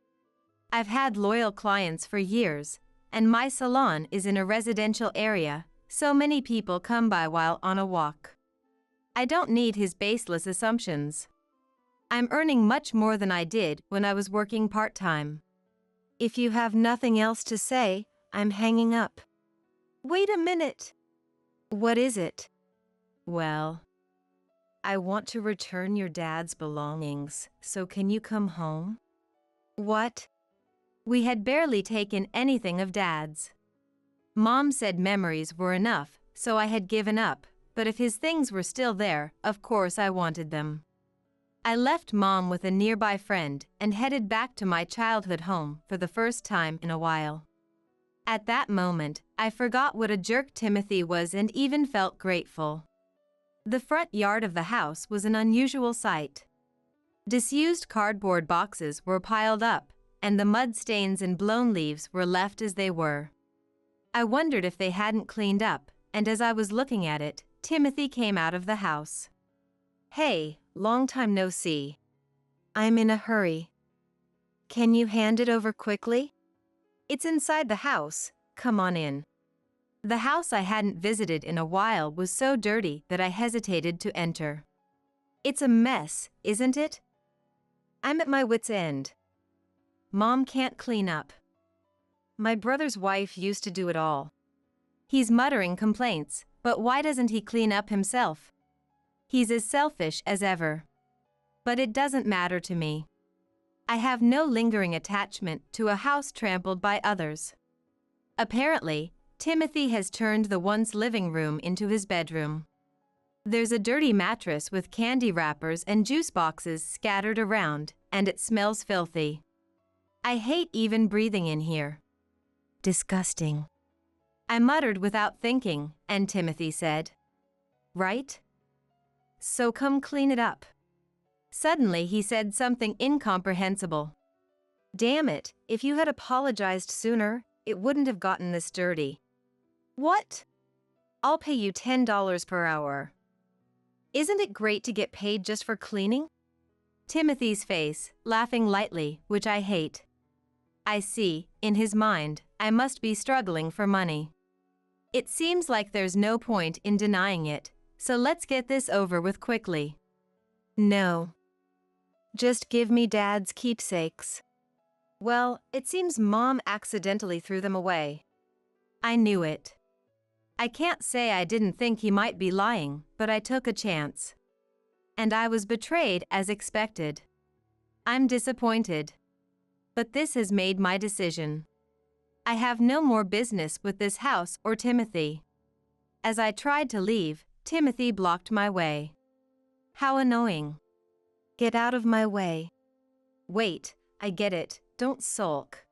I've had loyal clients for years, and my salon is in a residential area, so many people come by while on a walk. I don't need his baseless assumptions. I'm earning much more than I did when I was working part-time. If you have nothing else to say, I'm hanging up. Wait a minute. What is it? Well, I want to return your dad's belongings, so can you come home? What? We had barely taken anything of Dad's. Mom said memories were enough, so I had given up, but if his things were still there, of course I wanted them. I left Mom with a nearby friend and headed back to my childhood home for the first time in a while. At that moment, I forgot what a jerk Timothy was and even felt grateful. The front yard of the house was an unusual sight. Disused cardboard boxes were piled up, and the mud stains and blown leaves were left as they were. I wondered if they hadn't cleaned up, and as I was looking at it, Timothy came out of the house. Hey, long time no see. I'm in a hurry. Can you hand it over quickly? It's inside the house, come on in. The house I hadn't visited in a while was so dirty that I hesitated to enter. It's a mess, isn't it? I'm at my wit's end. Mom can't clean up. My brother's wife used to do it all. He's muttering complaints, but why doesn't he clean up himself? He's as selfish as ever. But it doesn't matter to me. I have no lingering attachment to a house trampled by others. Apparently, Timothy has turned the once living room into his bedroom. There's a dirty mattress with candy wrappers and juice boxes scattered around, and it smells filthy. I hate even breathing in here. Disgusting. I muttered without thinking, and Timothy said, "Right? So come clean it up." Suddenly he said something incomprehensible. Damn it, if you had apologized sooner, it wouldn't have gotten this dirty. What? I'll pay you $10 per hour. Isn't it great to get paid just for cleaning? Timothy's face, laughing lightly, which I hate. I see, in his mind, I must be struggling for money. It seems like there's no point in denying it, so let's get this over with quickly. No. Just give me Dad's keepsakes. Well, it seems Mom accidentally threw them away. I knew it. I can't say I didn't think he might be lying, but I took a chance. And I was betrayed as expected. I'm disappointed. But this has made my decision. I have no more business with this house or Timothy. As I tried to leave, Timothy blocked my way. How annoying. Get out of my way. Wait, I get it, don't sulk.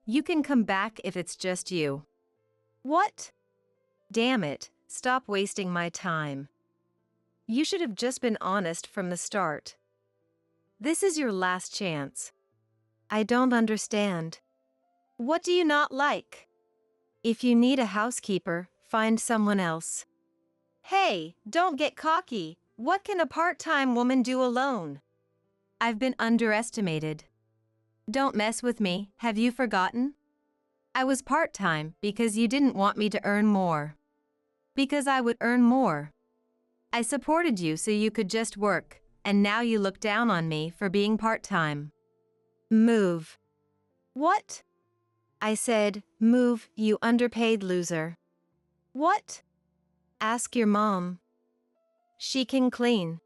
You can come back if it's just you. What? Damn it, stop wasting my time. You should have just been honest from the start. This is your last chance. I don't understand. What do you not like? If you need a housekeeper, find someone else. Hey, don't get cocky. What can a part-time woman do alone? I've been underestimated. Don't mess with me, have you forgotten? I was part-time because you didn't want me to earn more. Because I would earn more. I supported you so you could just work, and now you look down on me for being part-time. Move. What? I said, move, you underpaid loser. What? Ask your mom. She can clean.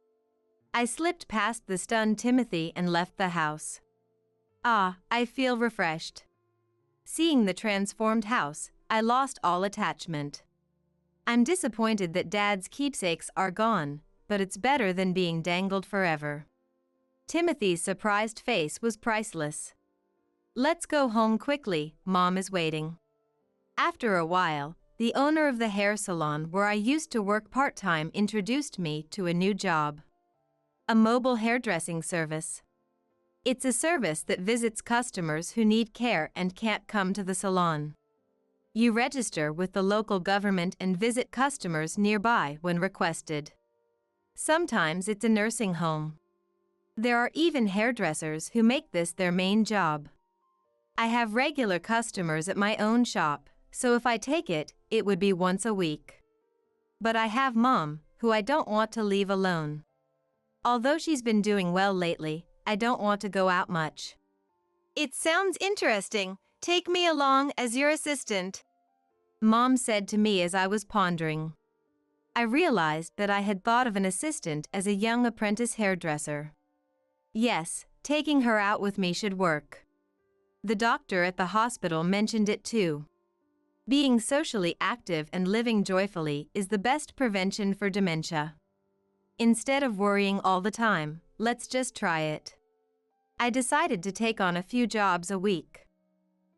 I slipped past the stunned Timothy and left the house. I feel refreshed. Seeing the transformed house, I lost all attachment. I'm disappointed that Dad's keepsakes are gone, but it's better than being dangled forever. Timothy's surprised face was priceless. Let's go home quickly, Mom is waiting. After a while, the owner of the hair salon where I used to work part-time introduced me to a new job. A mobile hairdressing service. It's a service that visits customers who need care and can't come to the salon. You register with the local government and visit customers nearby when requested. Sometimes it's a nursing home. There are even hairdressers who make this their main job. I have regular customers at my own shop, so if I take it, it would be once a week. But I have Mom, who I don't want to leave alone. Although she's been doing well lately, I don't want to go out much. It sounds interesting. Take me along as your assistant, Mom said to me as I was pondering. I realized that I had thought of an assistant as a young apprentice hairdresser. Yes, taking her out with me should work. The doctor at the hospital mentioned it too. Being socially active and living joyfully is the best prevention for dementia. Instead of worrying all the time, let's just try it. I decided to take on a few jobs a week.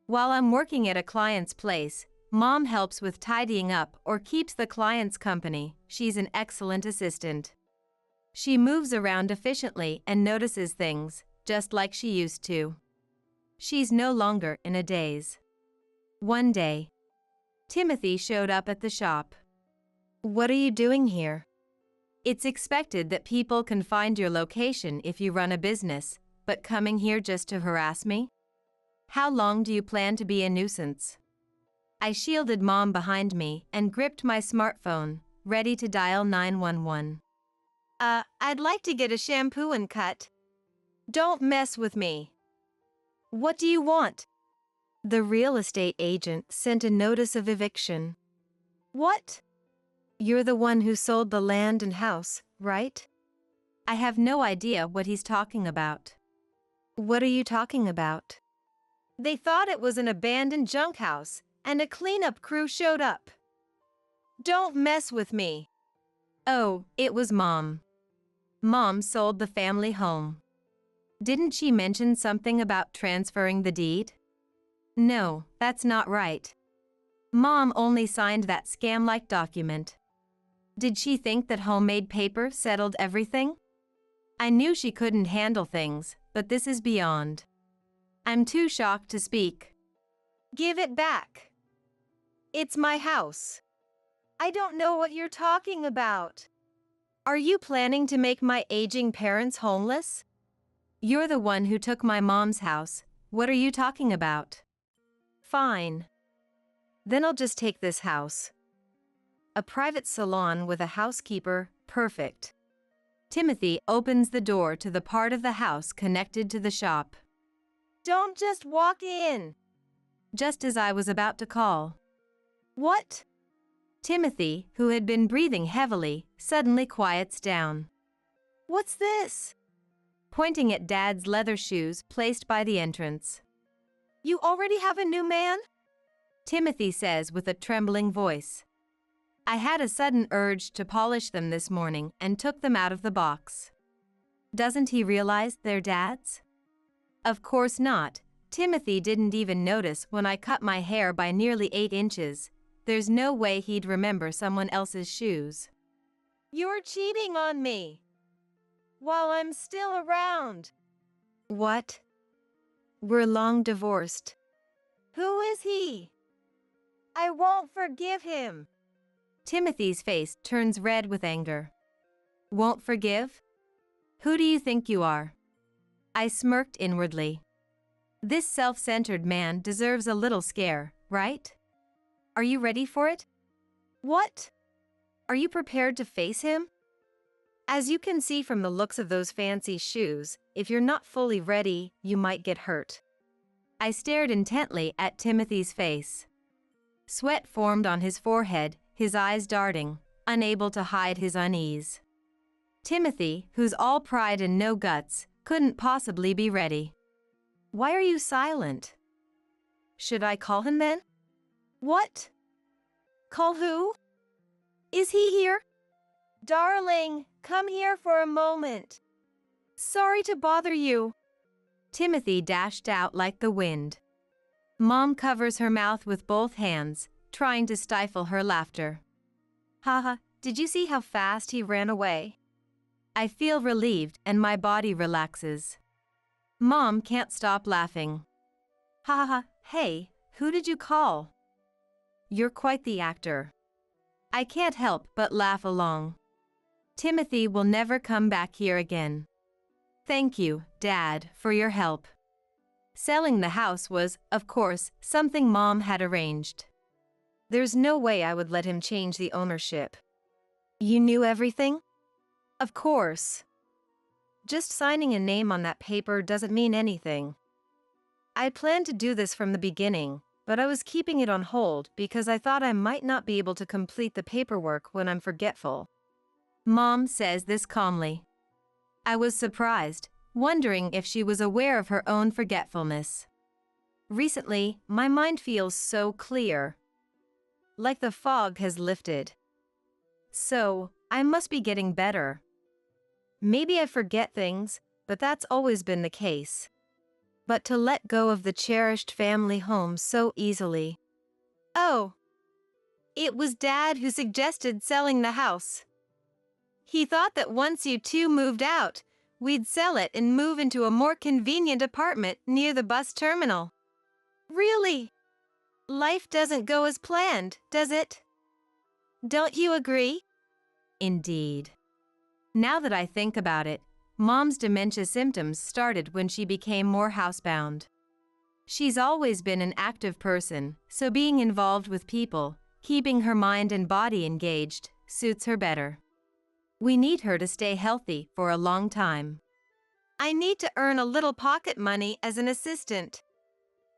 While I'm working at a client's place, Mom helps with tidying up or keeps the clients company. She's an excellent assistant. She moves around efficiently and notices things, just like she used to. She's no longer in a daze. One day, Timothy showed up at the shop. What are you doing here? It's expected that people can find your location if you run a business, but coming here just to harass me? How long do you plan to be a nuisance? I shielded Mom behind me and gripped my smartphone, ready to dial 911. I'd like to get a shampoo and cut. Don't mess with me. What do you want? The real estate agent sent a notice of eviction. What? You're the one who sold the land and house, right? I have no idea what he's talking about. What are you talking about? They thought it was an abandoned junk house, and a cleanup crew showed up. Don't mess with me. Oh, it was Mom. Mom sold the family home. Didn't she mention something about transferring the deed? No, that's not right. Mom only signed that scam-like document. Did she think that homemade paper settled everything? I knew she couldn't handle things, but this is beyond. I'm too shocked to speak. Give it back. It's my house. I don't know what you're talking about. Are you planning to make my aging parents homeless? You're the one who took my mom's house. What are you talking about? Fine. Then I'll just take this house. A private salon with a housekeeper, perfect. Timothy opens the door to the part of the house connected to the shop. Don't just walk in. Just as I was about to call. What? Timothy, who had been breathing heavily, suddenly quiets down. What's this? Pointing at Dad's leather shoes placed by the entrance. You already have a new man? Timothy says with a trembling voice. I had a sudden urge to polish them this morning and took them out of the box. Doesn't he realize they're Dad's? Of course not. Timothy didn't even notice when I cut my hair by nearly 8 inches. There's no way he'd remember someone else's shoes. You're cheating on me. While I'm still around. What? We're long divorced. Who is he? I won't forgive him. Timothy's face turns red with anger. Won't forgive? Who do you think you are? I smirked inwardly. This self-centered man deserves a little scare, right? Are you ready for it? What? Are you prepared to face him? As you can see from the looks of those fancy shoes, if you're not fully ready, you might get hurt. I stared intently at Timothy's face. Sweat formed on his forehead, his eyes darting, unable to hide his unease. Timothy, who's all pride and no guts, couldn't possibly be ready. Why are you silent? Should I call him then? What? Call who? Is he here? Darling, come here for a moment. Sorry to bother you. Timothy dashed out like the wind. Mom covers her mouth with both hands, trying to stifle her laughter. Haha, did you see how fast he ran away? I feel relieved and my body relaxes. Mom can't stop laughing. Haha, hey, who did you call? You're quite the actor. I can't help but laugh along. Timothy will never come back here again. Thank you, Dad, for your help. Selling the house was, of course, something Mom had arranged. There's no way I would let him change the ownership. You knew everything? Of course. Just signing a name on that paper doesn't mean anything. I planned to do this from the beginning, but I was keeping it on hold because I thought I might not be able to complete the paperwork when I'm forgetful. Mom says this calmly. I was surprised, wondering if she was aware of her own forgetfulness. Recently, my mind feels so clear. Like the fog has lifted. So, I must be getting better. Maybe I forget things, but that's always been the case. But to let go of the cherished family home so easily. Oh, it was Dad who suggested selling the house. He thought that once you two moved out, we'd sell it and move into a more convenient apartment near the bus terminal. Really? Life doesn't go as planned, does it? Don't you agree? Indeed. Now that I think about it, Mom's dementia symptoms started when she became more housebound. She's always been an active person, so being involved with people, keeping her mind and body engaged, suits her better. We need her to stay healthy for a long time. I need to earn a little pocket money as an assistant.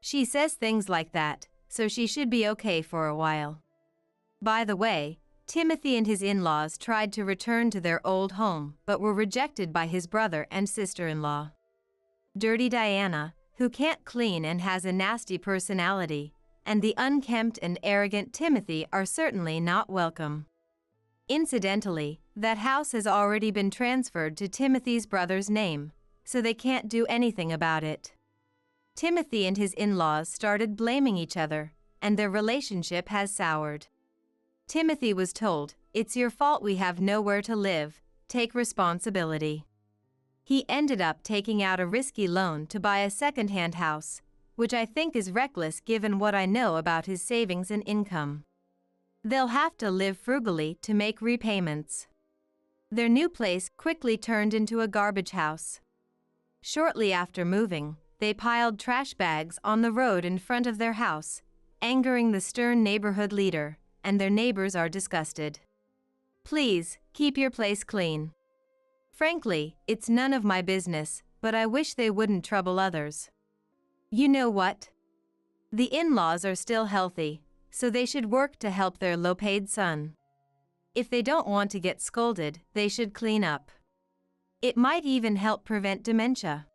She says things like that, so she should be okay for a while. By the way, Timothy and his in-laws tried to return to their old home but were rejected by his brother and sister-in-law. Dirty Diana, who can't clean and has a nasty personality, and the unkempt and arrogant Timothy are certainly not welcome. Incidentally, that house has already been transferred to Timothy's brother's name, so they can't do anything about it. Timothy and his in-laws started blaming each other, and their relationship has soured. Timothy was told, "It's your fault we have nowhere to live, take responsibility." He ended up taking out a risky loan to buy a second-hand house, which I think is reckless given what I know about his savings and income. They'll have to live frugally to make repayments. Their new place quickly turned into a garbage house. Shortly after moving, they piled trash bags on the road in front of their house, angering the stern neighborhood leader, and their neighbors are disgusted. Please, keep your place clean. Frankly, it's none of my business, but I wish they wouldn't trouble others. You know what? The in-laws are still healthy, so they should work to help their low-paid son. If they don't want to get scolded, they should clean up. It might even help prevent dementia.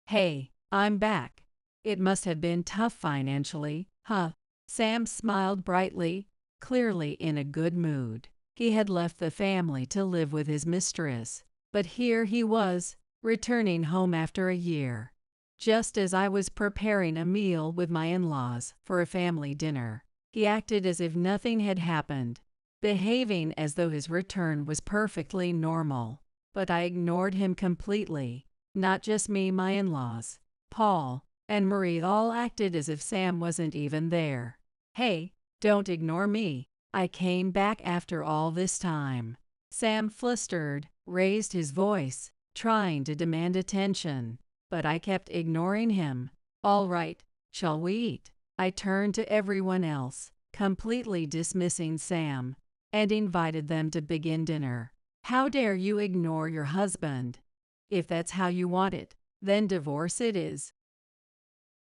Hey, I'm back. It must have been tough financially, huh? Sam smiled brightly, clearly in a good mood. He had left the family to live with his mistress, but here he was, returning home after a year. Just as I was preparing a meal with my in-laws for a family dinner, he acted as if nothing had happened, behaving as though his return was perfectly normal. But I ignored him completely. Not just me, my in-laws, Paul and Marie all acted as if Sam wasn't even there. Hey, don't ignore me. I came back after all this time. Sam flustered, raised his voice, trying to demand attention, but I kept ignoring him. All right, shall we eat? I turned to everyone else. completely dismissing Sam, and invited them to begin dinner. How dare you ignore your husband? If that's how you want it, then divorce it is.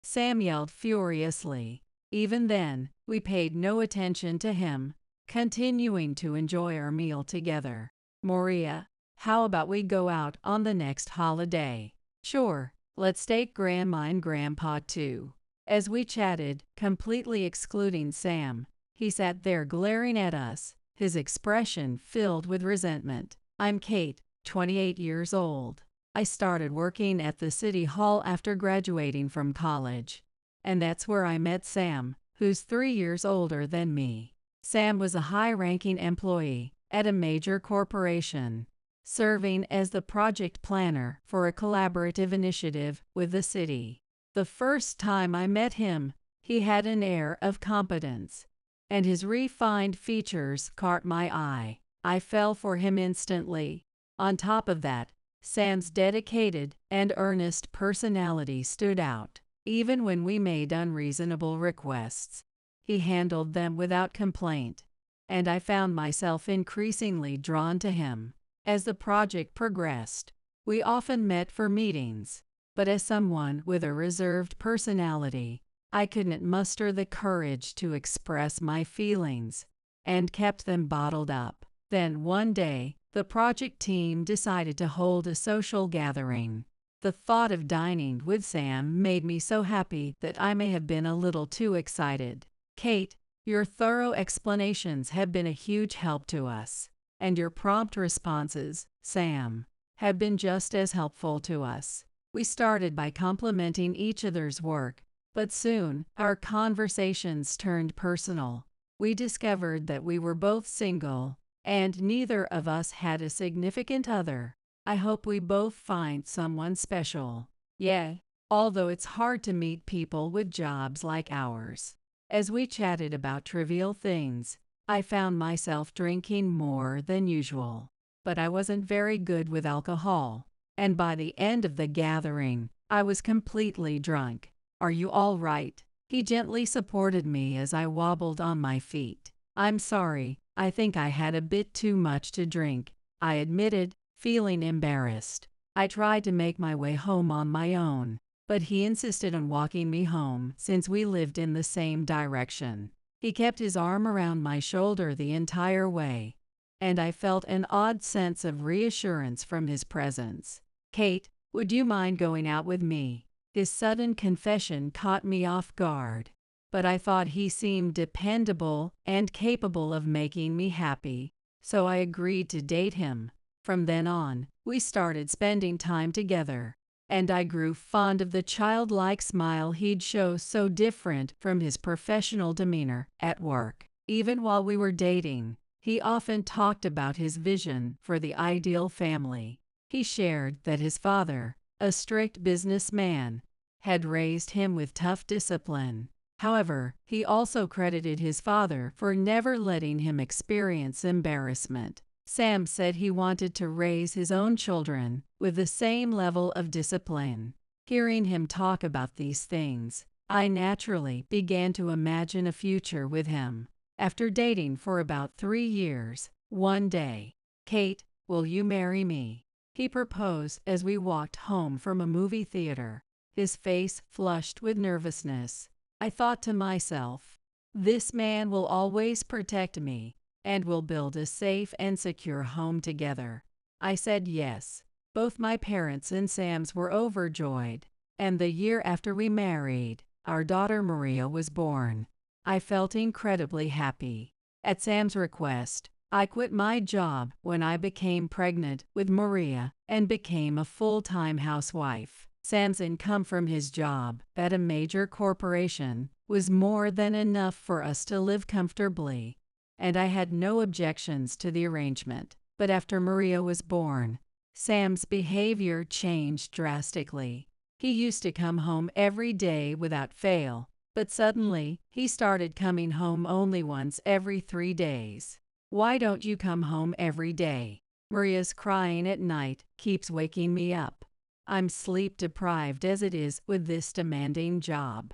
Sam yelled furiously. Even then, we paid no attention to him, continuing to enjoy our meal together. Maria, how about we go out on the next holiday? Sure, let's take Grandma and Grandpa too. As we chatted, completely excluding Sam, he sat there glaring at us, his expression filled with resentment. I'm Kate, 28 years old. I started working at the city hall after graduating from college. And that's where I met Sam, who's 3 years older than me. Sam was a high-ranking employee at a major corporation, serving as the project planner for a collaborative initiative with the city. The first time I met him, he had an air of competence, and his refined features caught my eye. I fell for him instantly. On top of that, Sam's dedicated and earnest personality stood out. Even when we made unreasonable requests, he handled them without complaint, and I found myself increasingly drawn to him. As the project progressed, we often met for meetings, but as someone with a reserved personality, I couldn't muster the courage to express my feelings and kept them bottled up. Then one day, the project team decided to hold a social gathering. The thought of dining with Sam made me so happy that I may have been a little too excited. Kate, your thorough explanations have been a huge help to us, and your prompt responses, Sam, have been just as helpful to us. We started by complimenting each other's work, but soon our conversations turned personal. We discovered that we were both single, and neither of us had a significant other. I hope we both find someone special. Yeah, although it's hard to meet people with jobs like ours. As we chatted about trivial things, I found myself drinking more than usual. But I wasn't very good with alcohol, and by the end of the gathering, I was completely drunk. Are you all right? He gently supported me as I wobbled on my feet. I'm sorry, I think I had a bit too much to drink, I admitted, feeling embarrassed. I tried to make my way home on my own, but he insisted on walking me home since we lived in the same direction. He kept his arm around my shoulder the entire way, and I felt an odd sense of reassurance from his presence. Kate, would you mind going out with me? His sudden confession caught me off guard, but I thought he seemed dependable and capable of making me happy, so I agreed to date him. From then on, we started spending time together, and I grew fond of the childlike smile he'd show, so different from his professional demeanor at work. Even while we were dating, he often talked about his vision for the ideal family. He shared that his father, a strict businessman, had raised him with tough discipline. However, he also credited his father for never letting him experience embarrassment. Sam said he wanted to raise his own children with the same level of discipline. Hearing him talk about these things, I naturally began to imagine a future with him. After dating for about 3 years, one day, Kate, will you marry me? He proposed as we walked home from a movie theater, his face flushed with nervousness. I thought to myself, this man will always protect me, and we'll build a safe and secure home together. I said yes. Both my parents and Sam's were overjoyed, and the year after we married, our daughter Maria was born. I felt incredibly happy. At Sam's request, I quit my job when I became pregnant with Maria and became a full-time housewife. Sam's income from his job at a major corporation was more than enough for us to live comfortably, and I had no objections to the arrangement. But after Maria was born, Sam's behavior changed drastically. He used to come home every day without fail, but suddenly, he started coming home only once every 3 days. Why don't you come home every day? Maria's crying at night keeps waking me up. I'm sleep deprived as it is with this demanding job.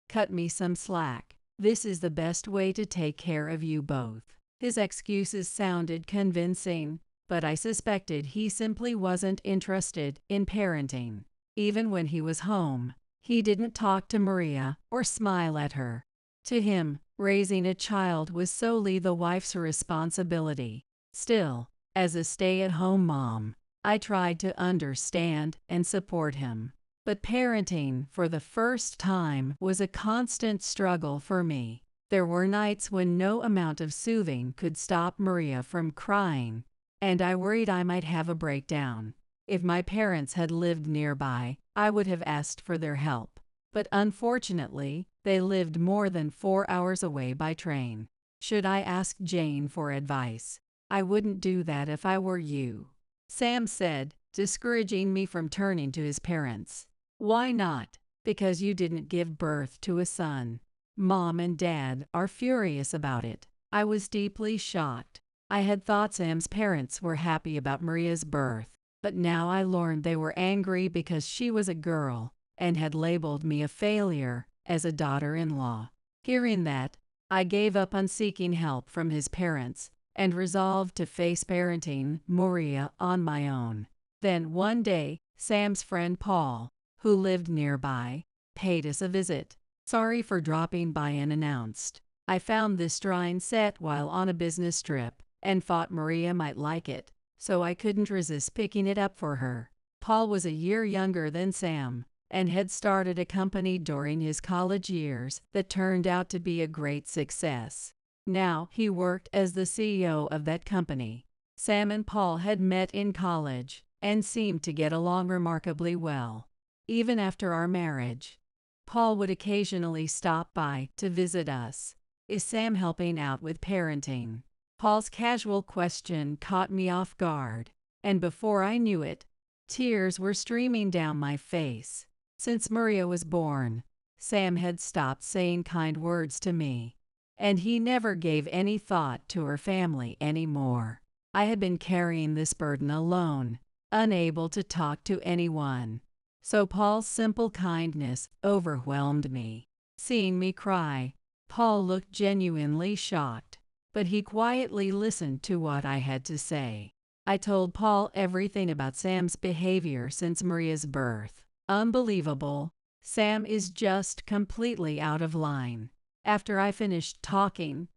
Cut me some slack. This is the best way to take care of you both. His excuses sounded convincing, but I suspected he simply wasn't interested in parenting. Even when he was home, he didn't talk to Maria or smile at her. To him, raising a child was solely the wife's responsibility. Still, as a stay-at-home mom, I tried to understand and support him. But parenting for the first time was a constant struggle for me. There were nights when no amount of soothing could stop Maria from crying, and I worried I might have a breakdown. If my parents had lived nearby, I would have asked for their help. But unfortunately, they lived more than 4 hours away by train. Should I ask Jane for advice? I wouldn't do that if I were you, Sam said, discouraging me from turning to his parents. Why not? Because you didn't give birth to a son. Mom and Dad are furious about it. I was deeply shocked. I had thought Sam's parents were happy about Maria's birth, but now I learned they were angry because she was a girl and had labeled me a failure as a daughter-in-law. Hearing that, I gave up on seeking help from his parents and resolved to face parenting Maria on my own. Then one day, Sam's friend Paul, who lived nearby, paid us a visit. Sorry for dropping by unannounced. I found this drawing set while on a business trip and thought Maria might like it, so I couldn't resist picking it up for her. Paul was a year younger than Sam and had started a company during his college years that turned out to be a great success. Now he worked as the CEO of that company. Sam and Paul had met in college and seemed to get along remarkably well. Even after our marriage, Paul would occasionally stop by to visit us. Is Sam helping out with parenting? Paul's casual question caught me off guard, and before I knew it, tears were streaming down my face. Since Maria was born, Sam had stopped saying kind words to me, and he never gave any thought to her family anymore. I had been carrying this burden alone, unable to talk to anyone. So Paul's simple kindness overwhelmed me. Seeing me cry, Paul looked genuinely shocked, but he quietly listened to what I had to say. I told Paul everything about Sam's behavior since Maria's birth. Unbelievable. Sam is just completely out of line. After I finished talking,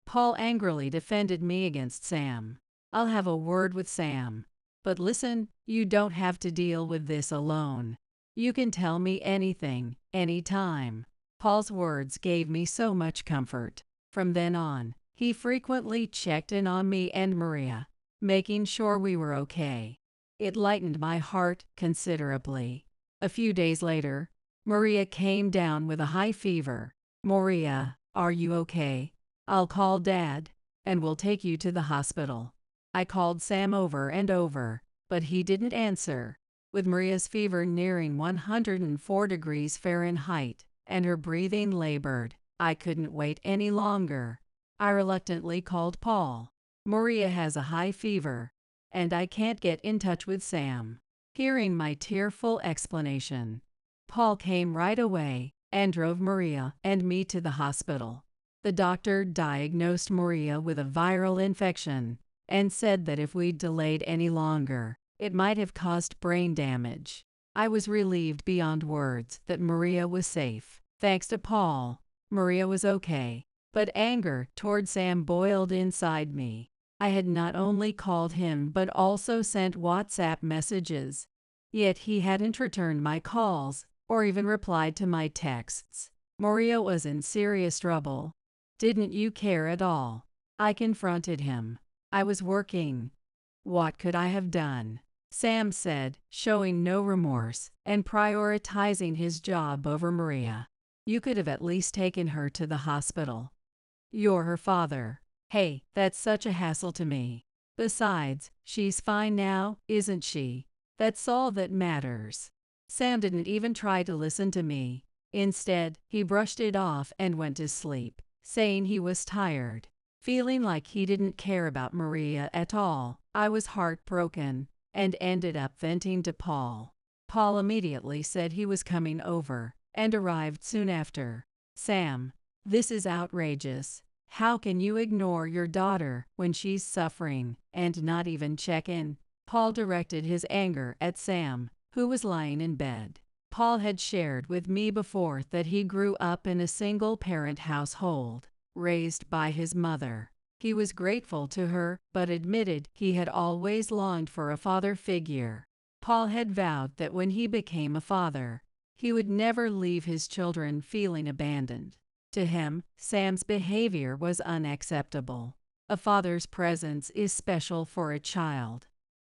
Paul angrily defended me against Sam. I'll have a word with Sam. But listen, you don't have to deal with this alone. You can tell me anything, anytime. Paul's words gave me so much comfort. From then on, he frequently checked in on me and Maria, making sure we were okay. It lightened my heart considerably. A few days later, Maria came down with a high fever. Maria, are you okay? I'll call Dad, and we'll take you to the hospital. I called Sam over and over, but he didn't answer. With Maria's fever nearing 104 degrees Fahrenheit and her breathing labored, I couldn't wait any longer. I reluctantly called Paul. Maria has a high fever, and I can't get in touch with Sam. Hearing my tearful explanation, Paul came right away and drove Maria and me to the hospital. The doctor diagnosed Maria with a viral infection and said that if we delayed any longer, it might have caused brain damage. I was relieved beyond words that Maria was safe. Thanks to Paul, Maria was okay, but anger toward Sam boiled inside me. I had not only called him but also sent WhatsApp messages, yet he hadn't returned my calls or even replied to my texts. Maria was in serious trouble. Didn't you care at all? I confronted him. I was working. What could I have done? Sam said, showing no remorse and prioritizing his job over Maria. You could have at least taken her to the hospital. You're her father. Hey, that's such a hassle to me. Besides, she's fine now, isn't she? That's all that matters. Sam didn't even try to listen to me. Instead, he brushed it off and went to sleep, saying he was tired. Feeling like he didn't care about Maria at all, I was heartbroken and ended up venting to Paul. Paul immediately said he was coming over and arrived soon after. Sam, This is outrageous. How can you ignore your daughter when she's suffering and not even check in? Paul directed his anger at Sam, who was lying in bed. Paul had shared with me before that he grew up in a single-parent household, raised by his mother. He was grateful to her, but admitted he had always longed for a father figure. Paul had vowed that when he became a father, he would never leave his children feeling abandoned. To him, Sam's behavior was unacceptable. A father's presence is special for a child.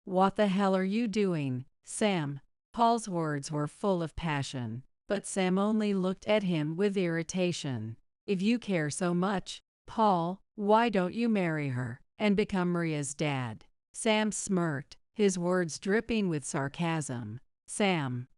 "What the hell are you doing, Sam?" Paul's words were full of passion, but Sam only looked at him with irritation. "If you care so much, Paul, why don't you marry her and become Maria's dad?" Sam smirked, his words dripping with sarcasm. "Sam,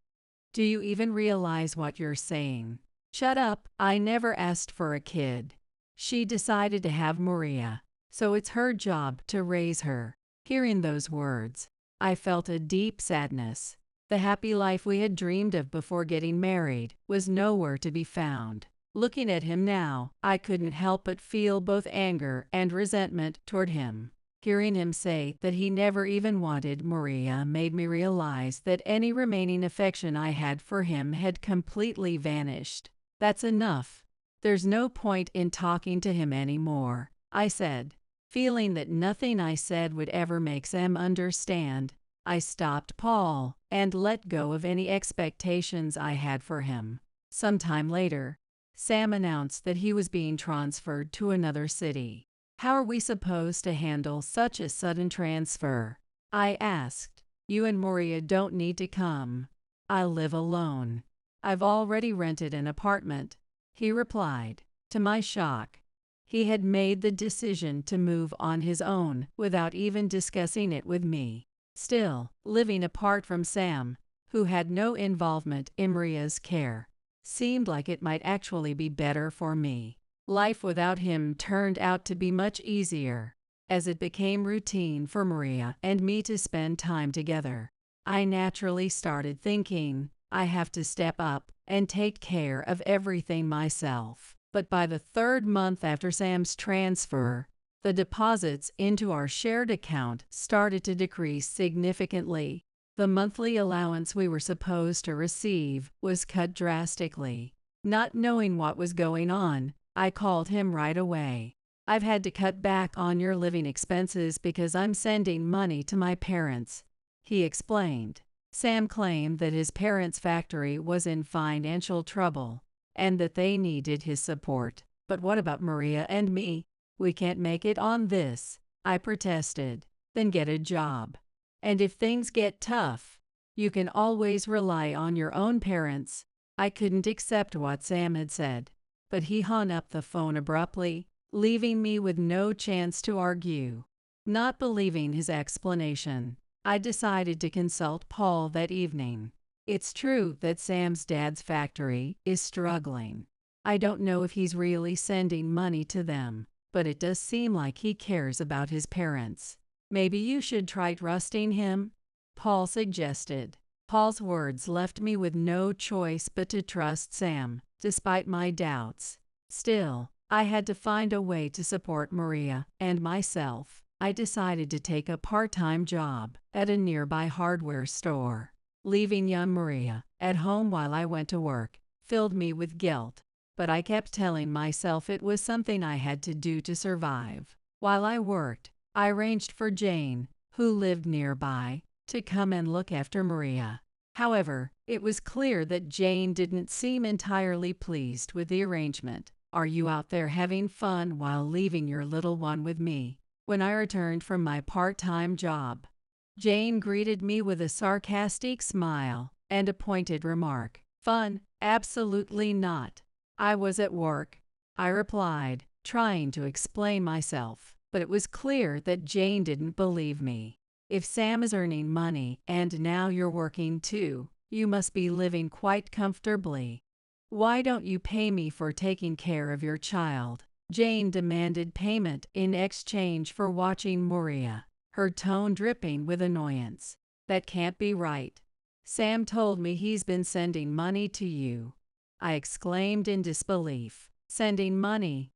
do you even realize what you're saying?" "Shut up, I never asked for a kid. She decided to have Maria, so it's her job to raise her." Hearing those words, I felt a deep sadness. The happy life we had dreamed of before getting married was nowhere to be found. Looking at him now, I couldn't help but feel both anger and resentment toward him. Hearing him say that he never even wanted Maria made me realize that any remaining affection I had for him had completely vanished. "That's enough. There's no point in talking to him anymore," I said. Feeling that nothing I said would ever make Sam understand, I stopped Paul and let go of any expectations I had for him. Sometime later, Sam announced that he was being transferred to another city. "How are we supposed to handle such a sudden transfer?" I asked. "You and Maria don't need to come. I live alone. I've already rented an apartment," he replied. To my shock, he had made the decision to move on his own without even discussing it with me. Still, living apart from Sam, who had no involvement in Maria's care, seemed like it might actually be better for me. Life without him turned out to be much easier, as it became routine for Maria and me to spend time together. I naturally started thinking, I have to step up and take care of everything myself. But by the third month after Sam's transfer, the deposits into our shared account started to decrease significantly. The monthly allowance we were supposed to receive was cut drastically. Not knowing what was going on, I called him right away. "I've had to cut back on your living expenses because I'm sending money to my parents," he explained. Sam claimed that his parents' factory was in financial trouble and that they needed his support. "But what about Maria and me? We can't make it on this," I protested. "Then get a job. And if things get tough, you can always rely on your own parents." I couldn't accept what Sam had said, but he hung up the phone abruptly, leaving me with no chance to argue. Not believing his explanation, I decided to consult Paul that evening. It's true that Sam's dad's factory is struggling. I don't know if he's really sending money to them, but it does seem like he cares about his parents. "Maybe you should try trusting him," Paul suggested. Paul's words left me with no choice but to trust Sam, despite my doubts. Still, I had to find a way to support Maria and myself. I decided to take a part-time job at a nearby hardware store. Leaving young Maria at home while I went to work filled me with guilt, but I kept telling myself it was something I had to do to survive. While I worked, I arranged for Jane, who lived nearby, to come and look after Maria. However, it was clear that Jane didn't seem entirely pleased with the arrangement. "Are you out there having fun while leaving your little one with me?" When I returned from my part-time job, Jane greeted me with a sarcastic smile and a pointed remark. "Fun? Absolutely not. I was at work," I replied, trying to explain myself, but it was clear that Jane didn't believe me. "If Sam is earning money and now you're working too, you must be living quite comfortably. Why don't you pay me for taking care of your child?" Jane demanded payment in exchange for watching Maria, her tone dripping with annoyance. "That can't be right. Sam told me he's been sending money to you," I exclaimed in disbelief. Sending money?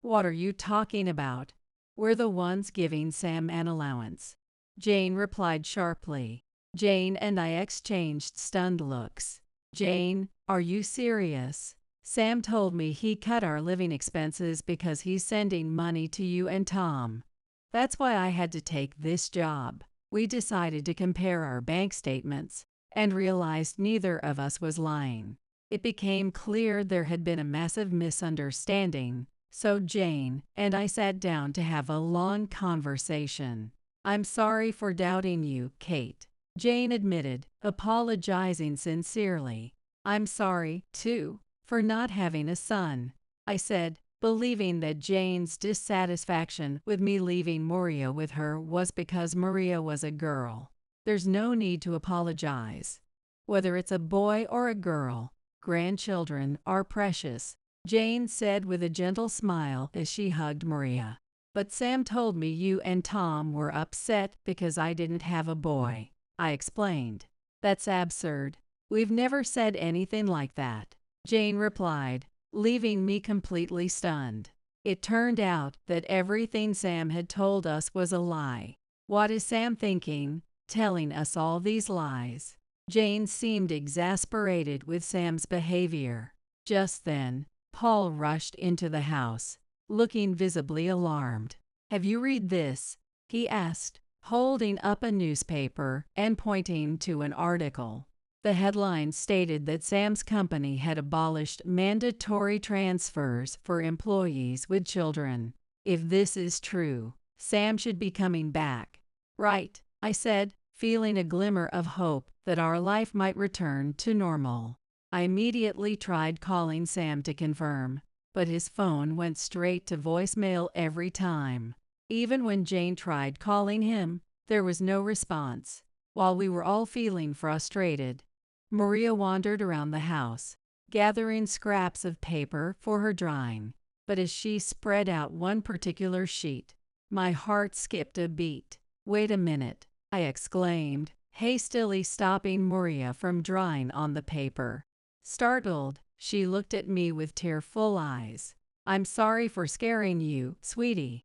What are you talking about? We're the ones giving Sam an allowance. Jane replied sharply. Jane and I exchanged stunned looks. Jane, are you serious? Sam told me he cut our living expenses because he's sending money to you and Tom. That's why I had to take this job. We decided to compare our bank statements and realized neither of us was lying. It became clear there had been a massive misunderstanding, so Jane and I sat down to have a long conversation. I'm sorry for doubting you, Kate, Jane admitted, apologizing sincerely. I'm sorry, too, for not having a son, I said, believing that Jane's dissatisfaction with me leaving Maria with her was because Maria was a girl. There's no need to apologize. Whether it's a boy or a girl, grandchildren are precious, Jane said with a gentle smile as she hugged Maria. But Sam told me you and Tom were upset because I didn't have a boy, I explained. That's absurd. We've never said anything like that, Jane replied, leaving me completely stunned. It turned out that everything Sam had told us was a lie. What is Sam thinking, telling us all these lies? Jane seemed exasperated with Sam's behavior. Just then, Paul rushed into the house, looking visibly alarmed. Have you read this? He asked, holding up a newspaper and pointing to an article. The headline stated that Sam's company had abolished mandatory transfers for employees with children. If this is true, Sam should be coming back. Right, I said, feeling a glimmer of hope that our life might return to normal. I immediately tried calling Sam to confirm, but his phone went straight to voicemail every time. Even when Jane tried calling him, there was no response. While we were all feeling frustrated, Maria wandered around the house, gathering scraps of paper for her drawing. But as she spread out one particular sheet, my heart skipped a beat. Wait a minute, I exclaimed, hastily stopping Maria from drawing on the paper. Startled, she looked at me with tearful eyes. I'm sorry for scaring you, sweetie.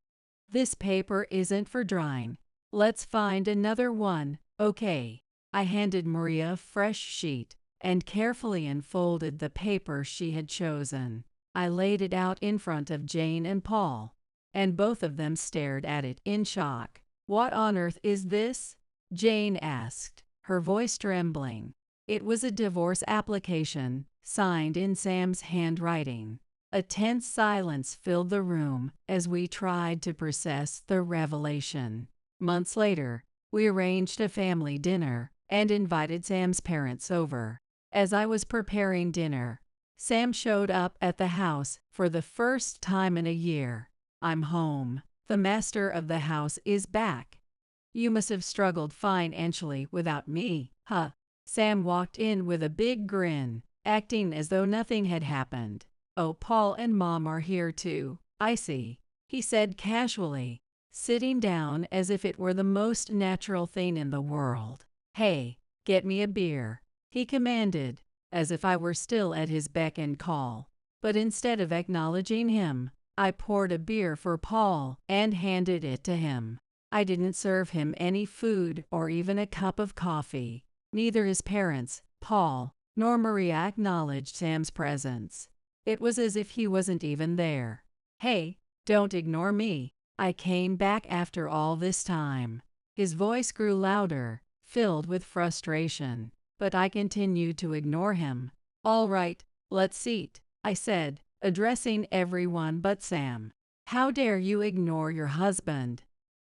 This paper isn't for drawing. Let's find another one, okay? I handed Maria a fresh sheet and carefully unfolded the paper she had chosen. I laid it out in front of Jane and Paul, and both of them stared at it in shock. What on earth is this? Jane asked, her voice trembling. It was a divorce application, signed in Sam's handwriting. A tense silence filled the room as we tried to process the revelation. Months later, we arranged a family dinner and invited Sam's parents over. As I was preparing dinner, Sam showed up at the house for the first time in a year. I'm home. The master of the house is back. You must have struggled financially without me, huh? Sam walked in with a big grin, acting as though nothing had happened. Oh, Paul and Mom are here too, I see, he said casually, sitting down as if it were the most natural thing in the world. Hey, get me a beer, he commanded, as if I were still at his beck and call. But instead of acknowledging him, I poured a beer for Paul and handed it to him. I didn't serve him any food or even a cup of coffee. Neither his parents, Paul, nor Maria acknowledged Sam's presence. It was as if he wasn't even there. Hey, don't ignore me. I came back after all this time. His voice grew louder, filled with frustration, but I continued to ignore him. All right, let's eat, I said, addressing everyone but Sam. How dare you ignore your husband?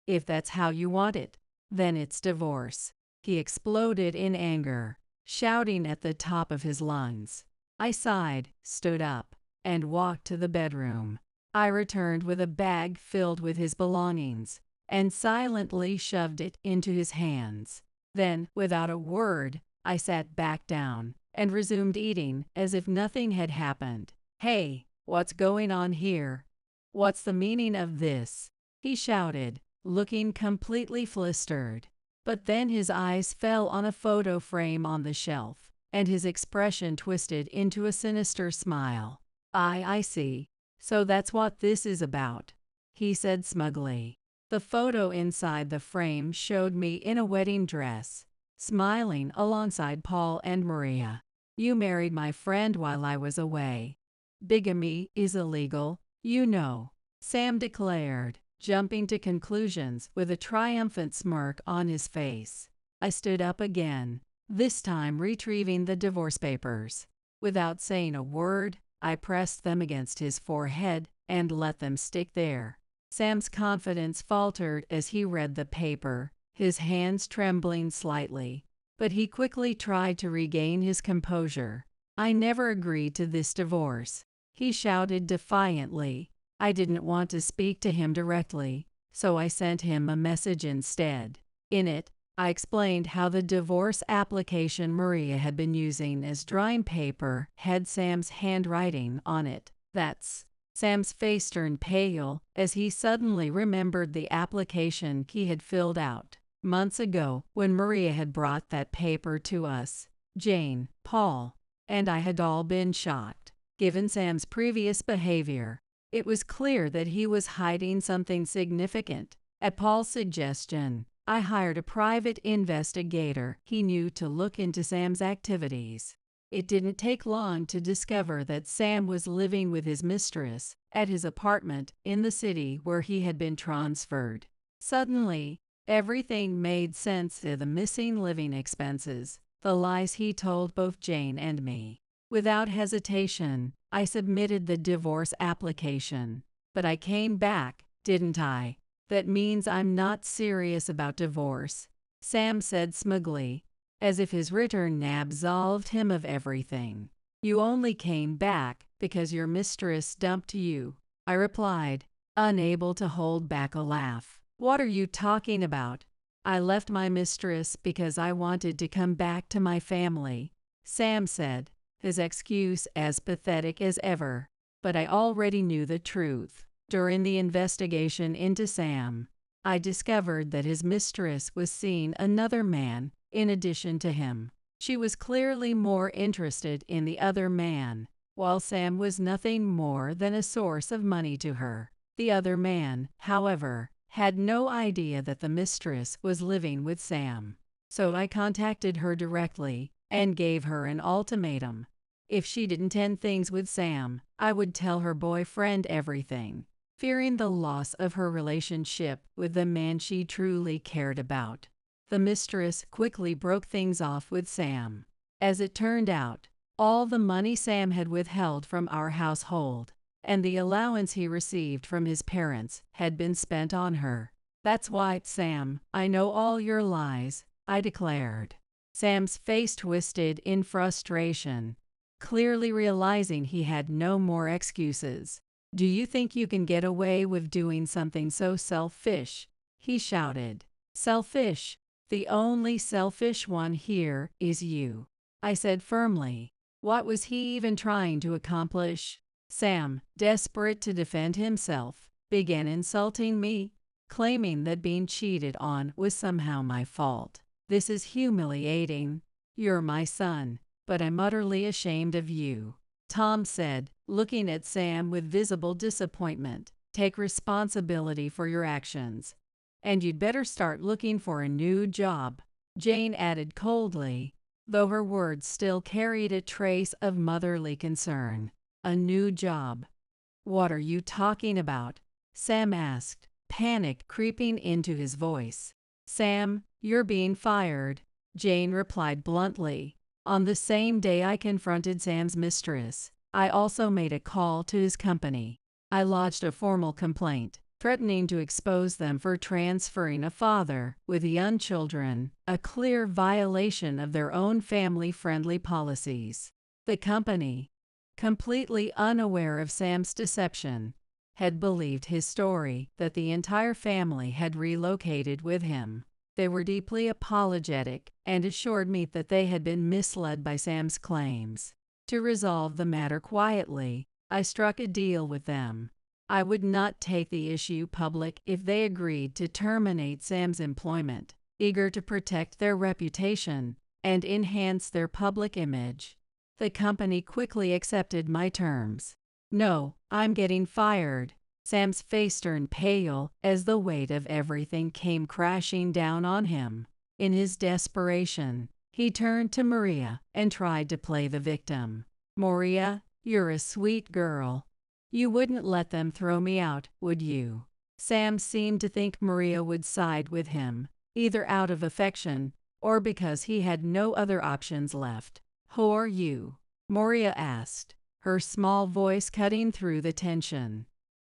If that's how you want it, then it's divorce. He exploded in anger, shouting at the top of his lungs. I sighed, stood up, and walked to the bedroom. I returned with a bag filled with his belongings and silently shoved it into his hands. Then, without a word, I sat back down and resumed eating as if nothing had happened. Hey, what's going on here? What's the meaning of this? He shouted, looking completely flustered. But then his eyes fell on a photo frame on the shelf, and his expression twisted into a sinister smile. I see. "So that's what this is about," he said smugly. The photo inside the frame showed me in a wedding dress, smiling alongside Paul and Maria. "You married my friend while I was away. Bigamy is illegal, you know," Sam declared, jumping to conclusions with a triumphant smirk on his face. I stood up again, this time retrieving the divorce papers. Without saying a word, I pressed them against his forehead and let them stick there. Sam's confidence faltered as he read the paper, his hands trembling slightly, but he quickly tried to regain his composure. "I never agreed to this divorce," he shouted defiantly. "I didn't want to speak to him directly, so I sent him a message instead. In it, I explained how the divorce application Maria had been using as drawing paper had Sam's handwriting on it. That's..." Sam's face turned pale as he suddenly remembered the application he had filled out months ago when Maria had brought that paper to us. Jane, Paul, and I had all been shocked. Given Sam's previous behavior, it was clear that he was hiding something significant. At Paul's suggestion, I hired a private investigator he knew to look into Sam's activities. It didn't take long to discover that Sam was living with his mistress at his apartment in the city where he had been transferred. Suddenly, everything made sense: the missing living expenses, the lies he told both Jane and me. Without hesitation, I submitted the divorce application. "But I came back, didn't I? That means I'm not serious about divorce," Sam said smugly, as if his return absolved him of everything. "You only came back because your mistress dumped you," I replied, unable to hold back a laugh. "What are you talking about? I left my mistress because I wanted to come back to my family," Sam said, his excuse as pathetic as ever. But I already knew the truth. During the investigation into Sam, I discovered that his mistress was seeing another man in addition to him. She was clearly more interested in the other man, while Sam was nothing more than a source of money to her. The other man, however, had no idea that the mistress was living with Sam. So I contacted her directly and gave her an ultimatum. If she didn't end things with Sam, I would tell her boyfriend everything. Fearing the loss of her relationship with the man she truly cared about, the mistress quickly broke things off with Sam. As it turned out, all the money Sam had withheld from our household and the allowance he received from his parents had been spent on her. "That's why, Sam, I know all your lies," I declared. Sam's face twisted in frustration, clearly realizing he had no more excuses. "Do you think you can get away with doing something so selfish?" he shouted. "Selfish? The only selfish one here is you," I said firmly. What was he even trying to accomplish? Sam, desperate to defend himself, began insulting me, claiming that being cheated on was somehow my fault. "This is humiliating. You're my son, but I'm utterly ashamed of you," Tom said, looking at Sam with visible disappointment. "Take responsibility for your actions. And you'd better start looking for a new job," Jane added coldly, though her words still carried a trace of motherly concern. "A new job? What are you talking about?" Sam asked, panic creeping into his voice. "Sam, you're being fired," Jane replied bluntly. On the same day I confronted Sam's mistress, I also made a call to his company. I lodged a formal complaint, threatening to expose them for transferring a father with young children, a clear violation of their own family-friendly policies. The company, completely unaware of Sam's deception, had believed his story that the entire family had relocated with him. They were deeply apologetic and assured me that they had been misled by Sam's claims. To resolve the matter quietly, I struck a deal with them. I would not take the issue public if they agreed to terminate Sam's employment, eager to protect their reputation and enhance their public image. The company quickly accepted my terms. No, I'm getting fired. Sam's face turned pale as the weight of everything came crashing down on him. In his desperation, he turned to Maria and tried to play the victim. Maria, you're a sweet girl. You wouldn't let them throw me out, would you? Sam seemed to think Maria would side with him, either out of affection or because he had no other options left. Who are you? Maria asked, her small voice cutting through the tension.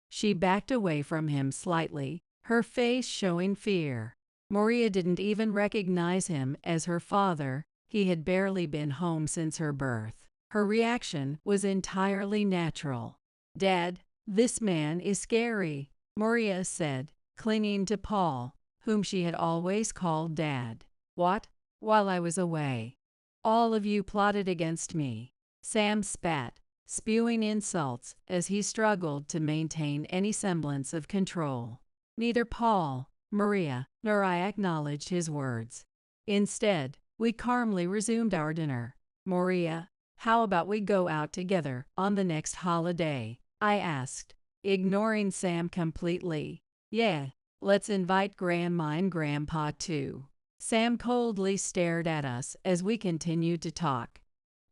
She backed away from him slightly, her face showing fear. Maria didn't even recognize him as her father. He had barely been home since her birth. Her reaction was entirely natural. Dad, this man is scary, Maria said, clinging to Paul, whom she had always called Dad. What? While I was away? All of you plotted against me. Sam spat, spewing insults as he struggled to maintain any semblance of control. Neither Paul, Maria, nor I acknowledged his words. Instead, we calmly resumed our dinner. Maria, how about we go out together on the next holiday? I asked, ignoring Sam completely. Yeah, let's invite Grandma and Grandpa too. Sam coldly stared at us as we continued to talk,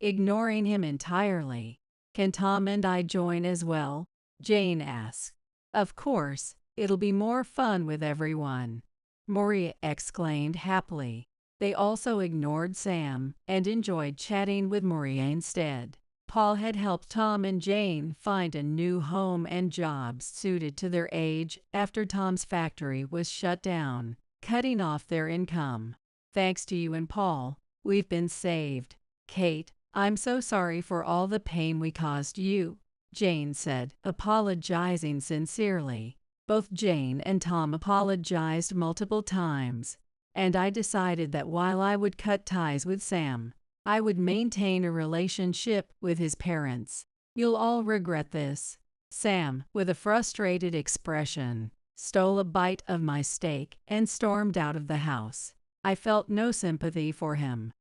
ignoring him entirely. Can Tom and I join as well? Jane asked. Of course, it'll be more fun with everyone, Maria exclaimed happily. They also ignored Sam and enjoyed chatting with Maria instead. Paul had helped Tom and Jane find a new home and jobs suited to their age after Tom's factory was shut down, cutting off their income. Thanks to you and Paul, we've been saved. Kate, I'm so sorry for all the pain we caused you, Jane said, apologizing sincerely. Both Jane and Tom apologized multiple times, and I decided that while I would cut ties with Sam, I would maintain a relationship with his parents. You'll all regret this. Sam, with a frustrated expression, stole a bite of my steak and stormed out of the house. I felt no sympathy for him.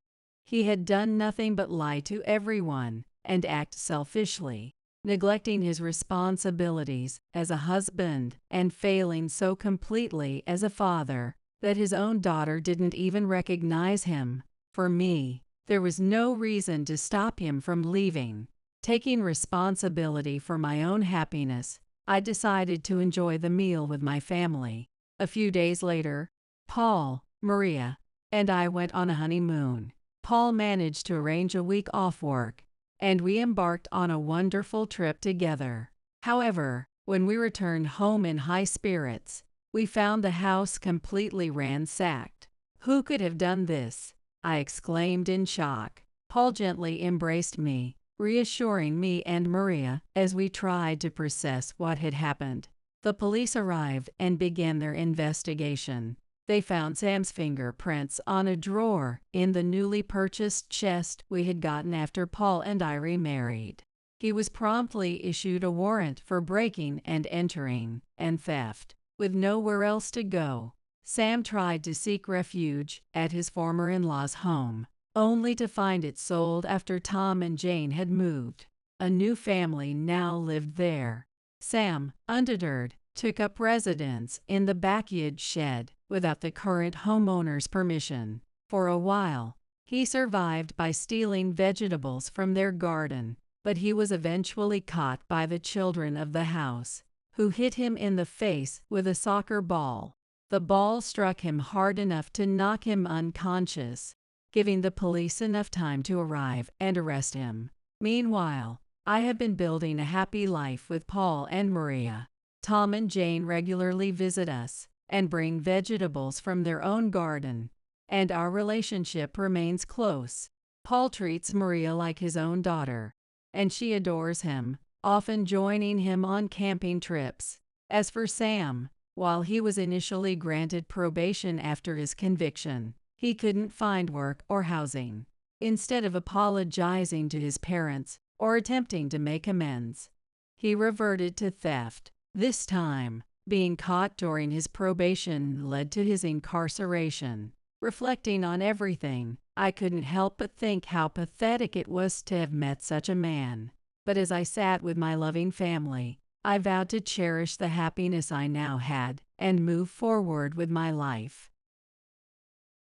He had done nothing but lie to everyone and act selfishly, neglecting his responsibilities as a husband and failing so completely as a father that his own daughter didn't even recognize him. For me, there was no reason to stop him from leaving. Taking responsibility for my own happiness, I decided to enjoy the meal with my family. A few days later, Paul, Maria, and I went on a honeymoon. Paul managed to arrange a week off work, and we embarked on a wonderful trip together. However, when we returned home in high spirits, we found the house completely ransacked. Who could have done this? I exclaimed in shock. Paul gently embraced me, reassuring me and Maria as we tried to process what had happened. The police arrived and began their investigation. They found Sam's fingerprints on a drawer in the newly purchased chest we had gotten after Paul and I remarried. He was promptly issued a warrant for breaking and entering and theft. With nowhere else to go, Sam tried to seek refuge at his former in-laws' home, only to find it sold after Tom and Jane had moved. A new family now lived there. Sam, undeterred, took up residence in the backyard shed without the current homeowner's permission. For a while, he survived by stealing vegetables from their garden, but he was eventually caught by the children of the house, who hit him in the face with a soccer ball. The ball struck him hard enough to knock him unconscious, giving the police enough time to arrive and arrest him. Meanwhile, I have been building a happy life with Paul and Maria. Tom and Jane regularly visit us and bring vegetables from their own garden, and our relationship remains close. Paul treats Maria like his own daughter, and she adores him, often joining him on camping trips. As for Sam, while he was initially granted probation after his conviction, he couldn't find work or housing. Instead of apologizing to his parents or attempting to make amends, he reverted to theft. This time, being caught during his probation led to his incarceration. Reflecting on everything, I couldn't help but think how pathetic it was to have met such a man. But as I sat with my loving family, I vowed to cherish the happiness I now had and move forward with my life.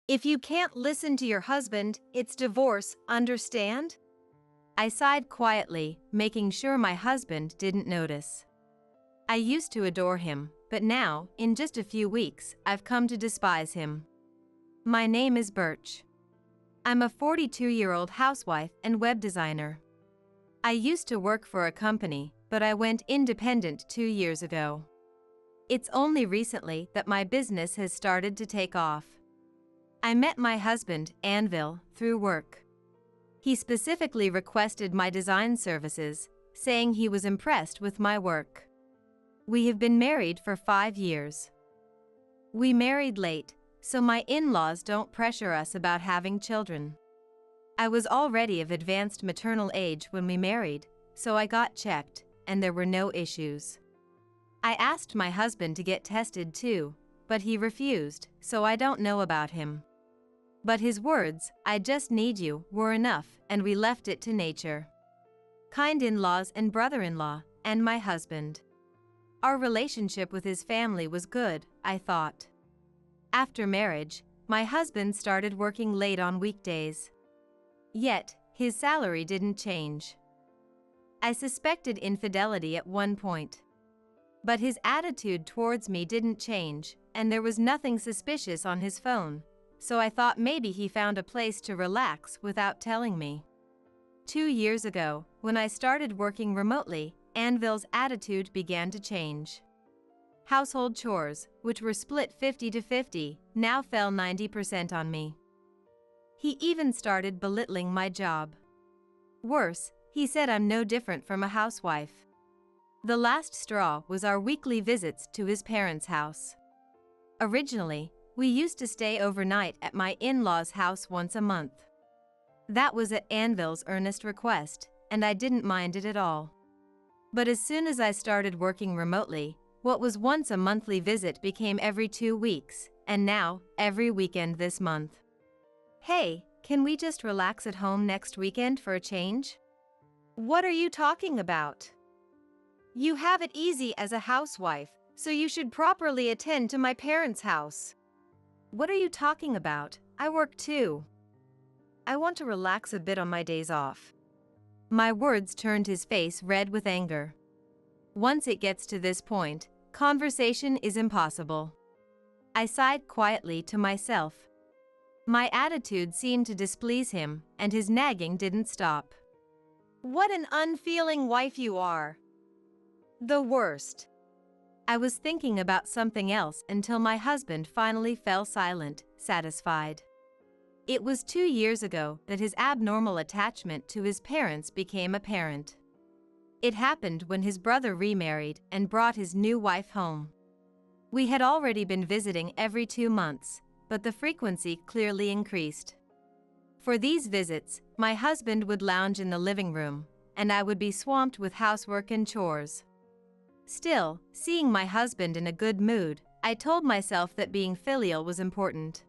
If you can't listen to your husband, it's divorce, understand? I sighed quietly, making sure my husband didn't notice. I used to adore him, but now, in just a few weeks, I've come to despise him. My name is Birch. I'm a 42-year-old housewife and web designer. I used to work for a company, but I went independent 2 years ago. It's only recently that my business has started to take off. I met my husband, Anvil, through work. He specifically requested my design services, saying he was impressed with my work. We have been married for 5 years. We married late, so my in-laws don't pressure us about having children. I was already of advanced maternal age when we married, so I got checked, and there were no issues. I asked my husband to get tested too, but he refused, so I don't know about him. But his words, "I just need you," were enough, and we left it to nature. Kind in-laws and brother-in-law, and my husband. Our relationship with his family was good, I thought. After marriage, my husband started working late on weekdays. Yet, his salary didn't change. I suspected infidelity at one point. But his attitude towards me didn't change, and there was nothing suspicious on his phone, so I thought maybe he found a place to relax without telling me. 2 years ago, when I started working remotely, Anvil's attitude began to change. Household chores, which were split 50-50, now fell 90% on me. He even started belittling my job. Worse, he said I'm no different from a housewife. The last straw was our weekly visits to his parents' house. Originally, we used to stay overnight at my in-laws' house once a month. That was at Anvil's earnest request, and I didn't mind it at all. But as soon as I started working remotely, what was once a monthly visit became every 2 weeks, and now, every weekend this month. Hey, can we just relax at home next weekend for a change? What are you talking about? You have it easy as a housewife, so you should properly attend to my parents' house. What are you talking about? I work too. I want to relax a bit on my days off. My words turned his face red with anger. Once it gets to this point, conversation is impossible. I sighed quietly to myself. My attitude seemed to displease him, and his nagging didn't stop. What an unfeeling wife you are. The worst. I was thinking about something else until my husband finally fell silent, satisfied. It was 2 years ago that his abnormal attachment to his parents became apparent. It happened when his brother remarried and brought his new wife home. We had already been visiting every 2 months, but the frequency clearly increased. For these visits, my husband would lounge in the living room, and I would be swamped with housework and chores. Still, seeing my husband in a good mood, I told myself that being filial was important.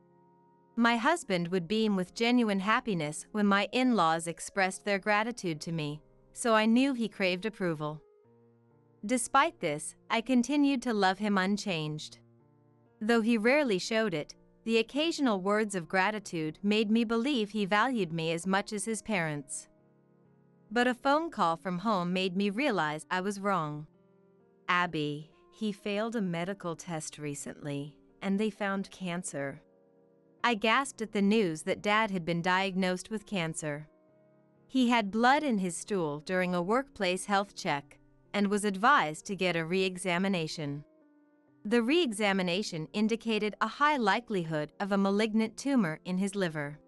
My husband would beam with genuine happiness when my in-laws expressed their gratitude to me, so I knew he craved approval. Despite this, I continued to love him unchanged. Though he rarely showed it, the occasional words of gratitude made me believe he valued me as much as his parents. But a phone call from home made me realize I was wrong. Abby, he failed a medical test recently, and they found cancer. I gasped at the news that Dad had been diagnosed with cancer. He had blood in his stool during a workplace health check and was advised to get a re-examination. The re-examination indicated a high likelihood of a malignant tumor in his liver.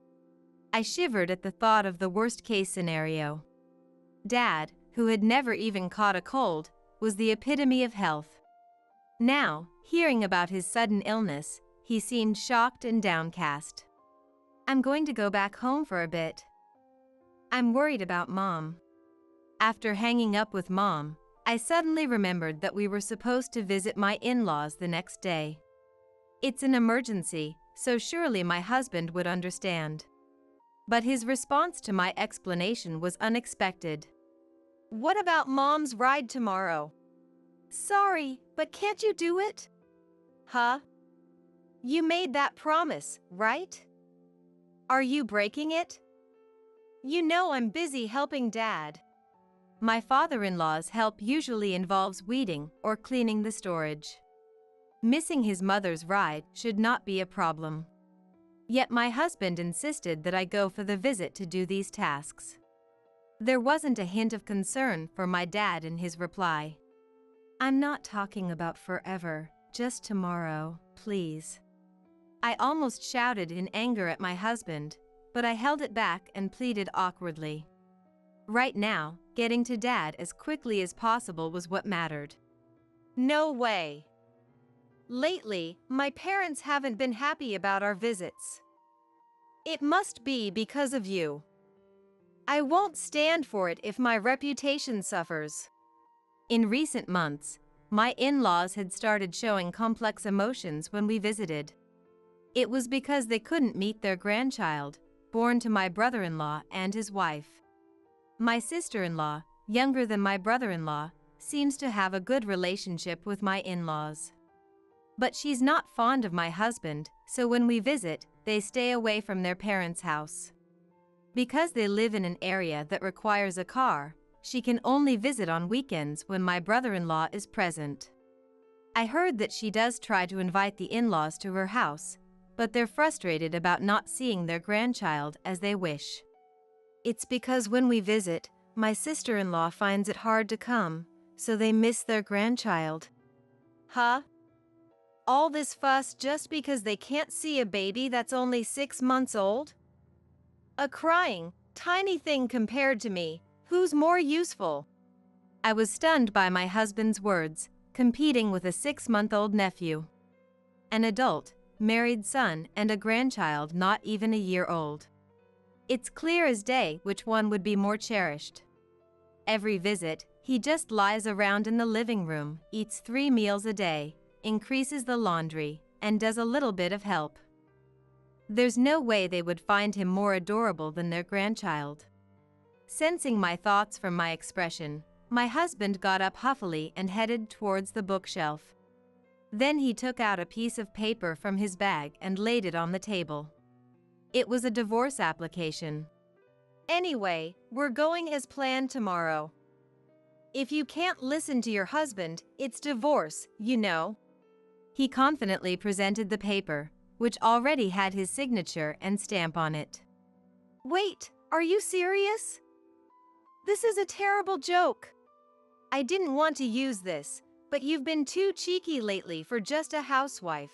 I shivered at the thought of the worst-case scenario. Dad, who had never even caught a cold, was the epitome of health. Now, hearing about his sudden illness, he seemed shocked and downcast. I'm going to go back home for a bit. I'm worried about Mom. After hanging up with Mom, I suddenly remembered that we were supposed to visit my in-laws the next day. It's an emergency, so surely my husband would understand. But his response to my explanation was unexpected. What about Mom's ride tomorrow? Sorry, but can't you do it? Huh? You made that promise, right? Are you breaking it? You know I'm busy helping Dad. My father-in-law's help usually involves weeding or cleaning the storage. Missing his mother's ride should not be a problem. Yet my husband insisted that I go for the visit to do these tasks. There wasn't a hint of concern for my dad in his reply. I'm not talking about forever, just tomorrow, please. I almost shouted in anger at my husband, but I held it back and pleaded awkwardly. Right now, getting to Dad as quickly as possible was what mattered. No way. Lately, my parents haven't been happy about our visits. It must be because of you. I won't stand for it if my reputation suffers. In recent months, my in-laws had started showing complex emotions when we visited. It was because they couldn't meet their grandchild, born to my brother-in-law and his wife. My sister-in-law, younger than my brother-in-law, seems to have a good relationship with my in-laws. But she's not fond of my husband, so when we visit, they stay away from their parents' house. Because they live in an area that requires a car, she can only visit on weekends when my brother-in-law is present. I heard that she does try to invite the in-laws to her house, but they're frustrated about not seeing their grandchild as they wish. It's because when we visit, my sister-in-law finds it hard to come, so they miss their grandchild. Huh? All this fuss just because they can't see a baby that's only 6 months old? A crying, tiny thing compared to me, who's more useful? I was stunned by my husband's words, competing with a 6-month-old nephew. An adult, married son and a grandchild not even a year old. It's clear as day which one would be more cherished. Every visit, he just lies around in the living room, eats 3 meals a day, increases the laundry, and does a little bit of help. There's no way they would find him more adorable than their grandchild. Sensing my thoughts from my expression, my husband got up huffily and headed towards the bookshelf. Then he took out a piece of paper from his bag and laid it on the table. It was a divorce application. Anyway, we're going as planned tomorrow. If you can't listen to your husband, it's divorce, you know. He confidently presented the paper, which already had his signature and stamp on it. Wait, are you serious? This is a terrible joke. I didn't want to use this, but you've been too cheeky lately for just a housewife.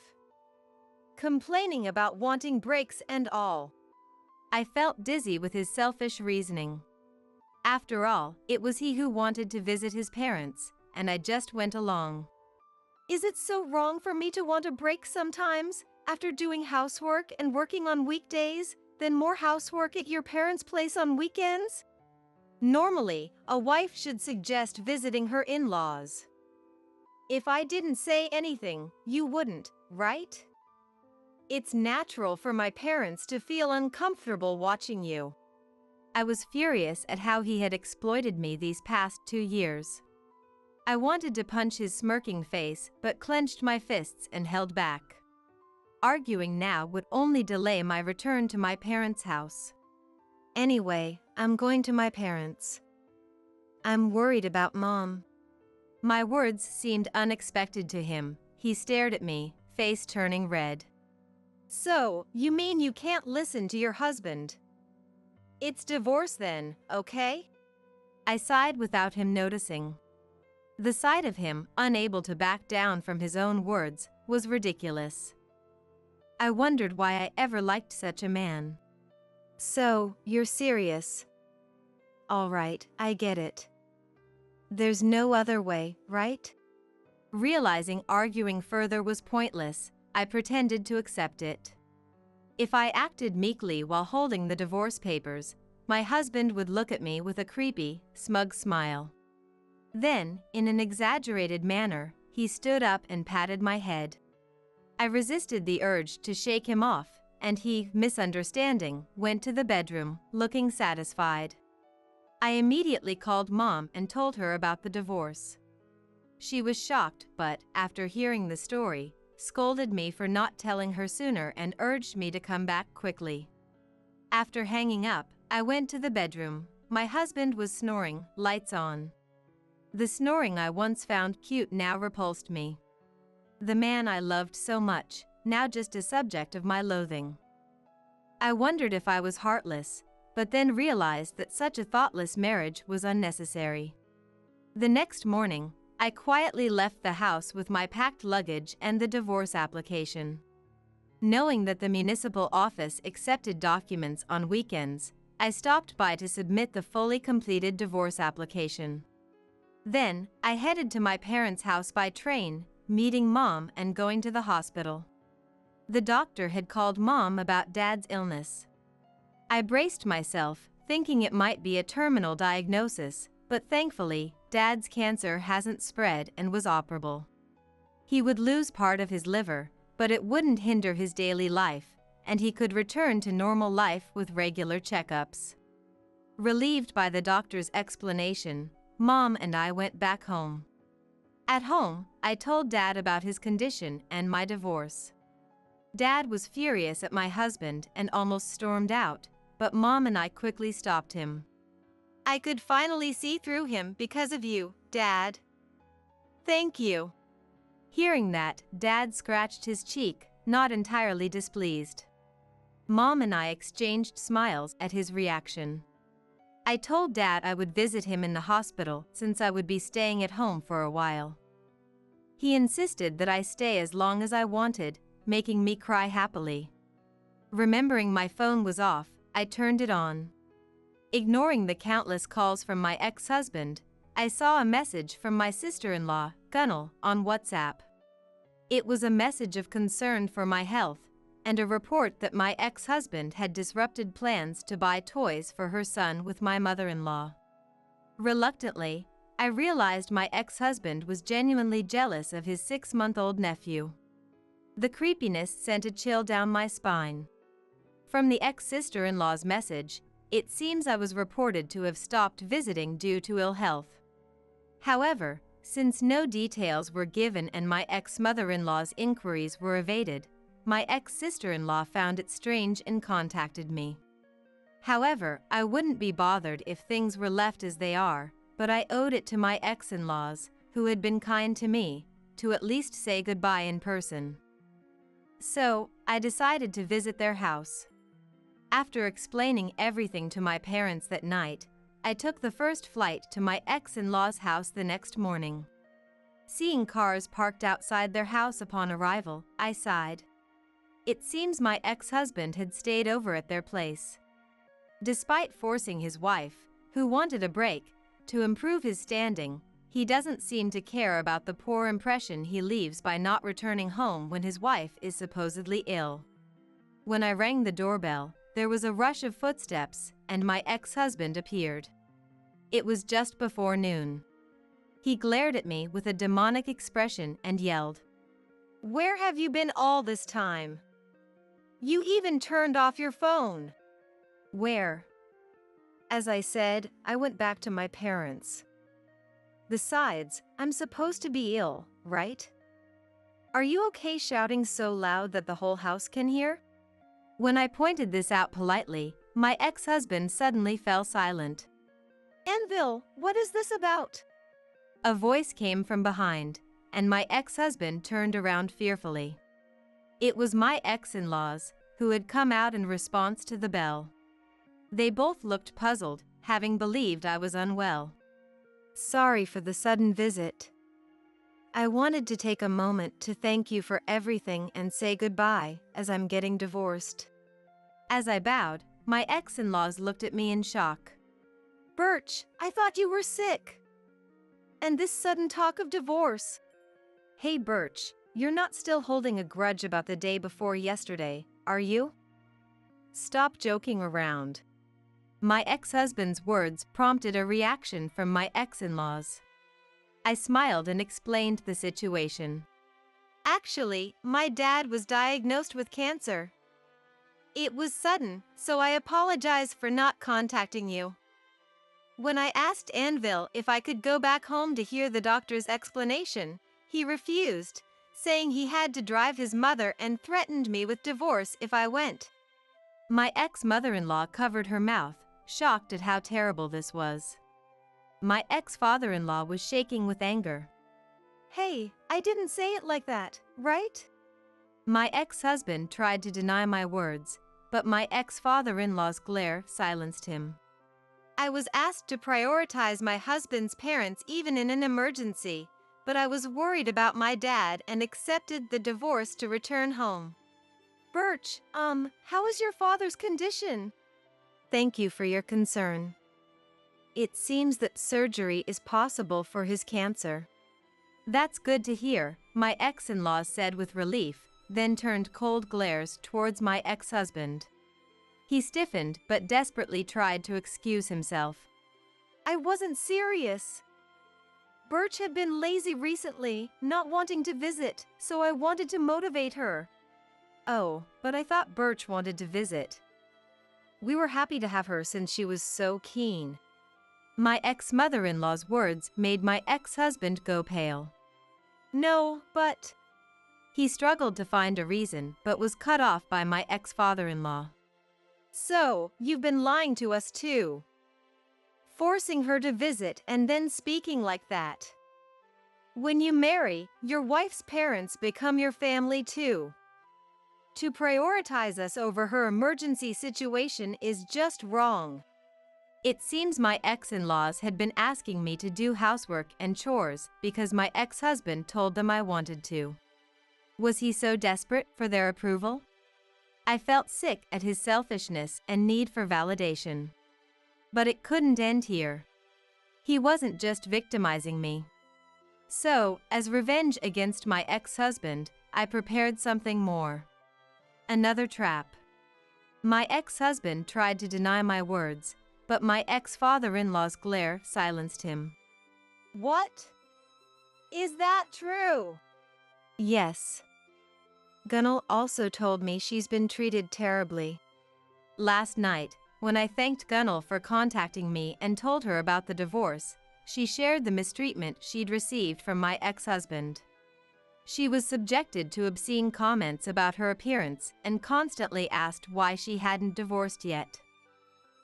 Complaining about wanting breaks and all. I felt dizzy with his selfish reasoning. After all, it was he who wanted to visit his parents, and I just went along. Is it so wrong for me to want a break sometimes, after doing housework and working on weekdays, then more housework at your parents' place on weekends? Normally, a wife should suggest visiting her in-laws. If I didn't say anything, you wouldn't, right? It's natural for my parents to feel uncomfortable watching you. I was furious at how he had exploited me these past 2 years. I wanted to punch his smirking face, but clenched my fists and held back. Arguing now would only delay my return to my parents' house. Anyway, I'm going to my parents. I'm worried about Mom. My words seemed unexpected to him. He stared at me, face turning red. So, you mean you can't listen to your husband? It's divorce then, okay? I sighed without him noticing. The sight of him, unable to back down from his own words, was ridiculous. I wondered why I ever liked such a man. So, you're serious? All right, I get it. There's no other way, right? Realizing arguing further was pointless, I pretended to accept it. If I acted meekly while holding the divorce papers, my husband would look at me with a creepy, smug smile. Then, in an exaggerated manner, he stood up and patted my head. I resisted the urge to shake him off, and he, misunderstanding, went to the bedroom, looking satisfied. I immediately called Mom and told her about the divorce. She was shocked, but, after hearing the story, scolded me for not telling her sooner and urged me to come back quickly. After hanging up, I went to the bedroom. My husband was snoring, lights on. The snoring I once found cute now repulsed me. The man I loved so much, now just a subject of my loathing. I wondered if I was heartless, but then realized that such a thoughtless marriage was unnecessary. The next morning, I quietly left the house with my packed luggage and the divorce application. Knowing that the municipal office accepted documents on weekends, I stopped by to submit the fully completed divorce application. Then, I headed to my parents' house by train, meeting Mom and going to the hospital. The doctor had called Mom about Dad's illness. I braced myself, thinking it might be a terminal diagnosis, but thankfully, Dad's cancer hasn't spread and was operable. He would lose part of his liver, but it wouldn't hinder his daily life, and he could return to normal life with regular checkups. Relieved by the doctor's explanation, Mom and I went back home. At home, I told Dad about his condition and my divorce. Dad was furious at my husband and almost stormed out, but Mom and I quickly stopped him. I could finally see through him because of you, Dad. Thank you. Hearing that, Dad scratched his cheek, not entirely displeased. Mom and I exchanged smiles at his reaction. I told Dad I would visit him in the hospital since I would be staying at home for a while. He insisted that I stay as long as I wanted, making me cry happily. Remembering my phone was off, I turned it on. Ignoring the countless calls from my ex-husband, I saw a message from my sister-in-law, Gunnel, on WhatsApp. It was a message of concern for my health, and a report that my ex-husband had disrupted plans to buy toys for her son with my mother-in-law. Reluctantly, I realized my ex-husband was genuinely jealous of his 6-month-old nephew. The creepiness sent a chill down my spine. From the ex-sister-in-law's message, it seems I was reported to have stopped visiting due to ill health. However, since no details were given and my ex-mother-in-law's inquiries were evaded, my ex-sister-in-law found it strange and contacted me. However, I wouldn't be bothered if things were left as they are, but I owed it to my ex-in-laws, who had been kind to me, to at least say goodbye in person. So, I decided to visit their house. After explaining everything to my parents that night, I took the first flight to my ex-in-law's house the next morning. Seeing cars parked outside their house upon arrival, I sighed. It seems my ex-husband had stayed over at their place. Despite forcing his wife, who wanted a break, to improve his standing, he doesn't seem to care about the poor impression he leaves by not returning home when his wife is supposedly ill. When I rang the doorbell, there was a rush of footsteps, and my ex-husband appeared. It was just before noon. He glared at me with a demonic expression and yelled, "Where have you been all this time? You even turned off your phone." "Where?" As I said, I went back to my parents. Besides, I'm supposed to be ill, right? Are you okay shouting so loud that the whole house can hear? When I pointed this out politely, my ex-husband suddenly fell silent. "Anvil, what is this about?" A voice came from behind, and my ex-husband turned around fearfully. It was my ex-in-laws, who had come out in response to the bell. They both looked puzzled, having believed I was unwell. "Sorry for the sudden visit. I wanted to take a moment to thank you for everything and say goodbye, as I'm getting divorced." As I bowed, my ex-in-laws looked at me in shock. "Birch, I thought you were sick. And this sudden talk of divorce." "Hey Birch, you're not still holding a grudge about the day before yesterday, are you? Stop joking around." My ex-husband's words prompted a reaction from my ex-in-laws. I smiled and explained the situation. "Actually, my dad was diagnosed with cancer. It was sudden, so I apologize for not contacting you." When I asked Anvil if I could go back home to hear the doctor's explanation, he refused, saying he had to drive his mother and threatened me with divorce if I went. My ex-mother-in-law covered her mouth, shocked at how terrible this was. My ex-father-in-law was shaking with anger. Hey, I didn't say it like that, right? My ex-husband tried to deny my words, but my ex-father-in-law's glare silenced him. I was asked to prioritize my husband's parents even in an emergency, but I was worried about my dad and accepted the divorce to return home. Birch, how is your father's condition? Thank you for your concern. It seems that surgery is possible for his cancer. That's good to hear, my ex-in-law said with relief, then turned cold glares towards my ex-husband. He stiffened but desperately tried to excuse himself. I wasn't serious. Birch had been lazy recently, not wanting to visit, so I wanted to motivate her. Oh, but I thought Birch wanted to visit. We were happy to have her since she was so keen. My ex-mother-in-law's words made my ex-husband go pale. No, but... He struggled to find a reason but was cut off by my ex-father-in-law. So, you've been lying to us too. Forcing her to visit and then speaking like that. When you marry, your wife's parents become your family too. To prioritize us over her emergency situation is just wrong. It seems my ex-in-laws had been asking me to do housework and chores because my ex-husband told them I wanted to. Was he so desperate for their approval? I felt sick at his selfishness and need for validation. But it couldn't end here. He wasn't just victimizing me. So, as revenge against my ex-husband, I prepared something more. Another trap. My ex-husband tried to deny my words, but my ex-father-in-law's glare silenced him. What? Is that true? Yes. Gunnel also told me she's been treated terribly. Last night, when I thanked Gunnel for contacting me and told her about the divorce, she shared the mistreatment she'd received from my ex-husband. She was subjected to obscene comments about her appearance and constantly asked why she hadn't divorced yet.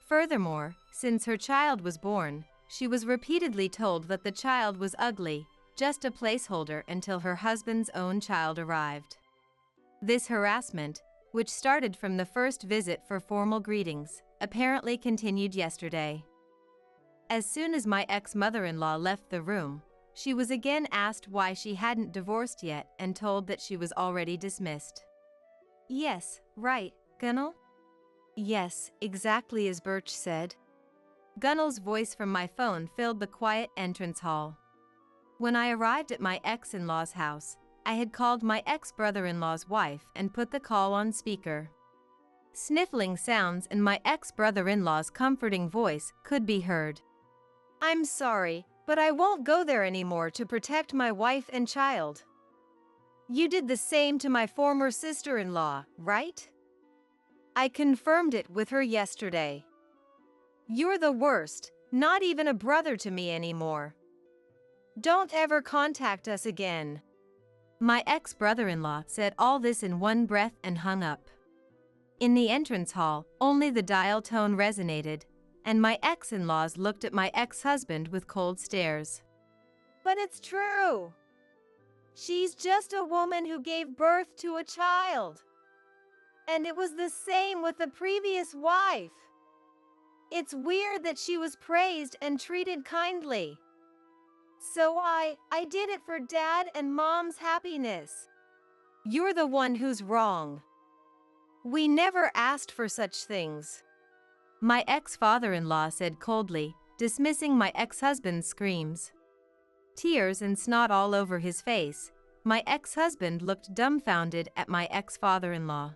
Furthermore, since her child was born, she was repeatedly told that the child was ugly, just a placeholder until her husband's own child arrived. This harassment, which started from the first visit for formal greetings, apparently continued yesterday. As soon as my ex-mother-in-law left the room, she was again asked why she hadn't divorced yet and told that she was already dismissed. Yes, right, Gunnel? Yes, exactly as Birch said. Gunnel's voice from my phone filled the quiet entrance hall. When I arrived at my ex-in-law's house, I had called my ex-brother-in-law's wife and put the call on speaker. Sniffling sounds in my ex-brother-in-law's comforting voice could be heard. I'm sorry, but I won't go there anymore to protect my wife and child. You did the same to my former sister-in-law, right? I confirmed it with her yesterday. You're the worst, not even a brother to me anymore. Don't ever contact us again. My ex-brother-in-law said all this in one breath and hung up. In the entrance hall, only the dial tone resonated, and my ex-in-laws looked at my ex-husband with cold stares. But it's true. She's just a woman who gave birth to a child. And it was the same with the previous wife. It's weird that she was praised and treated kindly. So I did it for Dad and Mom's happiness. You're the one who's wrong. We never asked for such things. My ex-father-in-law said coldly, dismissing my ex-husband's screams. Tears and snot all over his face, my ex-husband looked dumbfounded at my ex-father-in-law.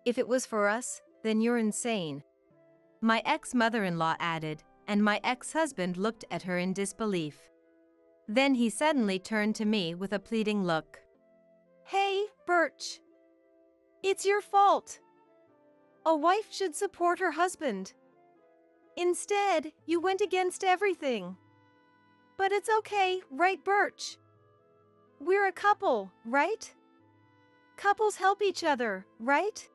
If it was for us, then you're insane. My ex-mother-in-law added, and my ex-husband looked at her in disbelief. Then he suddenly turned to me with a pleading look. Hey, Birch. It's your fault. A wife should support her husband. Instead, you went against everything. But it's okay, right, Birch? We're a couple, right? Couples help each other, right?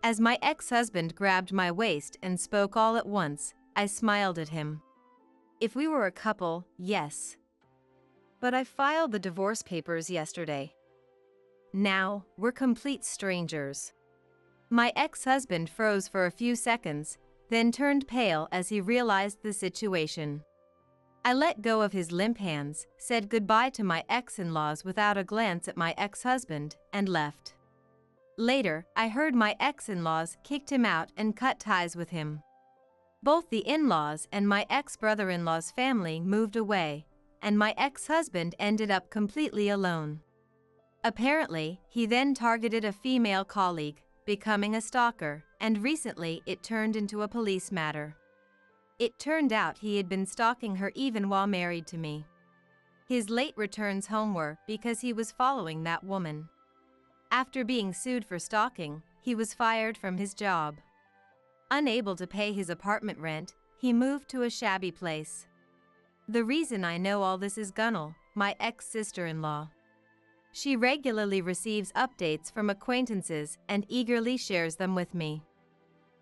As my ex-husband grabbed my waist and spoke all at once, I smiled at him. If we were a couple, yes. But I filed the divorce papers yesterday. Now, we're complete strangers. My ex-husband froze for a few seconds, then turned pale as he realized the situation. I let go of his limp hands, said goodbye to my ex-in-laws without a glance at my ex-husband, and left. Later, I heard my ex-in-laws kicked him out and cut ties with him. Both the in-laws and my ex-brother-in-law's family moved away, and my ex-husband ended up completely alone. Apparently, he then targeted a female colleague, becoming a stalker, and recently it turned into a police matter. It turned out he had been stalking her even while married to me. His late returns home were because he was following that woman. After being sued for stalking, he was fired from his job. Unable to pay his apartment rent, he moved to a shabby place. The reason I know all this is Gunnel, my ex-sister-in-law. She regularly receives updates from acquaintances and eagerly shares them with me.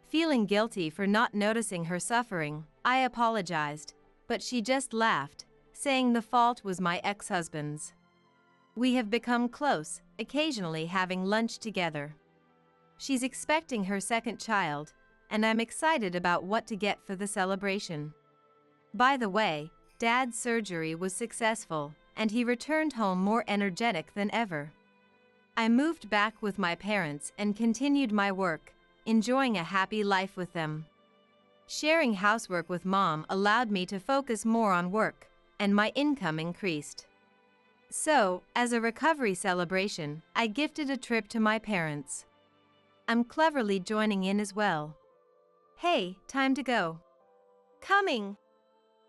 Feeling guilty for not noticing her suffering, I apologized, but she just laughed, saying the fault was my ex-husband's. We have become close, occasionally having lunch together. She's expecting her second child, and I'm excited about what to get for the celebration. By the way, Dad's surgery was successful, and he returned home more energetic than ever. I moved back with my parents and continued my work, enjoying a happy life with them. Sharing housework with Mom allowed me to focus more on work, and my income increased. So, as a recovery celebration, I gifted a trip to my parents. I'm cleverly joining in as well. Hey, time to go. Coming.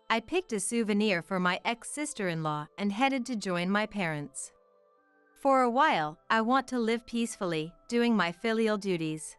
I picked a souvenir for my ex-sister-in-law and headed to join my parents. For a while, I want to live peacefully, doing my filial duties.